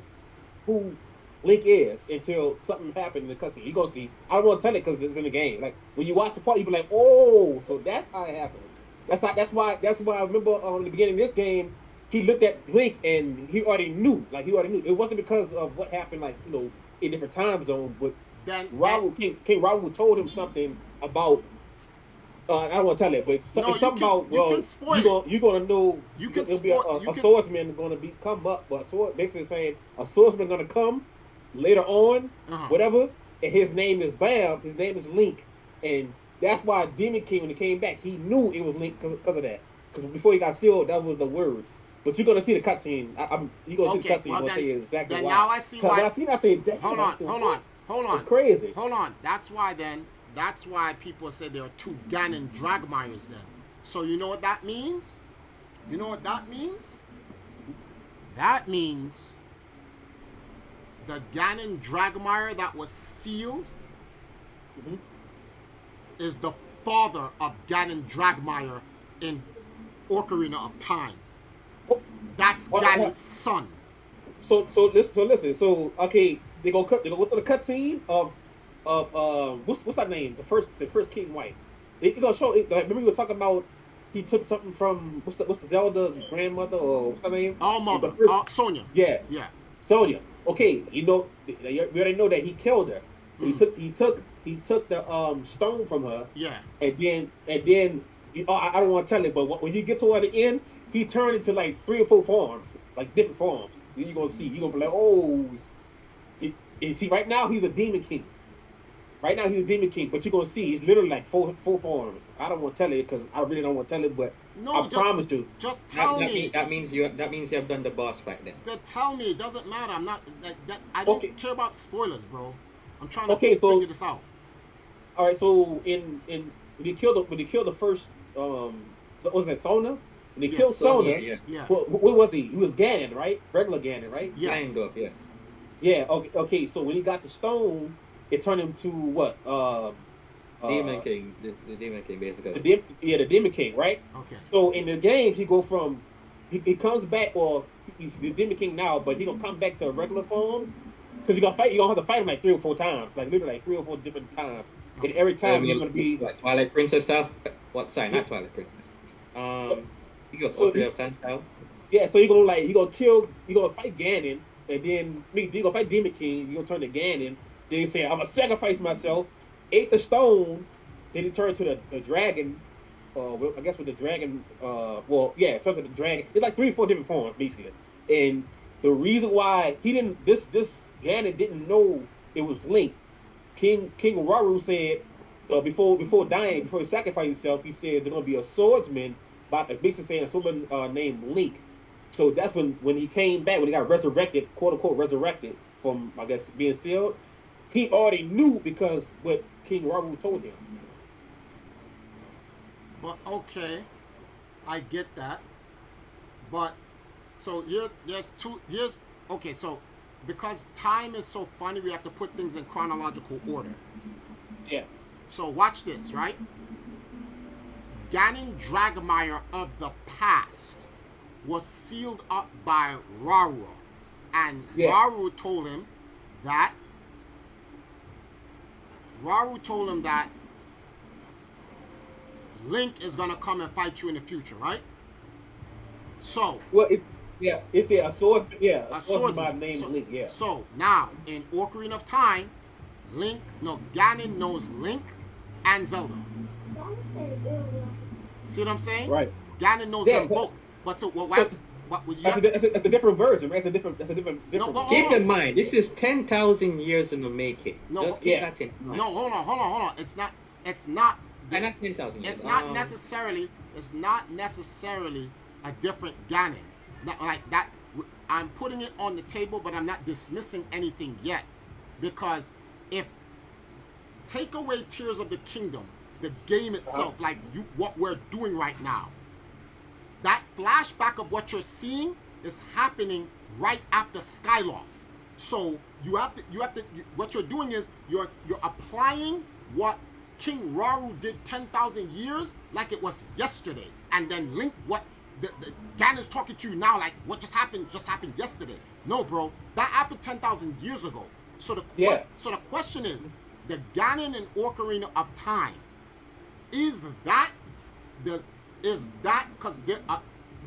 who Link is until something happened in the cutscene. You gonna see. I don't want to tell it because it's in the game. Like when you watch the part, you be like, "Oh, so that's how it happened." That's why I remember in the beginning of this game, he looked at Link and he already knew. It wasn't because of what happened, in different time zones, but King Raoul told him something about. I don't want to tell it, but something about you're gonna know. There'll be a swordsman gonna come up, but basically saying a swordsman gonna come later on, whatever, and his name is Bam. His name is Link, and that's why Demon King, when he came back, he knew it was Link because of that. Because before he got sealed, that was the words. But you're gonna see the cutscene. You're gonna see the cutscene. I'm gonna tell you exactly why. Now I see why. I say, hold on. It's crazy. Hold on. That's why people say there are two Ganon Dragmires then. So you know what that means? That means the Ganon Dragmire that was sealed is the father of Ganon Dragmire in Ocarina of Time. That's Ganon's son. So listen. So okay, they go to the cutscene of what's that name? The first king wife. They gonna show. Remember we were talking about he took something from what's Zelda grandmother or what's her name? Our mother, Sonya. Yeah. Sonya. Okay, we already know that he killed her. He took the stone from her. Yeah. And then I don't want to tell it, but when you get toward the end, he turned into like 3 or 4 forms, like different forms. Then you're gonna be like, oh. See, right now he's a demon king. But you're gonna see he's literally like four forms. I don't want to tell it because I really don't want to tell it, but I promise you. Just tell me. That means you have done the boss fight then. Just tell me. It doesn't matter. I'm not. I don't care about spoilers, bro. I'm trying to figure this out. All right. So when he killed the first was that Sona? When he killed Sona. Yeah. What was he? He was Ganon, right? Regular Ganon, right? Yeah. Ganondorf, yes. Yeah. Okay. So when he got the stone, it turned him to what? Demon King. The Demon King, basically. The Demon King, right? Okay. So in the game, he comes back, or he's the Demon King now, but he gonna come back to a regular form because you're gonna have to fight him like 3 or 4 times, like literally like 3 or 4 different times, and every time he's gonna be like Twilight Princess style. What? Sorry, not Twilight Princess. You go 4 3 times style. Yeah, so you're gonna fight Ganon, and then you're gonna fight Demon King. You're gonna turn to Ganon. Then he say, I'm gonna sacrifice myself. Ate the stone. Then he turned to the dragon. I guess with the dragon, well, yeah, in terms of the dragon, it's like 3 or 4 different forms basically. And the reason why he didn't, this Ganon didn't know it was Link. King Rauru said before dying, before he sacrificed himself, he said there's gonna be a swordsman, basically saying a swordsman named Link. So that's when he came back, when he got resurrected, quote unquote resurrected from, I guess, being sealed. He already knew because what King Rauru told him. But okay, I get that. But so here's okay, so because time is so funny, we have to put things in chronological order. Yeah. So watch this, right? Ganon Dragomire of the past was sealed up by Rauru. And Rauru told him that Link is gonna come and fight you in the future, right? So well, it's a swordsman, a swordsman named Link, yeah. So now in Ocarina of Time, Ganon knows Link and Zelda. See what I'm saying? Right. Ganon knows them both. But so what? It's a different version, right? It's a different. Keep in mind, this is 10,000 years in the making. Just keep that in mind. No, hold on. It's not. And not 10,000 years. It's not necessarily a different Ganon. Like that. I'm putting it on the table, but I'm not dismissing anything yet, because if take away Tears of the Kingdom, the game itself, what we're doing right now, that flashback of what you're seeing is happening right after Skyloft. So you have to. What you're doing is you're applying what King Rauru did 10,000 years like it was yesterday, and then link what the Ganon's talking to you now like what just happened yesterday. No, bro, that happened 10,000 years ago. So the question is, the Ganon and Ocarina of Time, is that because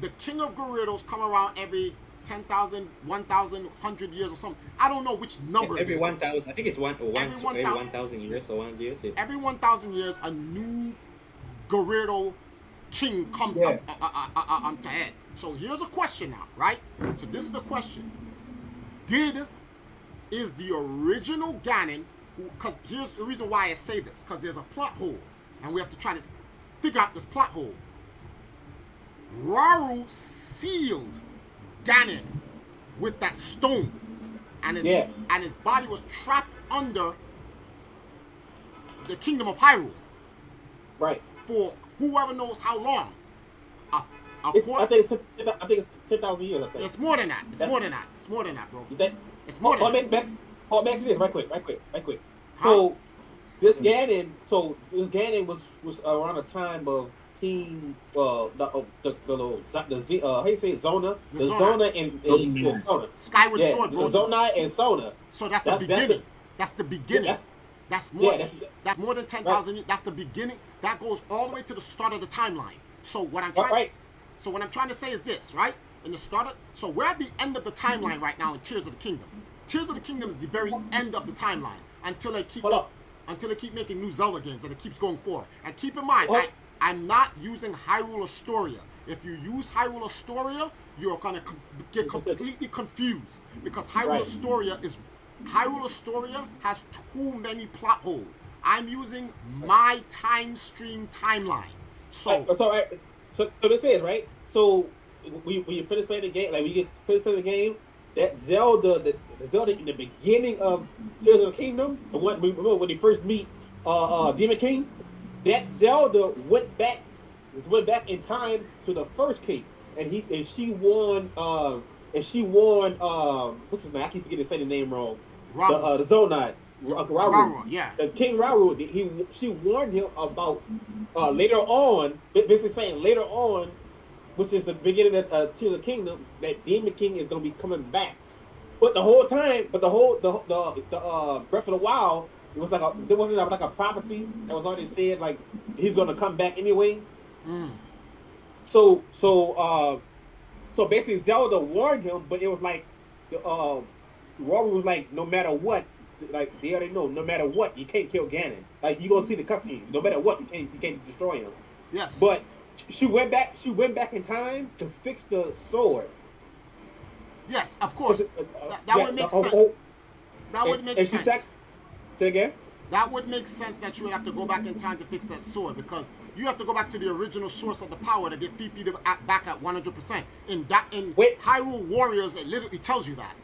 the King of Gyarados come around every 10,000, 1,000, 100 years or something. I don't know which number every it is. 1,000. I think it's every 1,000 years or 1 year. Every 1,000 years, a new Gyarados king comes up to head. So here's a question now, right? So this is the question. Is the original Ganon, because here's the reason why I say this, because there's a plot hole, and we have to try to figure out this plot hole. Rauru sealed Ganon with that stone, and his body was trapped under the kingdom of Hyrule. Right. For whoever knows how long. I think it's 10,000 years. I think it's more than that. It's more than that, bro. You think? It's more than that. Max it is right quick. Huh? So this Ganon was around the time of King how you say it, Zona? The Zona and Sona. Skyward Sword, bro. Zona and Sona. So that's the beginning. That's the beginning. That's more than 10,000 years. That's the beginning. That goes all the way to the start of the timeline. So what I'm trying to say is this, right? So we're at the end of the timeline right now in Tears of the Kingdom. Tears of the Kingdom is the very end of the timeline until they keep making new Zelda games, and it keeps going forward. And keep in mind, I'm not using Hyrule Astoria. If you use Hyrule Astoria, you're gonna get completely confused, because Hyrule Astoria has too many plot holes. I'm using my time stream timeline. So this is right. So when you finish playing the game, like we get finished playing the game, that Zelda, the Zelda in the beginning of Tears of the Kingdom, remember when they first meet Demon King, that Zelda went back in time to the first king, and she won what's his name? I keep forgetting to say the name wrong. The Zonai. Rauru. Yeah. King Rauru, she warned him about later on, basically saying later on, which is the beginning of Tears of the Kingdom, that Demon King is going to be coming back. But the whole time, the Breath of the Wild, there wasn't like a prophecy that was already said like he's going to come back anyway. So basically Zelda warned him, but it was like Rauru was like, no matter what, like they already know, no matter what, you can't kill Ganon. Like you gonna see the cutscene. No matter what, you can't destroy him. Yes. But she went back. She went back in time to fix the sword. Yes, of course. That Yeah, would make the- oh, sense. oh, That would make and she sense. Say again. That would make sense that you would have to go back in time to fix that sword because you have to go back to the original source of the power to get Fifi back at 100%. In Wait. Hyrule Warriors, it literally tells you that.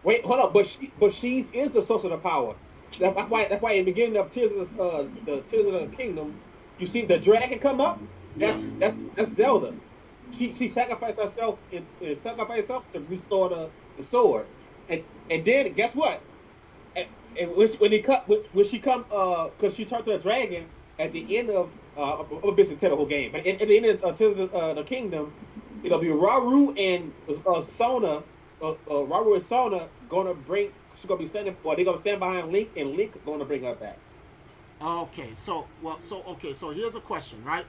Wait, hold up. But she is the source of the power. That's why in the beginning of Tears of the Kingdom, you see the dragon come up. That's Zelda. She sacrificed herself to restore the sword, and then guess what? And when she come because she turned to a dragon at the end of I'm basically tell the whole game, but at the end of Tears of the Kingdom, it'll be Rauru and Sona. Rauru and Sona gonna bring. She's gonna be standing. Well, they're gonna stand behind Link, and Link gonna bring her back. Okay, so here's a question, right?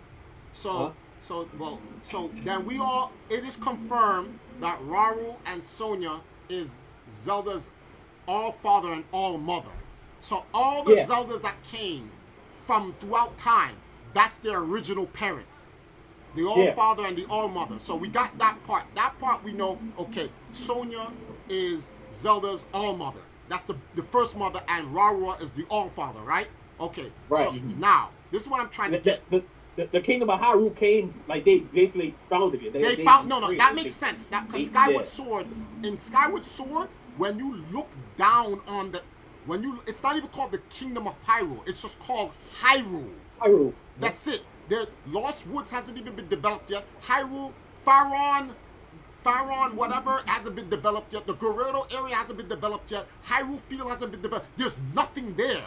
So then it is confirmed that Rauru and Sonia is Zelda's all father and all mother. So all the Zeldas that came from throughout time, that's their original parents. The all father and the all mother. So we got that part. That part we know, okay, Sonia is Zelda's all mother. That's the first mother, and Rauru is the all father, right? Okay. Right. So now, this is what I'm trying to get. The kingdom of Hyrule came like they basically founded it. They found that makes sense. That because Skyward Sword, in Skyward Sword, when you look down on it's not even called the Kingdom of Hyrule. It's just called Hyrule. Hyrule. That's it. The Lost Woods hasn't even been developed yet. Hyrule, Faron, whatever, hasn't been developed yet. The Gerudo area hasn't been developed yet. Hyrule Field hasn't been developed. There's nothing there.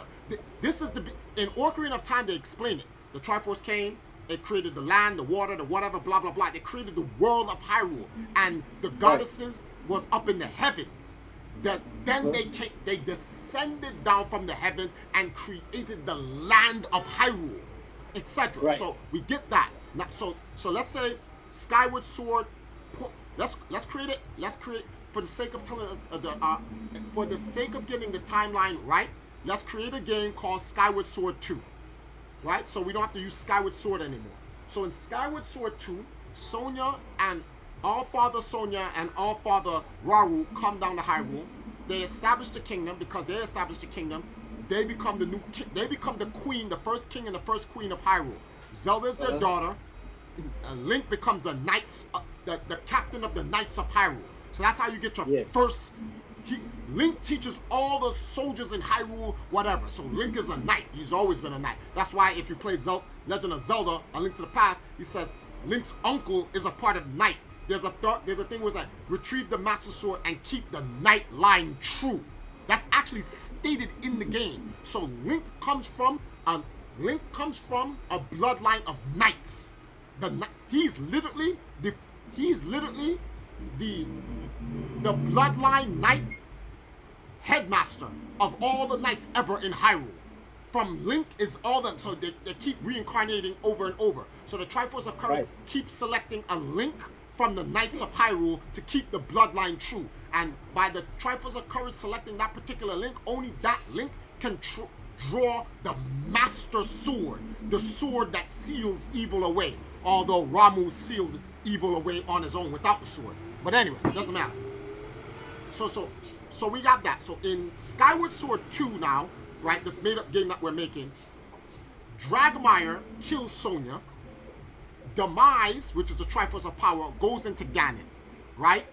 This is in Ocarina of Time, they explain it. The Triforce came, it created the land, the water, the whatever, blah, blah, blah. They created the world of Hyrule. And the goddesses was up in the heavens. Then they descended down from the heavens and created the land of Hyrule, etc. Right. So we get that. Now, so let's say Skyward Sword. Let's create it. Let's create for the sake of telling for the sake of getting the timeline right. Let's create a game called Skyward Sword 2. Right? So we don't have to use Skyward Sword anymore. So in Skyward Sword 2, Sonia and All-Father Sonia and All-Father Rauru come down to Hyrule. They establish the kingdom. Because they established the kingdom, they become they become the queen, the first king and the first queen of Hyrule. Zelda is their daughter. Link becomes the knights, the captain of the Knights of Hyrule. So that's how you get your first. Link teaches all the soldiers in Hyrule whatever. So Link is a knight. He's always been a knight. That's why if you play Legend of Zelda: A Link to the Past, he says Link's uncle is a part of knight. There's a thing where it's like retrieve the Master Sword and keep the knight line true. That's actually stated in the game. So Link comes from a bloodline of knights. He's literally the bloodline knight headmaster of all the knights ever in Hyrule. From Link is all them, so they keep reincarnating over and over. So the Triforce of Courage keeps selecting a Link from the Knights of Hyrule to keep the bloodline true. And by the Triforce of Courage selecting that particular Link, only that Link can draw the Master Sword, the sword that seals evil away. Although Ramu sealed evil away on his own without the sword. But anyway, it doesn't matter. So we got that. So in Skyward Sword 2 now, right, this made-up game that we're making, Dragmire kills Sonia. Demise, which is the Triforce of Power, goes into Ganon, right?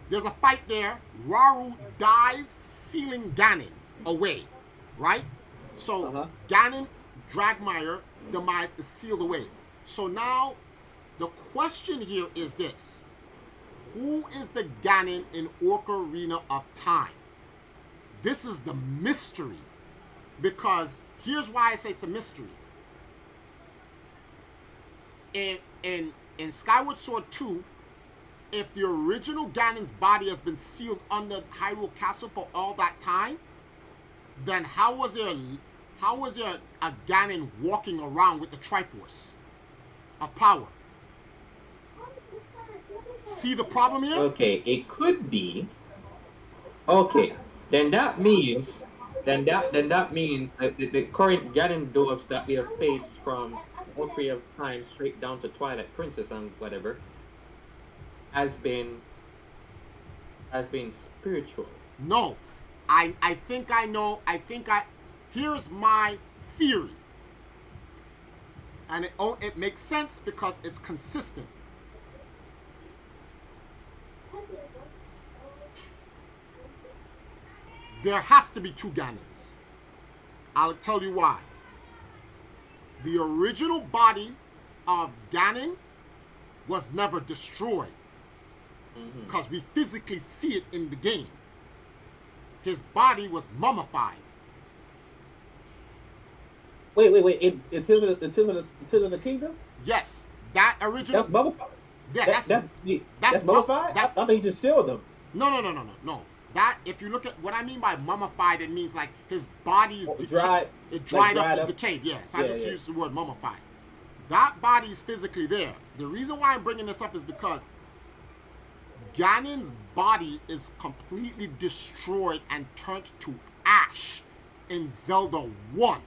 There's a fight there. Rauru dies, sealing Ganon away, right? So Ganon, Dragmire, Demise is sealed away. So now the question here is this. Who is the Ganon in Ocarina of Time? This is the mystery. Because here's why I say it's a mystery. In Skyward Sword 2, if the original Ganon's body has been sealed under Hyrule Castle for all that time, then how was there a Ganon walking around with the Triforce of Power? See the problem here? Okay, it could be. Okay, then that means that the current Ganon dwarves that we have faced from Ocarina of Time straight down to Twilight Princess and whatever has been spiritual. No, I think I know. Here's my theory, and it makes sense because it's consistent. There has to be two Ganons. I'll tell you why. The original body of Ganon was never destroyed because we physically see it in the game. His body was mummified. Wait. In Tears of the Kingdom? Yes, that original. That's mummified. Yeah, that's mummified. I think he just sealed them. No. That, if you look at what I mean by mummified, it means like his body is dried. It dried up dried and decayed. Yes, I just used the word mummified. That body is physically there. The reason why I'm bringing this up is because Ganon's body is completely destroyed and turned to ash in Zelda 1.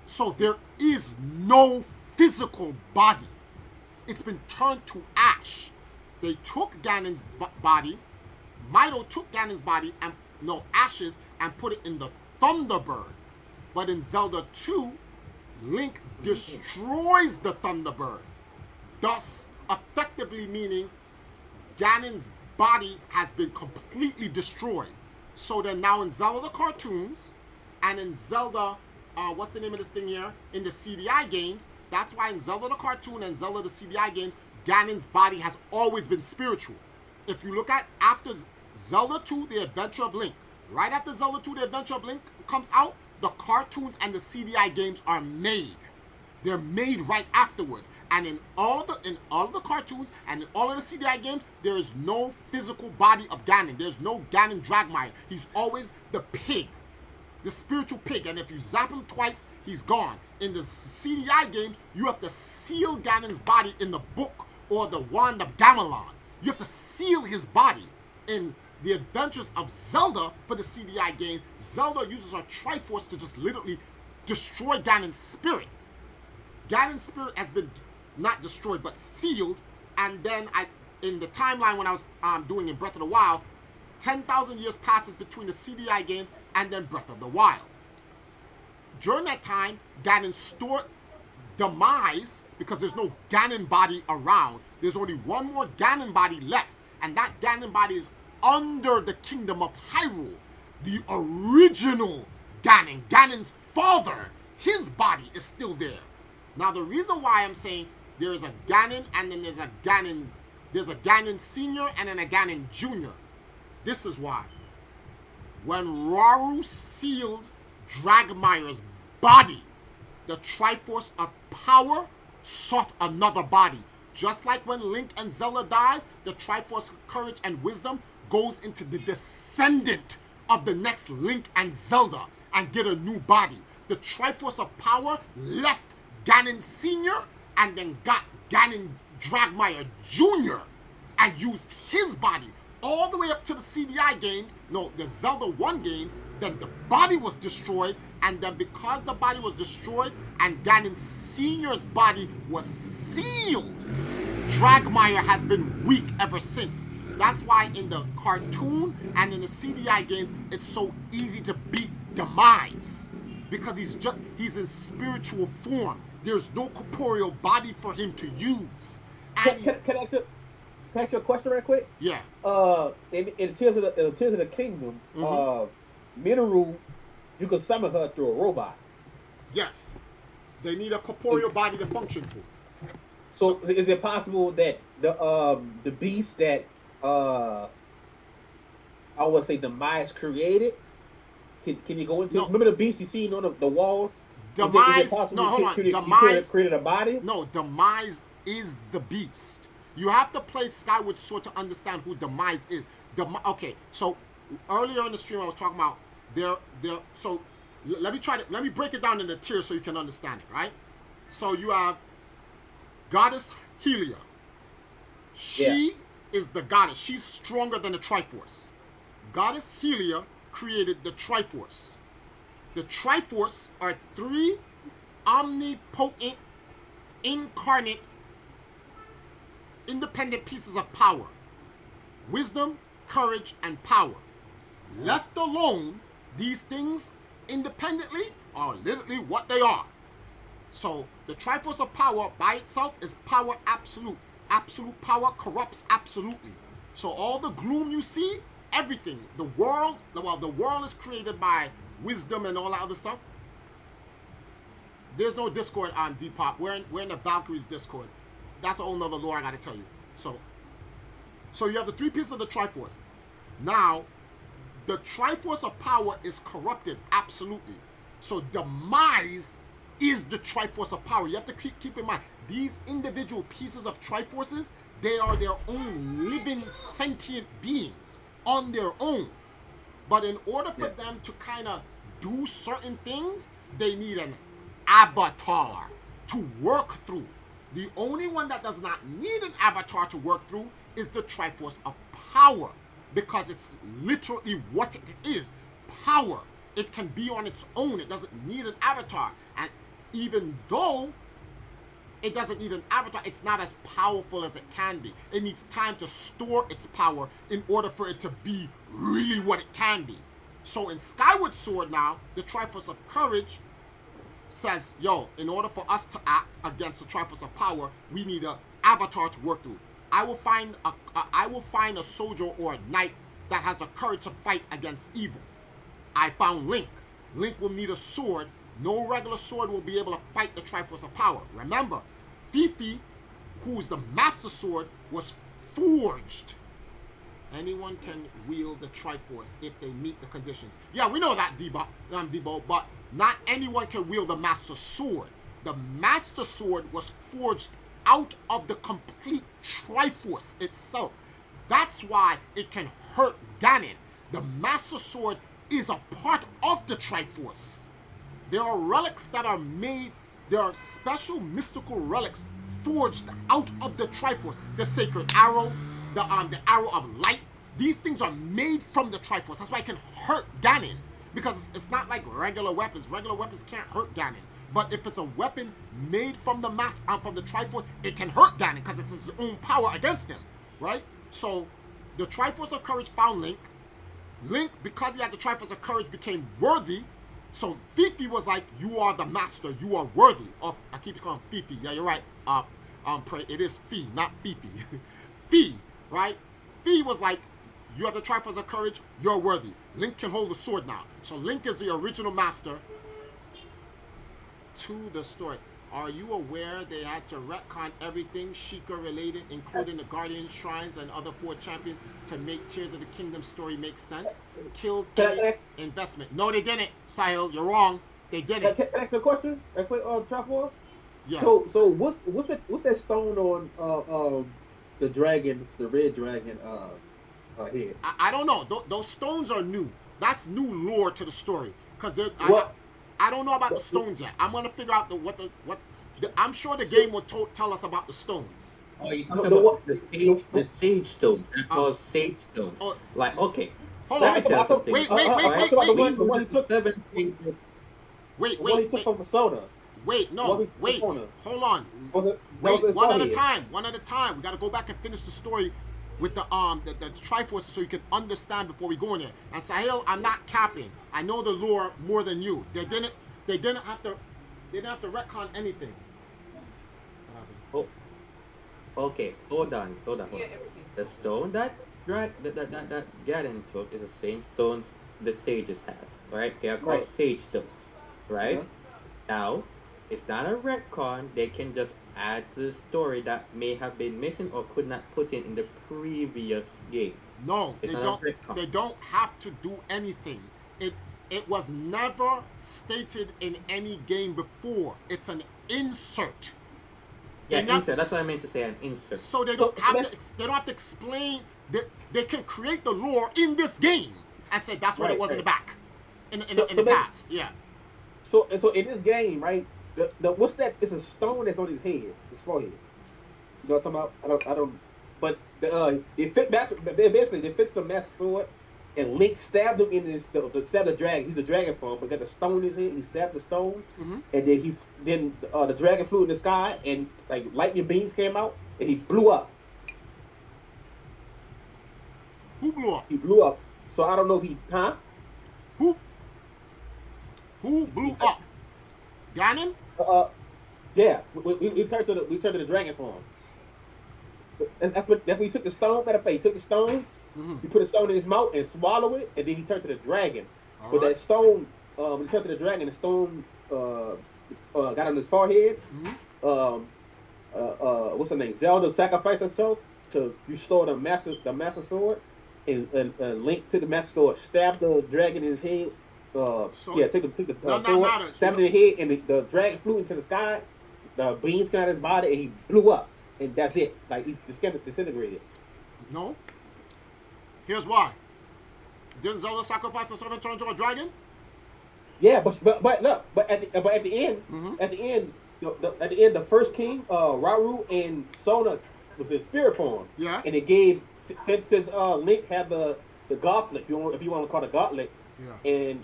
So there is no physical body. It's been turned to ash. They took Ganon's body. Mido took Ganon's body and ashes and put it in the Thunderbird. But in Zelda 2, Link destroys the Thunderbird, thus effectively meaning Ganon's body has been completely destroyed. So then now in Zelda the cartoons and in Zelda, what's the name of this thing here? In the CDI games, that's why in Zelda the cartoon and Zelda the CDI games, Ganon's body has always been spiritual. If you look at after Zelda 2, The Adventure of Link, right after Zelda 2, The Adventure of Link comes out, the cartoons and the CDI games are made. They're made right afterwards. And in all of the cartoons and in all of the CDI games, there is no physical body of Ganon. There's no Ganon Dragmire. He's always the pig, the spiritual pig. And if you zap him twice, he's gone. In the CDI games, you have to seal Ganon's body in the book or the Wand of Gamelon. You have to seal his body. In the Adventures of Zelda for the CDI game, Zelda uses her Triforce to just literally destroy Ganon's spirit. Ganon's spirit has been not destroyed but sealed, and then in the timeline when I was doing in Breath of the Wild, 10,000 years passes between the CDI games and then Breath of the Wild. During that time, Ganon stored demise because there's no Ganon body around. There's only one more Ganon body left, and that Ganon body is under the kingdom of Hyrule. The original Ganon, Ganon's father, his body is still there. Now the reason why I'm saying there's a Ganon and then there's a Ganon Senior and then a Ganon Junior. This is why. When Rauru sealed Dragmire's body, the Triforce of Power sought another body. Just like when Link and Zelda dies, the Triforce of Courage and Wisdom goes into the descendant of the next Link and Zelda and get a new body. The Triforce of Power left Ganon Senior and then got Ganon Dragmire Jr. and used his body all the way up to the CDI games, the Zelda 1 game. Then the body was destroyed, and then because the body was destroyed and Ganon Senior's body was sealed, Dragmire has been weak ever since. That's why in the cartoon and in the CDI games, it's so easy to beat Demise, because he's in spiritual form. There's no corporeal body for him to use. And Can I ask you a question right quick? Yeah. In Tears of the Kingdom, Minoru, you could summon her through a robot. Yes. They need a corporeal body to function through. So is it possible that the beast that I would say Demise created? Can you go into? No. Remember the beast you seen on the walls? Demise. Is it possible No, hold on. you Demise created a body. No, Demise is the beast. You have to play Skyward Sword to understand who Demise is. Okay, so earlier in the stream I was talking about so let me break it down into tiers so you can understand it, right? So you have Goddess Helia. She is the goddess. She's stronger than the Triforce. Goddess Helia created the Triforce. The Triforce are three omnipotent incarnate, independent pieces of power. Wisdom, courage, and power. Left alone, these things independently are literally what they are. So the Triforce of Power by itself is power absolute. Absolute power corrupts absolutely. So all the gloom you see, everything, the world is created by wisdom and all that other stuff. There's no Discord on Depop. We're in the Valkyries Discord. That's a whole nother lore I gotta tell you. So you have the three pieces of the Triforce. Now, the Triforce of Power is corrupted absolutely. So demise is the Triforce of Power. You have to keep in mind, these individual pieces of Triforces, they are their own living sentient beings on their own. But in order for them to kind of do certain things, they need an avatar to work through. The only one that does not need an avatar to work through is the Triforce of Power, because it's literally what it is, power. It can be on its own. It doesn't need an avatar. And even though it doesn't need an avatar, it's not as powerful as it can be. It needs time to store its power in order for it to be really what it can be. So in Skyward Sword now, the Triforce of Courage says, yo, in order for us to act against the Triforce of Power, we need an avatar to work through. I will find a soldier or a knight that has the courage to fight against evil. I found Link. Link will need a sword. No regular sword will be able to fight the Triforce of Power. Remember, Fifi, who is the Master Sword, was forged. Anyone can wield the Triforce if they meet the conditions. Yeah, we know that, Debo, but not anyone can wield the Master Sword. The Master Sword was forged out of the complete Triforce itself. That's why it can hurt Ganon. The Master Sword is a part of the Triforce. There are relics that are made, there are special mystical relics forged out of the Triforce. The Sacred Arrow, the Arrow of Light. These things are made from the Triforce. That's why it can hurt Ganon. Because it's not like regular weapons. Regular weapons can't hurt Ganon. But if it's a weapon made from the from the Triforce, it can hurt Ganon because it's its own power against him, right? So the Triforce of Courage found Link. Link, because he had the Triforce of Courage, became worthy. So Fifi was like, you are the master, you are worthy. Oh, I keep calling Fifi. Yeah, you're right. Pray, it is Fi, not Fifi. Fi, right? Fi was like, you have the Triforce of Courage, you're worthy. Link can hold the sword now. So Link is the original master. To the story. Are you aware they had to retcon everything Sheikah related, including the Guardian Shrines and other 4 champions, to make Tears of the Kingdom story make sense? Killed any investment. No, they didn't, Sahil. You're wrong. They didn't. Can I ask a question? Triforce? Yeah. So what's that stone on the dragon, the red dragon head? I don't know. Those stones are new. That's new lore to the story. Because I don't know about the stones yet. I'm gonna figure out I'm sure the game will tell us about the stones. Oh, you talking about the sage stones? They're called sage stones. Like, okay. Hold Let on. me tell something. Wait. The one he took. 7 stages. The one he took from Persona. Wait. Hold on. Wait. One at a time. We gotta go back and finish the story with the Triforce so you can understand before we go in there. And Sahil, I'm not capping. I know the lore more than you. They didn't have to retcon anything. Oh. Okay, hold on. The stone that Ganon took is the same stones the sages has, right? They are called sage stones, right? Uh-huh. Now, it's not a retcon. They can just add to the story that may have been missing or could not put in the previous game. No, they don't have to do anything. It was never stated in any game before. It's an insert. Yeah, insert. That's what I meant to say, an insert. So they don't have to explain. They can create the lore in this game and say that's what it was in the back, in the past. Yeah. So in this game, right? The what's that? It's a stone that's on his head, his forehead. You know what I'm talking about? I don't. But they fix the Master Sword and Link stabbed him in his stabbed the dragon. He's a dragon form, but got the stone in his head. He stabbed the stone, and then the dragon flew in the sky, and like lightning beams came out, and he blew up. Who blew up? He blew up. So I don't know if he, Who blew up? Ganon? Yeah, we turned to the dragon form. And that's when he took the stone. Matter of fact, he took the stone. He put a stone in his mouth and swallowed it, and then he turned to the dragon. But that stone, he turned to the dragon. The stone got on his forehead. What's her name? Zelda sacrificed herself to restore the master sword, and Link took the master sword, stabbed the dragon in his head. Took the sword, stabbed it in the head, and the dragon flew into the sky. The beams came out of his body, and he blew up, and that's it. Like he disintegrated. No. Here's why. Didn't Zelda sacrifice herself and turn into a dragon? Yeah, but look, but at the end, the first king, Rauru and Sona was in spirit form. Yeah. And it gave since Link had the gauntlet, if you want to call it a gauntlet. Yeah. And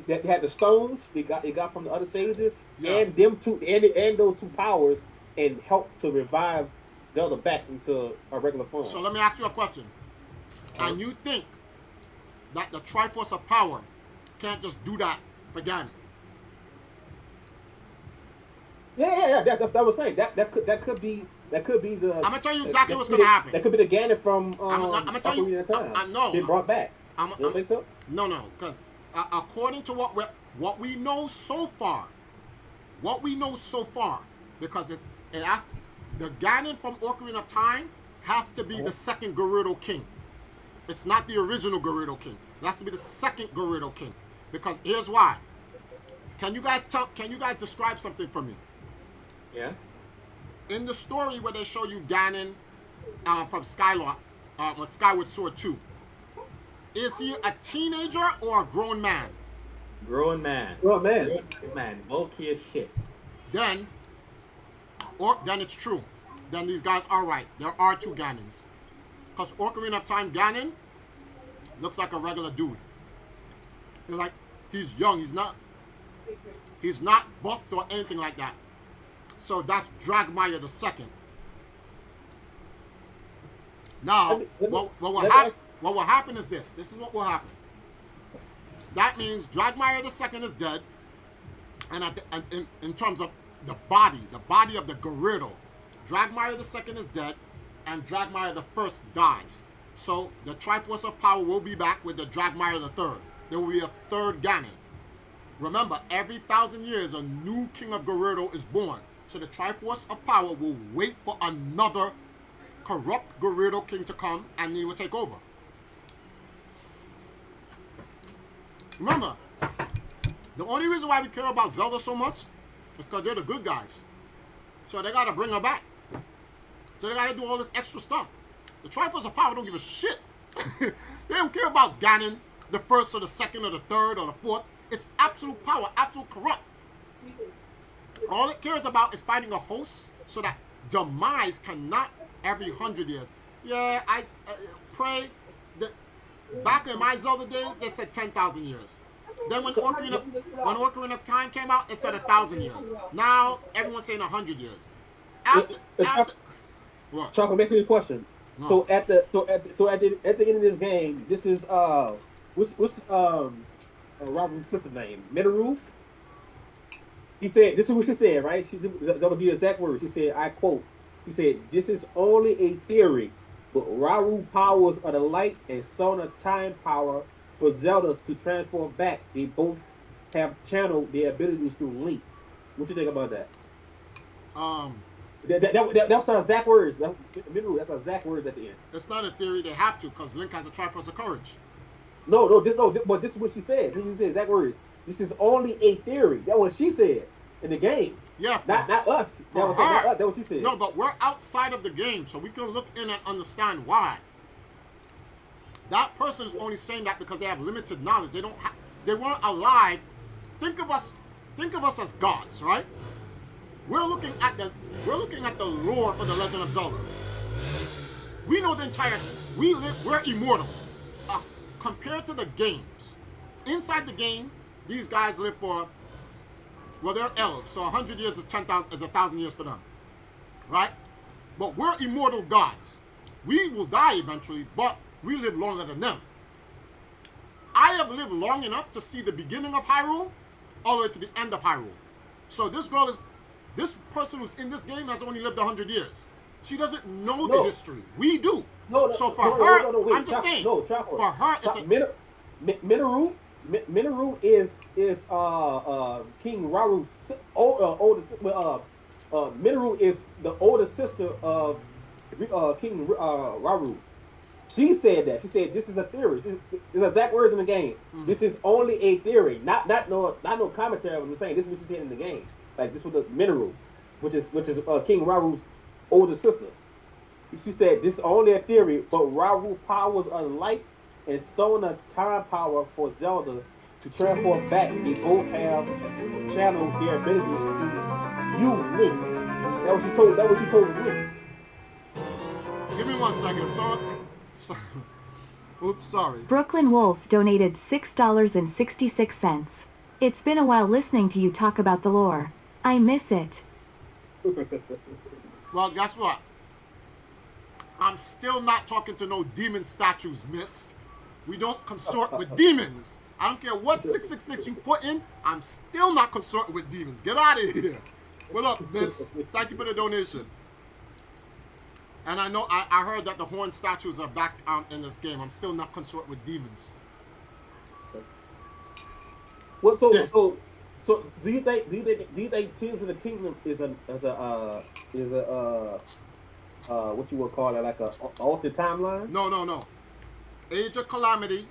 that had the stones they got from the other sages, and them two and those two powers, and helped to revive Zelda back into a regular form. So let me ask you a question. And you think that the Triforce of Power can't just do that for Ganon? Yeah. That was saying that could be the. I'm gonna tell you exactly what's gonna happen. That could be the Ganon from I'm gonna tell you. No, they brought back. You don't think so? No, because according to what we know so far, because it has the Ganon from Ocarina of Time has to be the second Gerudo King. It's not the original Gerudo King. It has to be the second Gerudo King. Because here's why. Can you guys describe something for me? Yeah. In the story where they show you Ganon from Skyward Sword 2, is he a teenager or a grown man? Grown man. Grown man. Grown man. Bulky as shit. Then it's true. Then these guys are right. There are two Ganons. Because Ocarina of Time Ganon looks like a regular dude. He's young. He's not buffed or anything like that. So that's Dragmire the Second. Now, what will happen is this. This is what will happen. That means Dragmire the Second is dead. And in terms of the body of the Gerudo, Dragmire the Second is dead. And Dragmire the First dies. So the Triforce of Power will be back with the Dragmire the Third. There will be a third Ganon. Remember, every 1,000 years a new King of Gerudo is born. So the Triforce of Power will wait for another corrupt Gerudo King to come, and he will take over. Remember, the only reason why we care about Zelda so much is because they're the good guys. So they gotta bring her back. So they gotta do all this extra stuff. The Triforce of Power don't give a shit. They don't care about Ganon, the first or the second or the third or the fourth. It's absolute power, absolute corrupt. All it cares about is finding a host so that demise cannot every 100 years. Yeah, I pray that back in my Zelda days, they said 10,000 years. Then when Ocarina of Time came out, it said 1,000 years. Now everyone's saying 100 years. What? Chocolate, back to your question. No. So at the end of this game, this is what's Robert's sister's name? Minoru? He said, this is what she said, right? That would be the exact words. She said, I quote, she said, this is only a theory, but Rauru powers are the light and Sona time power for Zelda to transform back. They both have channeled their abilities through Link. What you think about that? That sounds exact words. That's exact words at the end. It's not a theory, they have to, because Link has a Triforce of Courage. But this is what she said. This is exact words. This is only a theory. That's what she said in the game. Yeah, not us. That was not us. That's what she said. No, but we're outside of the game, so we can look in and understand why. That person is only saying that because they have limited knowledge. They weren't alive. Think of us as gods, right? We're looking at the lore for the Legend of Zelda. We know we're immortal. compared to the games, inside the game, these guys live for, well, they're elves, so 100 years is 10,000 is 1,000 years for them, right? But we're immortal gods. We will die eventually, but we live longer than them. I have lived long enough to see the beginning of Hyrule all the way to the end of Hyrule. So this person who's in this game has only lived 100 years. She doesn't know the history. We do. So for her, wait, I'm just saying, Chopper. for her, it's a... Minoru is King Raru's oldest. Minoru is the older sister of King Raru. She said that. She said this is a theory. This is exact words in the game. This is only a theory, not no commentary. I'm saying this is what she said in the game. Like this was the Minoru, which is King Raru's older sister. She said this is only a theory, but Raru powers are light and Sona time power for Zelda to transform back. They both have channeled their abilities through you, Link. That was she told Link. Give me 1 second. Oops, sorry. Brooklyn Wolf donated $6.66. It's been a while listening to you talk about the lore. I miss it. Well, guess what? I'm still not talking to no demon statues, miss. We don't consort with demons. I don't care what 666 you put in, I'm still not consorting with demons. Get out of here. What up, miss? Thank you for the donation. And I know I heard that the horn statues are back in this game. I'm still not consorting with demons. Well, so do you think Tears of the Kingdom is a what you would call it, like a altered timeline? No. Age of Calamity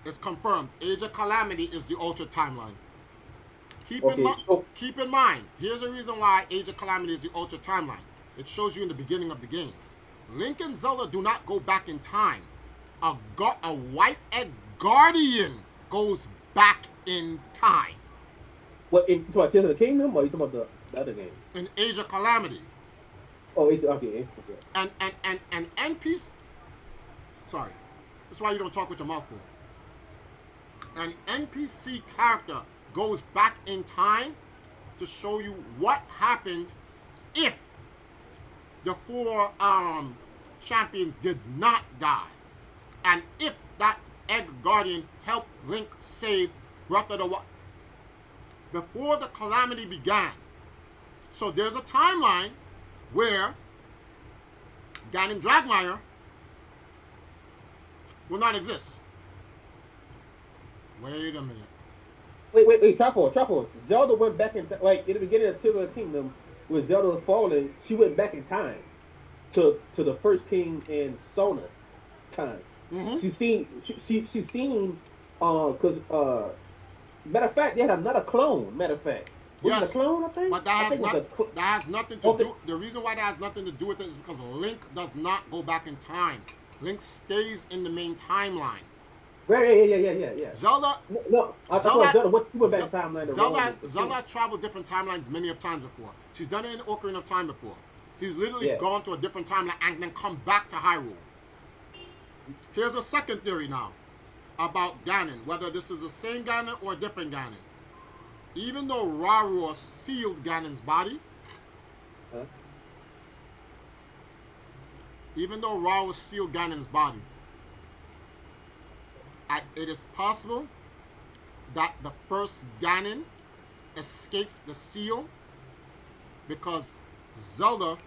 is confirmed. Age of Calamity is the altered timeline. Keep in mind, here's the reason why Age of Calamity is the altered timeline. It shows you in the beginning of the game. Link and Zelda do not go back in time. A white egg guardian goes back in time. What, in Tears of the Kingdom, or are you talking about the other game? In Age of Calamity. Oh, okay. And NPC. Sorry, that's why you don't talk with your mouth full. An NPC character goes back in time to show you what happened if the 4 champions did not die, and if that egg guardian helped Link save Breath of the Wild before the calamity began. So there's a timeline where Ganon Dragmire will not exist. Wait a minute. Wait, Truffle. Zelda went back in like in the beginning of Tears of the Kingdom, when Zelda was falling, she went back in time to the first king and Sona time. Mm-hmm. She seen because matter of fact, they had another clone. Matter of fact, was it a clone? I think. But that has nothing to do. The reason why that has nothing to do with it is because Link does not go back in time. Link stays in the main timeline. Right, yeah. Zelda. No, I thought Zelda went back in timeline. Zelda has traveled different timelines many of times before. She's done it in Ocarina of Time before. He's literally gone to a different timeline and then come back to Hyrule. Here's a second theory now about Ganon, whether this is the same Ganon or a different Ganon. Even though Raru sealed Ganon's body, it is possible that the first Ganon escaped the seal because Zelda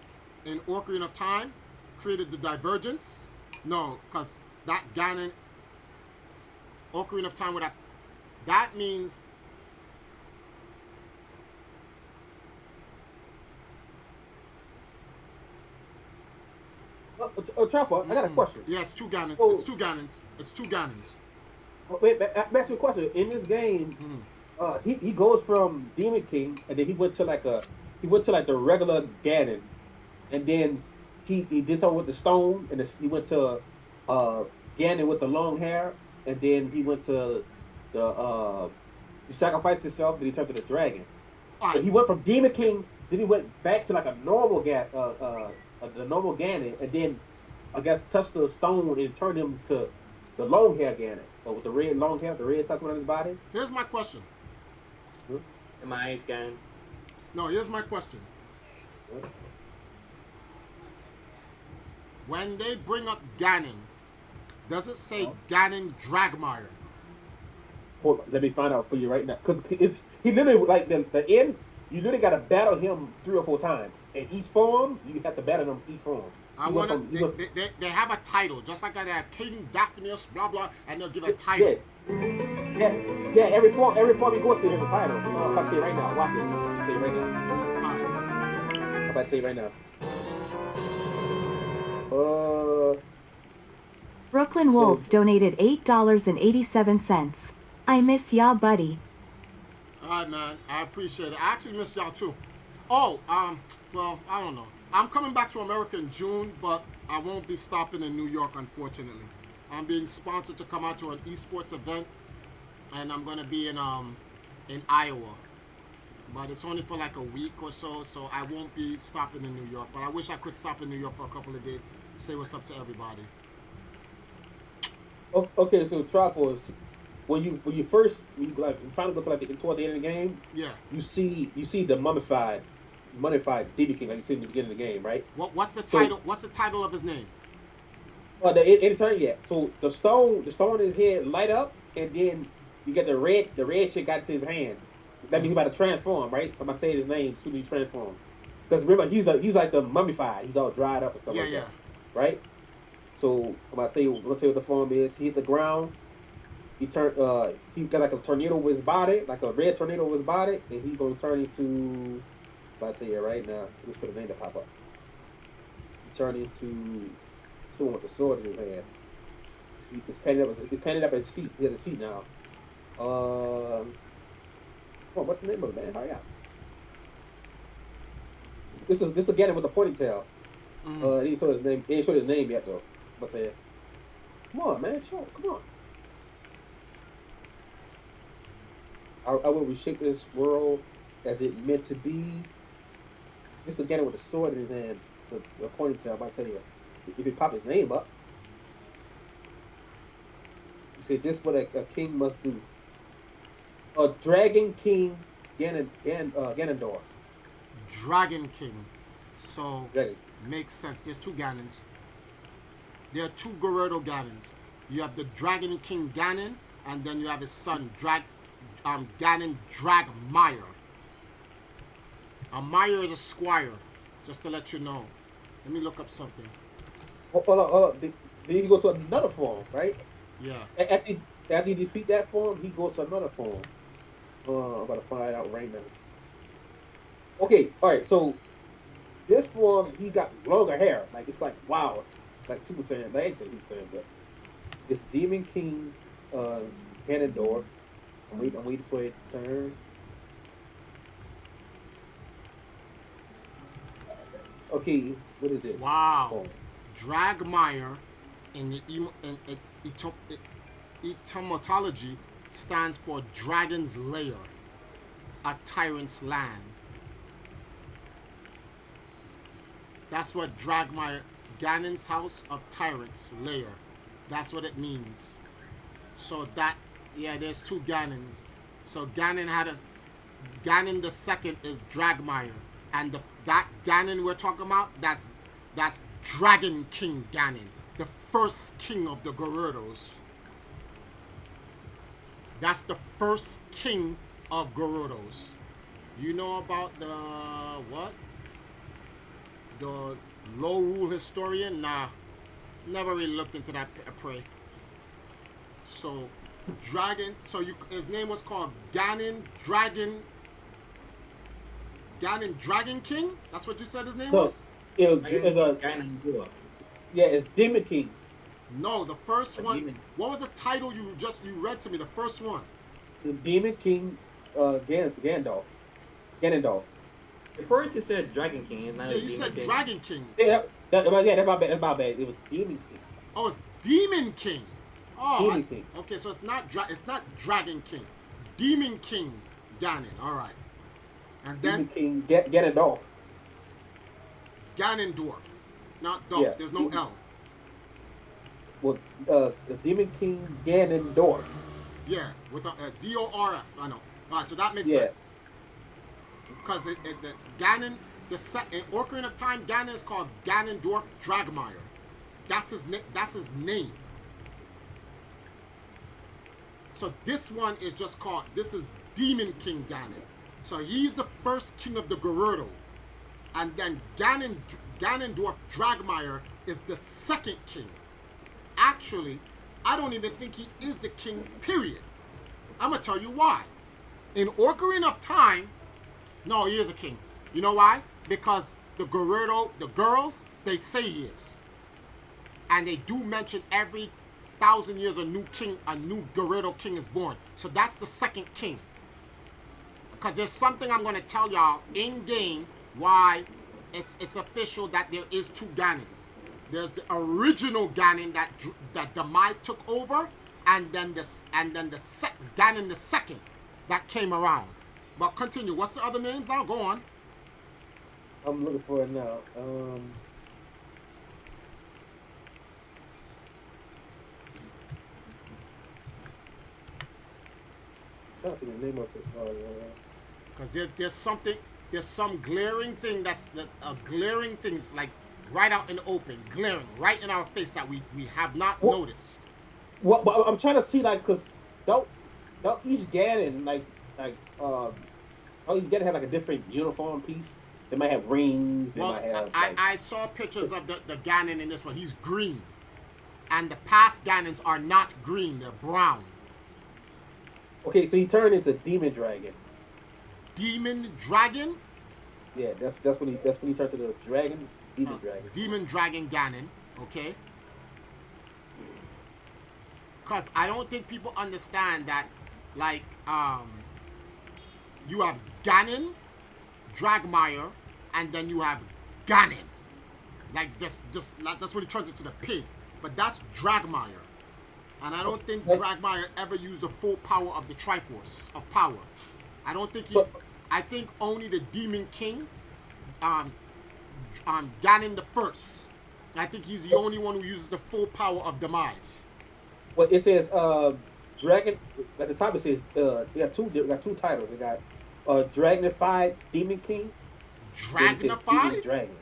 in Ocarina of Time created the divergence. No, because that Ganon Ocarina of Time would have. That means. Truffle, I got a question. Yeah, it's 2 Ganons. Oh. It's 2 Ganons. Wait, back to the question. In this game, he goes from Demon King, and then he went to the regular Ganon, and then he did something with the stone, and he went to Ganon with the long hair, and then he went to he sacrificed himself, then he turned to the dragon. Right. So he went from Demon King, then he went back to like a normal the normal Ganon, and then I guess touched the stone and turned him to the long hair Ganon, or with the red long hair, the red stuff on his body. Here's my question. Am I scan? No, here's my question. When they bring up Ganon, does it say Ganon Dragmire? Hold on, let me find out for you right now, because he literally like the end. You literally got to battle him 3 or 4 times. In each form, you have to battle him each form. They have a title, just like they have King Daphnius, blah blah, and they'll give a title. Yeah. Every form you go to, there's a title. I'm about to tell you right now. Watch this. I'm tell you right now. I'm about to tell you right now. Brooklyn Wolf donated $8.87. I miss ya, buddy. Alright, man. I appreciate it. I actually missed y'all too. Oh, well, I don't know. I'm coming back to America in June, but I won't be stopping in New York, unfortunately. I'm being sponsored to come out to an esports event, and I'm gonna be in Iowa. But it's only for like a week or so, so I won't be stopping in New York. But I wish I could stop in New York for a couple of days, say what's up to everybody. Okay, so Triforce, when you finally go to like toward the end of the game, Yeah. you see the mummified DB King like you see in the beginning of the game, right? What's the title? What's the title of his name? Well, it didn't turn yet. So the stone in his head light up, and then you get the red shit got to his hand. That means he's about to transform, right? So I'm gonna say his name as soon as he transforms. Because remember, he's like the mummified. He's all dried up and stuff like that, right? So I'm gonna tell you what the form is. He hit the ground. He got like a tornado over his body, like a red tornado over his body, and he's gonna turn into. I'll tell you right now. Let's put a name to pop up. He turned into someone with a sword in his hand. It's painted up at his feet. He has his feet now. What's the name of it, man? Hurry up. This is again with a ponytail. He ain't showed his name yet though. But say, come on, man, come on. I will reshape this world as it meant to be. This is Ganon with a sword in his hand, the ponytail. I tell you, if you pop his name up, you say this is what a king must do. A Dragon King Ganondorf. Dragon King. So Dragon. makes sense. There's 2 Ganons. There are 2 Gerudo Ganons. You have the Dragon King Ganon, and then you have his son Ganon Dragmire. A Mire is a squire, just to let you know. Let me look up something. Hold on. Then you go to another form, right? Yeah. After you defeat that form, he goes to another form. I'm about to find out right now. Okay, alright, so this form, he got longer hair. Like, it's like, wow. Like Super Saiyan. I ain't saying Super Saiyan, but it's Demon King Ganondorf. I'm waiting for it to turn. Okay, what is this? Wow. Oh. Dragmire in the etymology stands for dragon's lair, a tyrant's land. That's what Dragmire, Ganon's house of tyrants lair. That's what it means. So there's 2 Ganons. So Ganon the second is Dragmire, and that Ganon we're talking about, that's Dragon King Ganon, the first king of the Gerudos. That's the first king of Gerudos. You know about the what? The low rule historian? Nah, never really looked into that prey. So his name was called Ganon Dragon King? That's what you said his name was? It's a Ganondorf. yeah, it's Demon King. No, the first one. Demon. What was the title you read to me? The first one. The Demon King Ganondorf. At first it said Dragon King. It's not Yeah, a you Demon said King. Dragon King. Yeah, that's my bad. It was Demon King. Oh, it's Demon King. Oh, Demon King. okay. So it's not Dragon King. Demon King Ganon. All right. And Demon then King Ganondorf. Ganondorf. Not Dolph. Yeah. There's no L. well, the Demon King Ganondorf. Yeah, with a DORF. I know. All right, so that makes Yeah. sense. Because it's Ganon, in Ocarina of Time, Ganon is called Ganondorf Dragmire. That's his name. So this one is just called, this is Demon King Ganon. So he's the first king of the Gerudo. And then Ganondorf Dragmire is the second king. Actually, I don't even think he is the king, period. I'm going to tell you why. In Ocarina of Time, no, he is a king. You know why? Because the Gerudo, the girls, they say he is. And they do mention every 1,000 years a new Gerudo king is born. So that's the second king. Because there's something I'm going to tell y'all in game why it's official that there is two Ganons. There's the original Ganon that Demise took over, and then Ganon the second that came around. But continue. What's the other names now? Go on. I'm looking for it now. I can't see the name of it. Because there's some glaring thing that's a glaring thing. It's like right out in the open, glaring right in our face that we have not noticed. What? But I'm trying to see like, cause don't each Ganon each Ganon have like a different uniform piece. They might have rings. They Well, might have. I saw pictures of the Ganon in this one. He's green, and the past Ganons are not green; they're brown. Okay, so he turned into Demon Dragon. Demon Dragon. Yeah, that's when he turned to the dragon. Demon Dragon. Demon Dragon Ganon. Okay. Because I don't think people understand that, like, you have Ganon, Dragmire, and then you have Ganon. Like that's when he turns into the pig. But that's Dragmire. And I don't think Dragmire ever used the full power of the Triforce of power. I don't think he. I think only the Demon King, Ganon the First. I think he's the only one who uses the full power of Demise. Well, it says Dragon. At the top it says they got two titles. They got Dragonified Demon King. Dragonified? Dragon.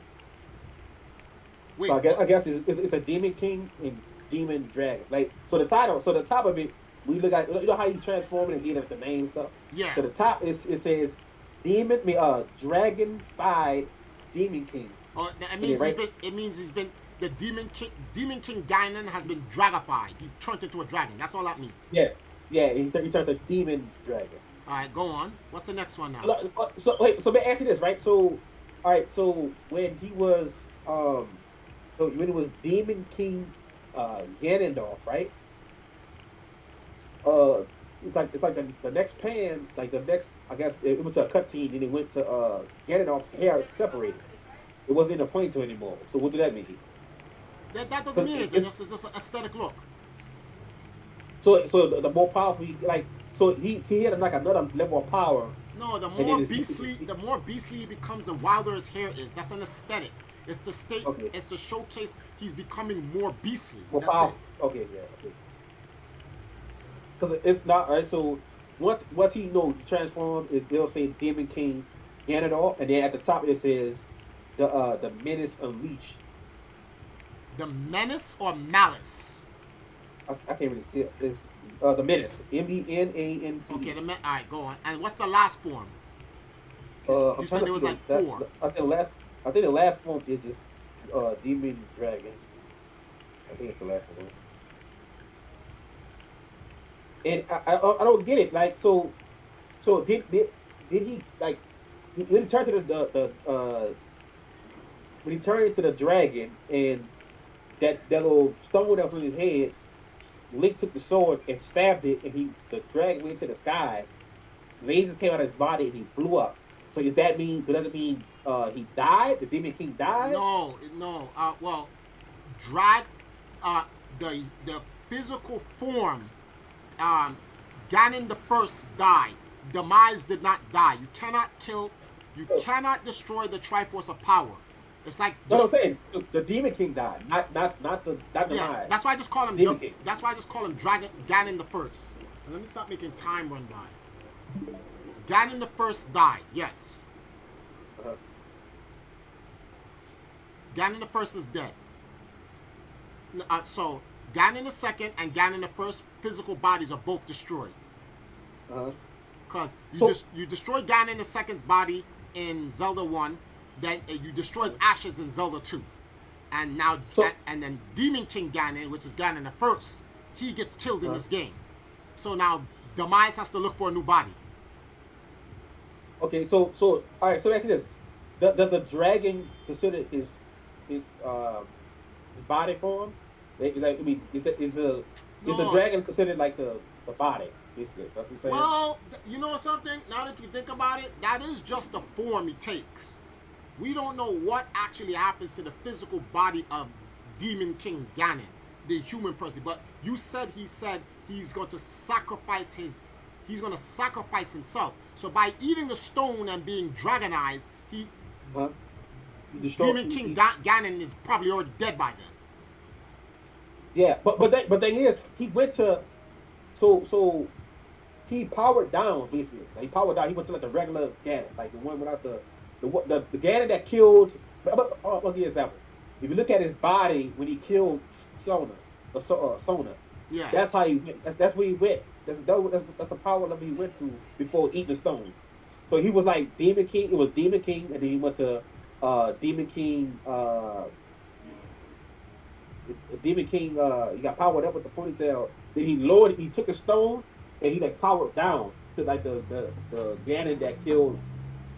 Wait, So I guess it's a Demon King and Demon Dragon. Like so the top of it, we look at, you know how you transform it and get the name stuff. Yeah. So the top it says Dragonified Demon King. Oh, it means he's been the Demon King Ganon has been dragified. He turned into a dragon. That's all that means. Yeah, he turned to Demon Dragon. All right, go on. What's the next one now? So wait, so let me ask you this, right? So, all right, so when he was when it was Demon King Ganondorf, right? It's like the next pan, like the next, I guess it went to a cutscene, and it went to Ganondorf's hair separated. It wasn't in a ponytail anymore. So what did that mean? That doesn't mean anything. It's just an aesthetic look. So the more powerful, so he had like another level of power. No, the more beastly he becomes, the wilder his hair is. That's an aesthetic. It's to state. Okay. It's to showcase he's becoming more beastly. More That's powerful. it. Okay, yeah. Okay. Because it's not right. So once he transforms, they'll say Demon King Ganondorf, and then at the top it says the Menace Unleashed. The Menace or Malice? I can't really see it. It's the Menace. MENANCE. Okay, all right, go on. And what's the last form? I'm You trying said to there was see like that. 4. I think the last one is just Demon Dragon. I think it's the last one. And I don't get it. Like so did he like when he turned to the when he turned into the dragon and that little stone that was on his head, Link took the sword and stabbed it, and the dragon went into the sky. Lasers came out of his body and he blew up. So does that mean he died? The Demon King died? No. Well, the physical form, Ganon the First died. Demise did not die. You cannot destroy the Triforce of Power. It's like What I'm saying, the Demon King died, not the yeah. demise. That's why I just call him. Demon King. That's why I just call him Ganon the First. And let me stop making time run by. Ganon the First died. Yes. Uh-huh. Ganon the First is dead. So Ganon the Second and Ganon the First physical bodies are both destroyed. Because you destroy Ganon the Second's body in Zelda 1, then you destroy his ashes in Zelda 2. And now, and then Demon King Ganon, which is Ganon the First, he gets killed in this game. So now Demise has to look for a new body. Okay, so all right. So actually, this does the dragon consider his body form? Like, I mean, is the dragon considered like the body? Basically, that's what I'm saying. Well, you know something? Now that you think about it, that is just the form he takes. We don't know what actually happens to the physical body of Demon King Ganon, the human person. But you said he's going to sacrifice himself. So by eating the stone and being dragonized, Demon King Ganon is probably already dead by then. Yeah, but thing is, he went to so he powered down basically. Like, he powered down. He went to like the regular Ganon, like the one without the Ganon that killed. I'll give you an example. If you look at his body when he killed Sona, Yeah. that's how he went. That's where he went. That's the power level he went to before eating the stone. So he was like Demon King. It was Demon King, and then he went to Demon King. Demon King. He got powered up with the ponytail. Then he took a stone and he like powered down to like the Ganon that killed.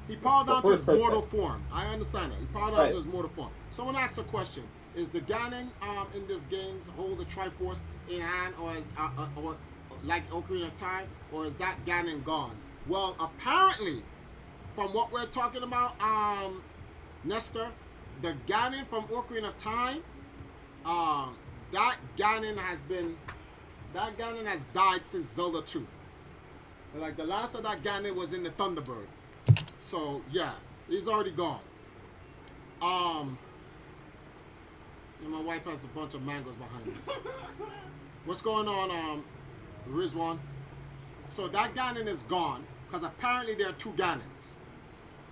He powered down to his person. mortal form. I understand that. He powered down to his mortal form. Someone asked a question: is the Ganon in this game hold the Triforce in hand, or is or like Ocarina of Time, or is that Ganon gone? Well, apparently, from what we're talking about, Nestor, the Ganon from Ocarina of Time, that Ganon has died since Zelda 2. Like the last of that Ganon was in the Thunderbird. So yeah, he's already gone. And my wife has a bunch of mangoes behind me. What's going on, Rizwan? So that Ganon is gone because apparently there are two Ganons.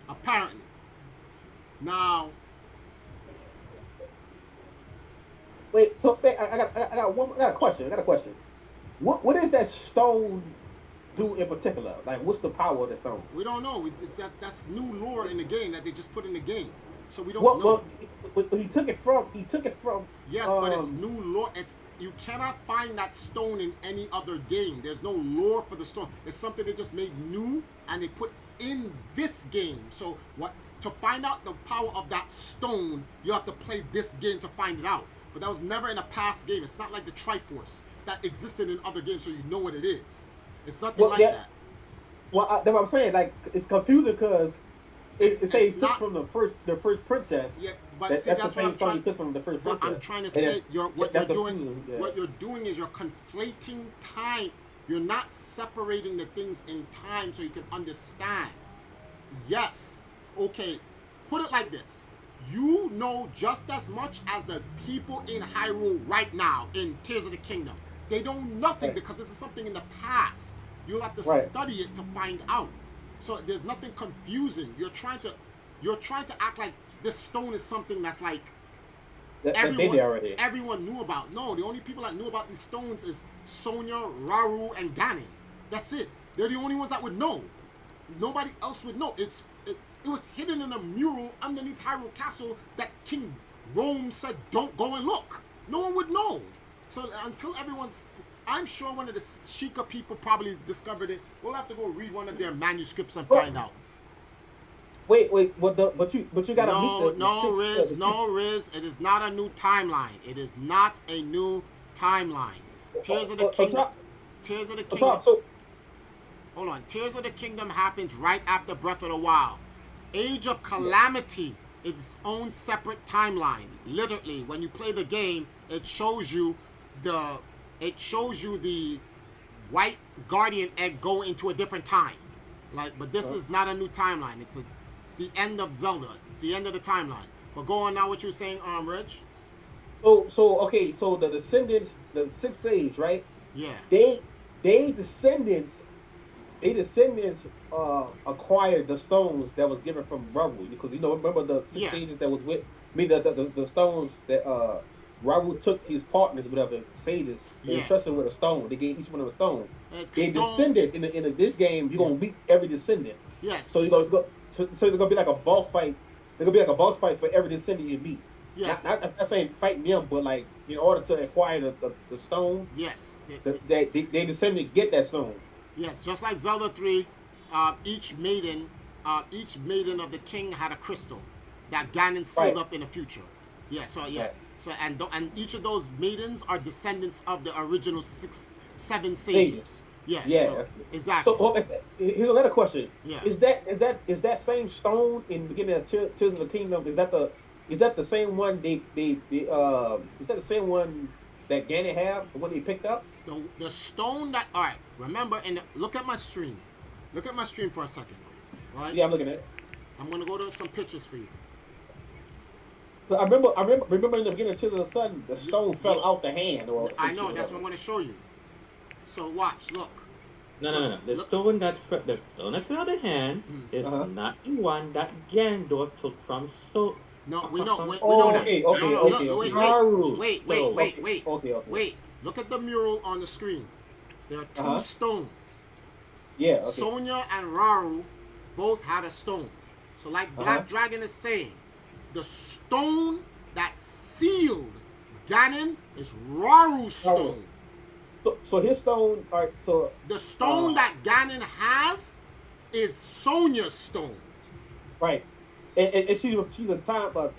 Apparently. Now. Wait, so I got a question. What does that stone do in particular? Like, what's the power of the stone? We don't know. That's new lore in the game that they just put in the game, so we don't know. Well, he took it from. Yes, but it's new lore. You cannot find that stone in any other game. There's no lore for the stone. It's something they just made new and they put in this game. So to find out the power of that stone, you have to play this game to find it out. But that was never in a past game. It's not like the Triforce that existed in other games, so you know what it is. It's nothing that. Well, that's what I'm saying. Like, it's confusing because it says he took from the first princess. Yeah, but see, that's what I'm trying. He took from the first princess. I'm trying to say what you're doing is you're conflating time. You're not separating the things in time so you can understand. Yes, okay. Put it like this. You know just as much as the people in Hyrule right now in Tears of the Kingdom. They don't know nothing because this is something in the past. You'll have to study it to find out. So there's nothing confusing. You're trying to act like this stone is something that's like everyone knew about. No, the only people that knew about these stones is Sonya, Rauru, and Ganon. That's it. They're the only ones that would know. Nobody else would know. It was hidden in a mural underneath Hyrule Castle that King Rome said, don't go and look. No one would know. So until I'm sure one of the Sheikah people probably discovered it. We'll have to go read one of their manuscripts and find out. But you gotta meet No, Riz. It is not a new timeline. It is not a new timeline. Tears of the Kingdom. Hold on. Tears of the Kingdom happens right after Breath of the Wild. Age of Calamity, its own separate timeline. Literally, when you play the game, it shows you the white guardian egg go into a different time. But this is not a new timeline. It's the end of Zelda. It's the end of the timeline. But go on now. What you saying, Reg? Okay, so the descendants, the sixth sage, right? Yeah. They descendants, acquired the stones that was given from Ravu, because remember the six Yeah. sages that was with me, the stones that Ravu took his partners, whatever sages, and Yeah. entrusted with a stone. They gave each one of a stone. Their Stone. descendants in this game, you're gonna meet every descendant. Yes. So you're gonna go. So there's gonna be like a boss fight. There's gonna be like a boss fight for every descendant you meet. Yes. Not saying fighting them, but like in order to acquire the stone, Yes. they descendant get that stone. Yes. Just like Zelda 3, each maiden of the king had a crystal that Ganon sealed Right. up in the future. Yeah. So yeah. Right. So and each of those maidens are descendants of the original 7 sages. Yeah. Yeah. So, exactly. So here's another question. Yeah. Is that same stone in the beginning of Tears of the Kingdom? Is that the same one is that the same one that Ganon have? The one he picked up? The stone that, all right, remember, look at my stream. Look at my stream for a second. Right? Yeah, I'm looking at it. I'm going to go to some pictures for you. So I remember in the beginning of Tears of the Sun, the stone fell out the hand. I know, that's what I'm going to show you. So watch, look. No. The stone that fell out the hand is not the one that Gandalf took from No, we know. We Oh, know that. okay. Wait. Wait. Look at the mural on the screen. There are two stones. Yeah. Okay. Sonya and Raru both had a stone. So like Black Dragon is saying, the stone that sealed Ganon is Raru's stone. So his stone, all right, so The stone that Ganon has is Sonya's stone. right, and she's a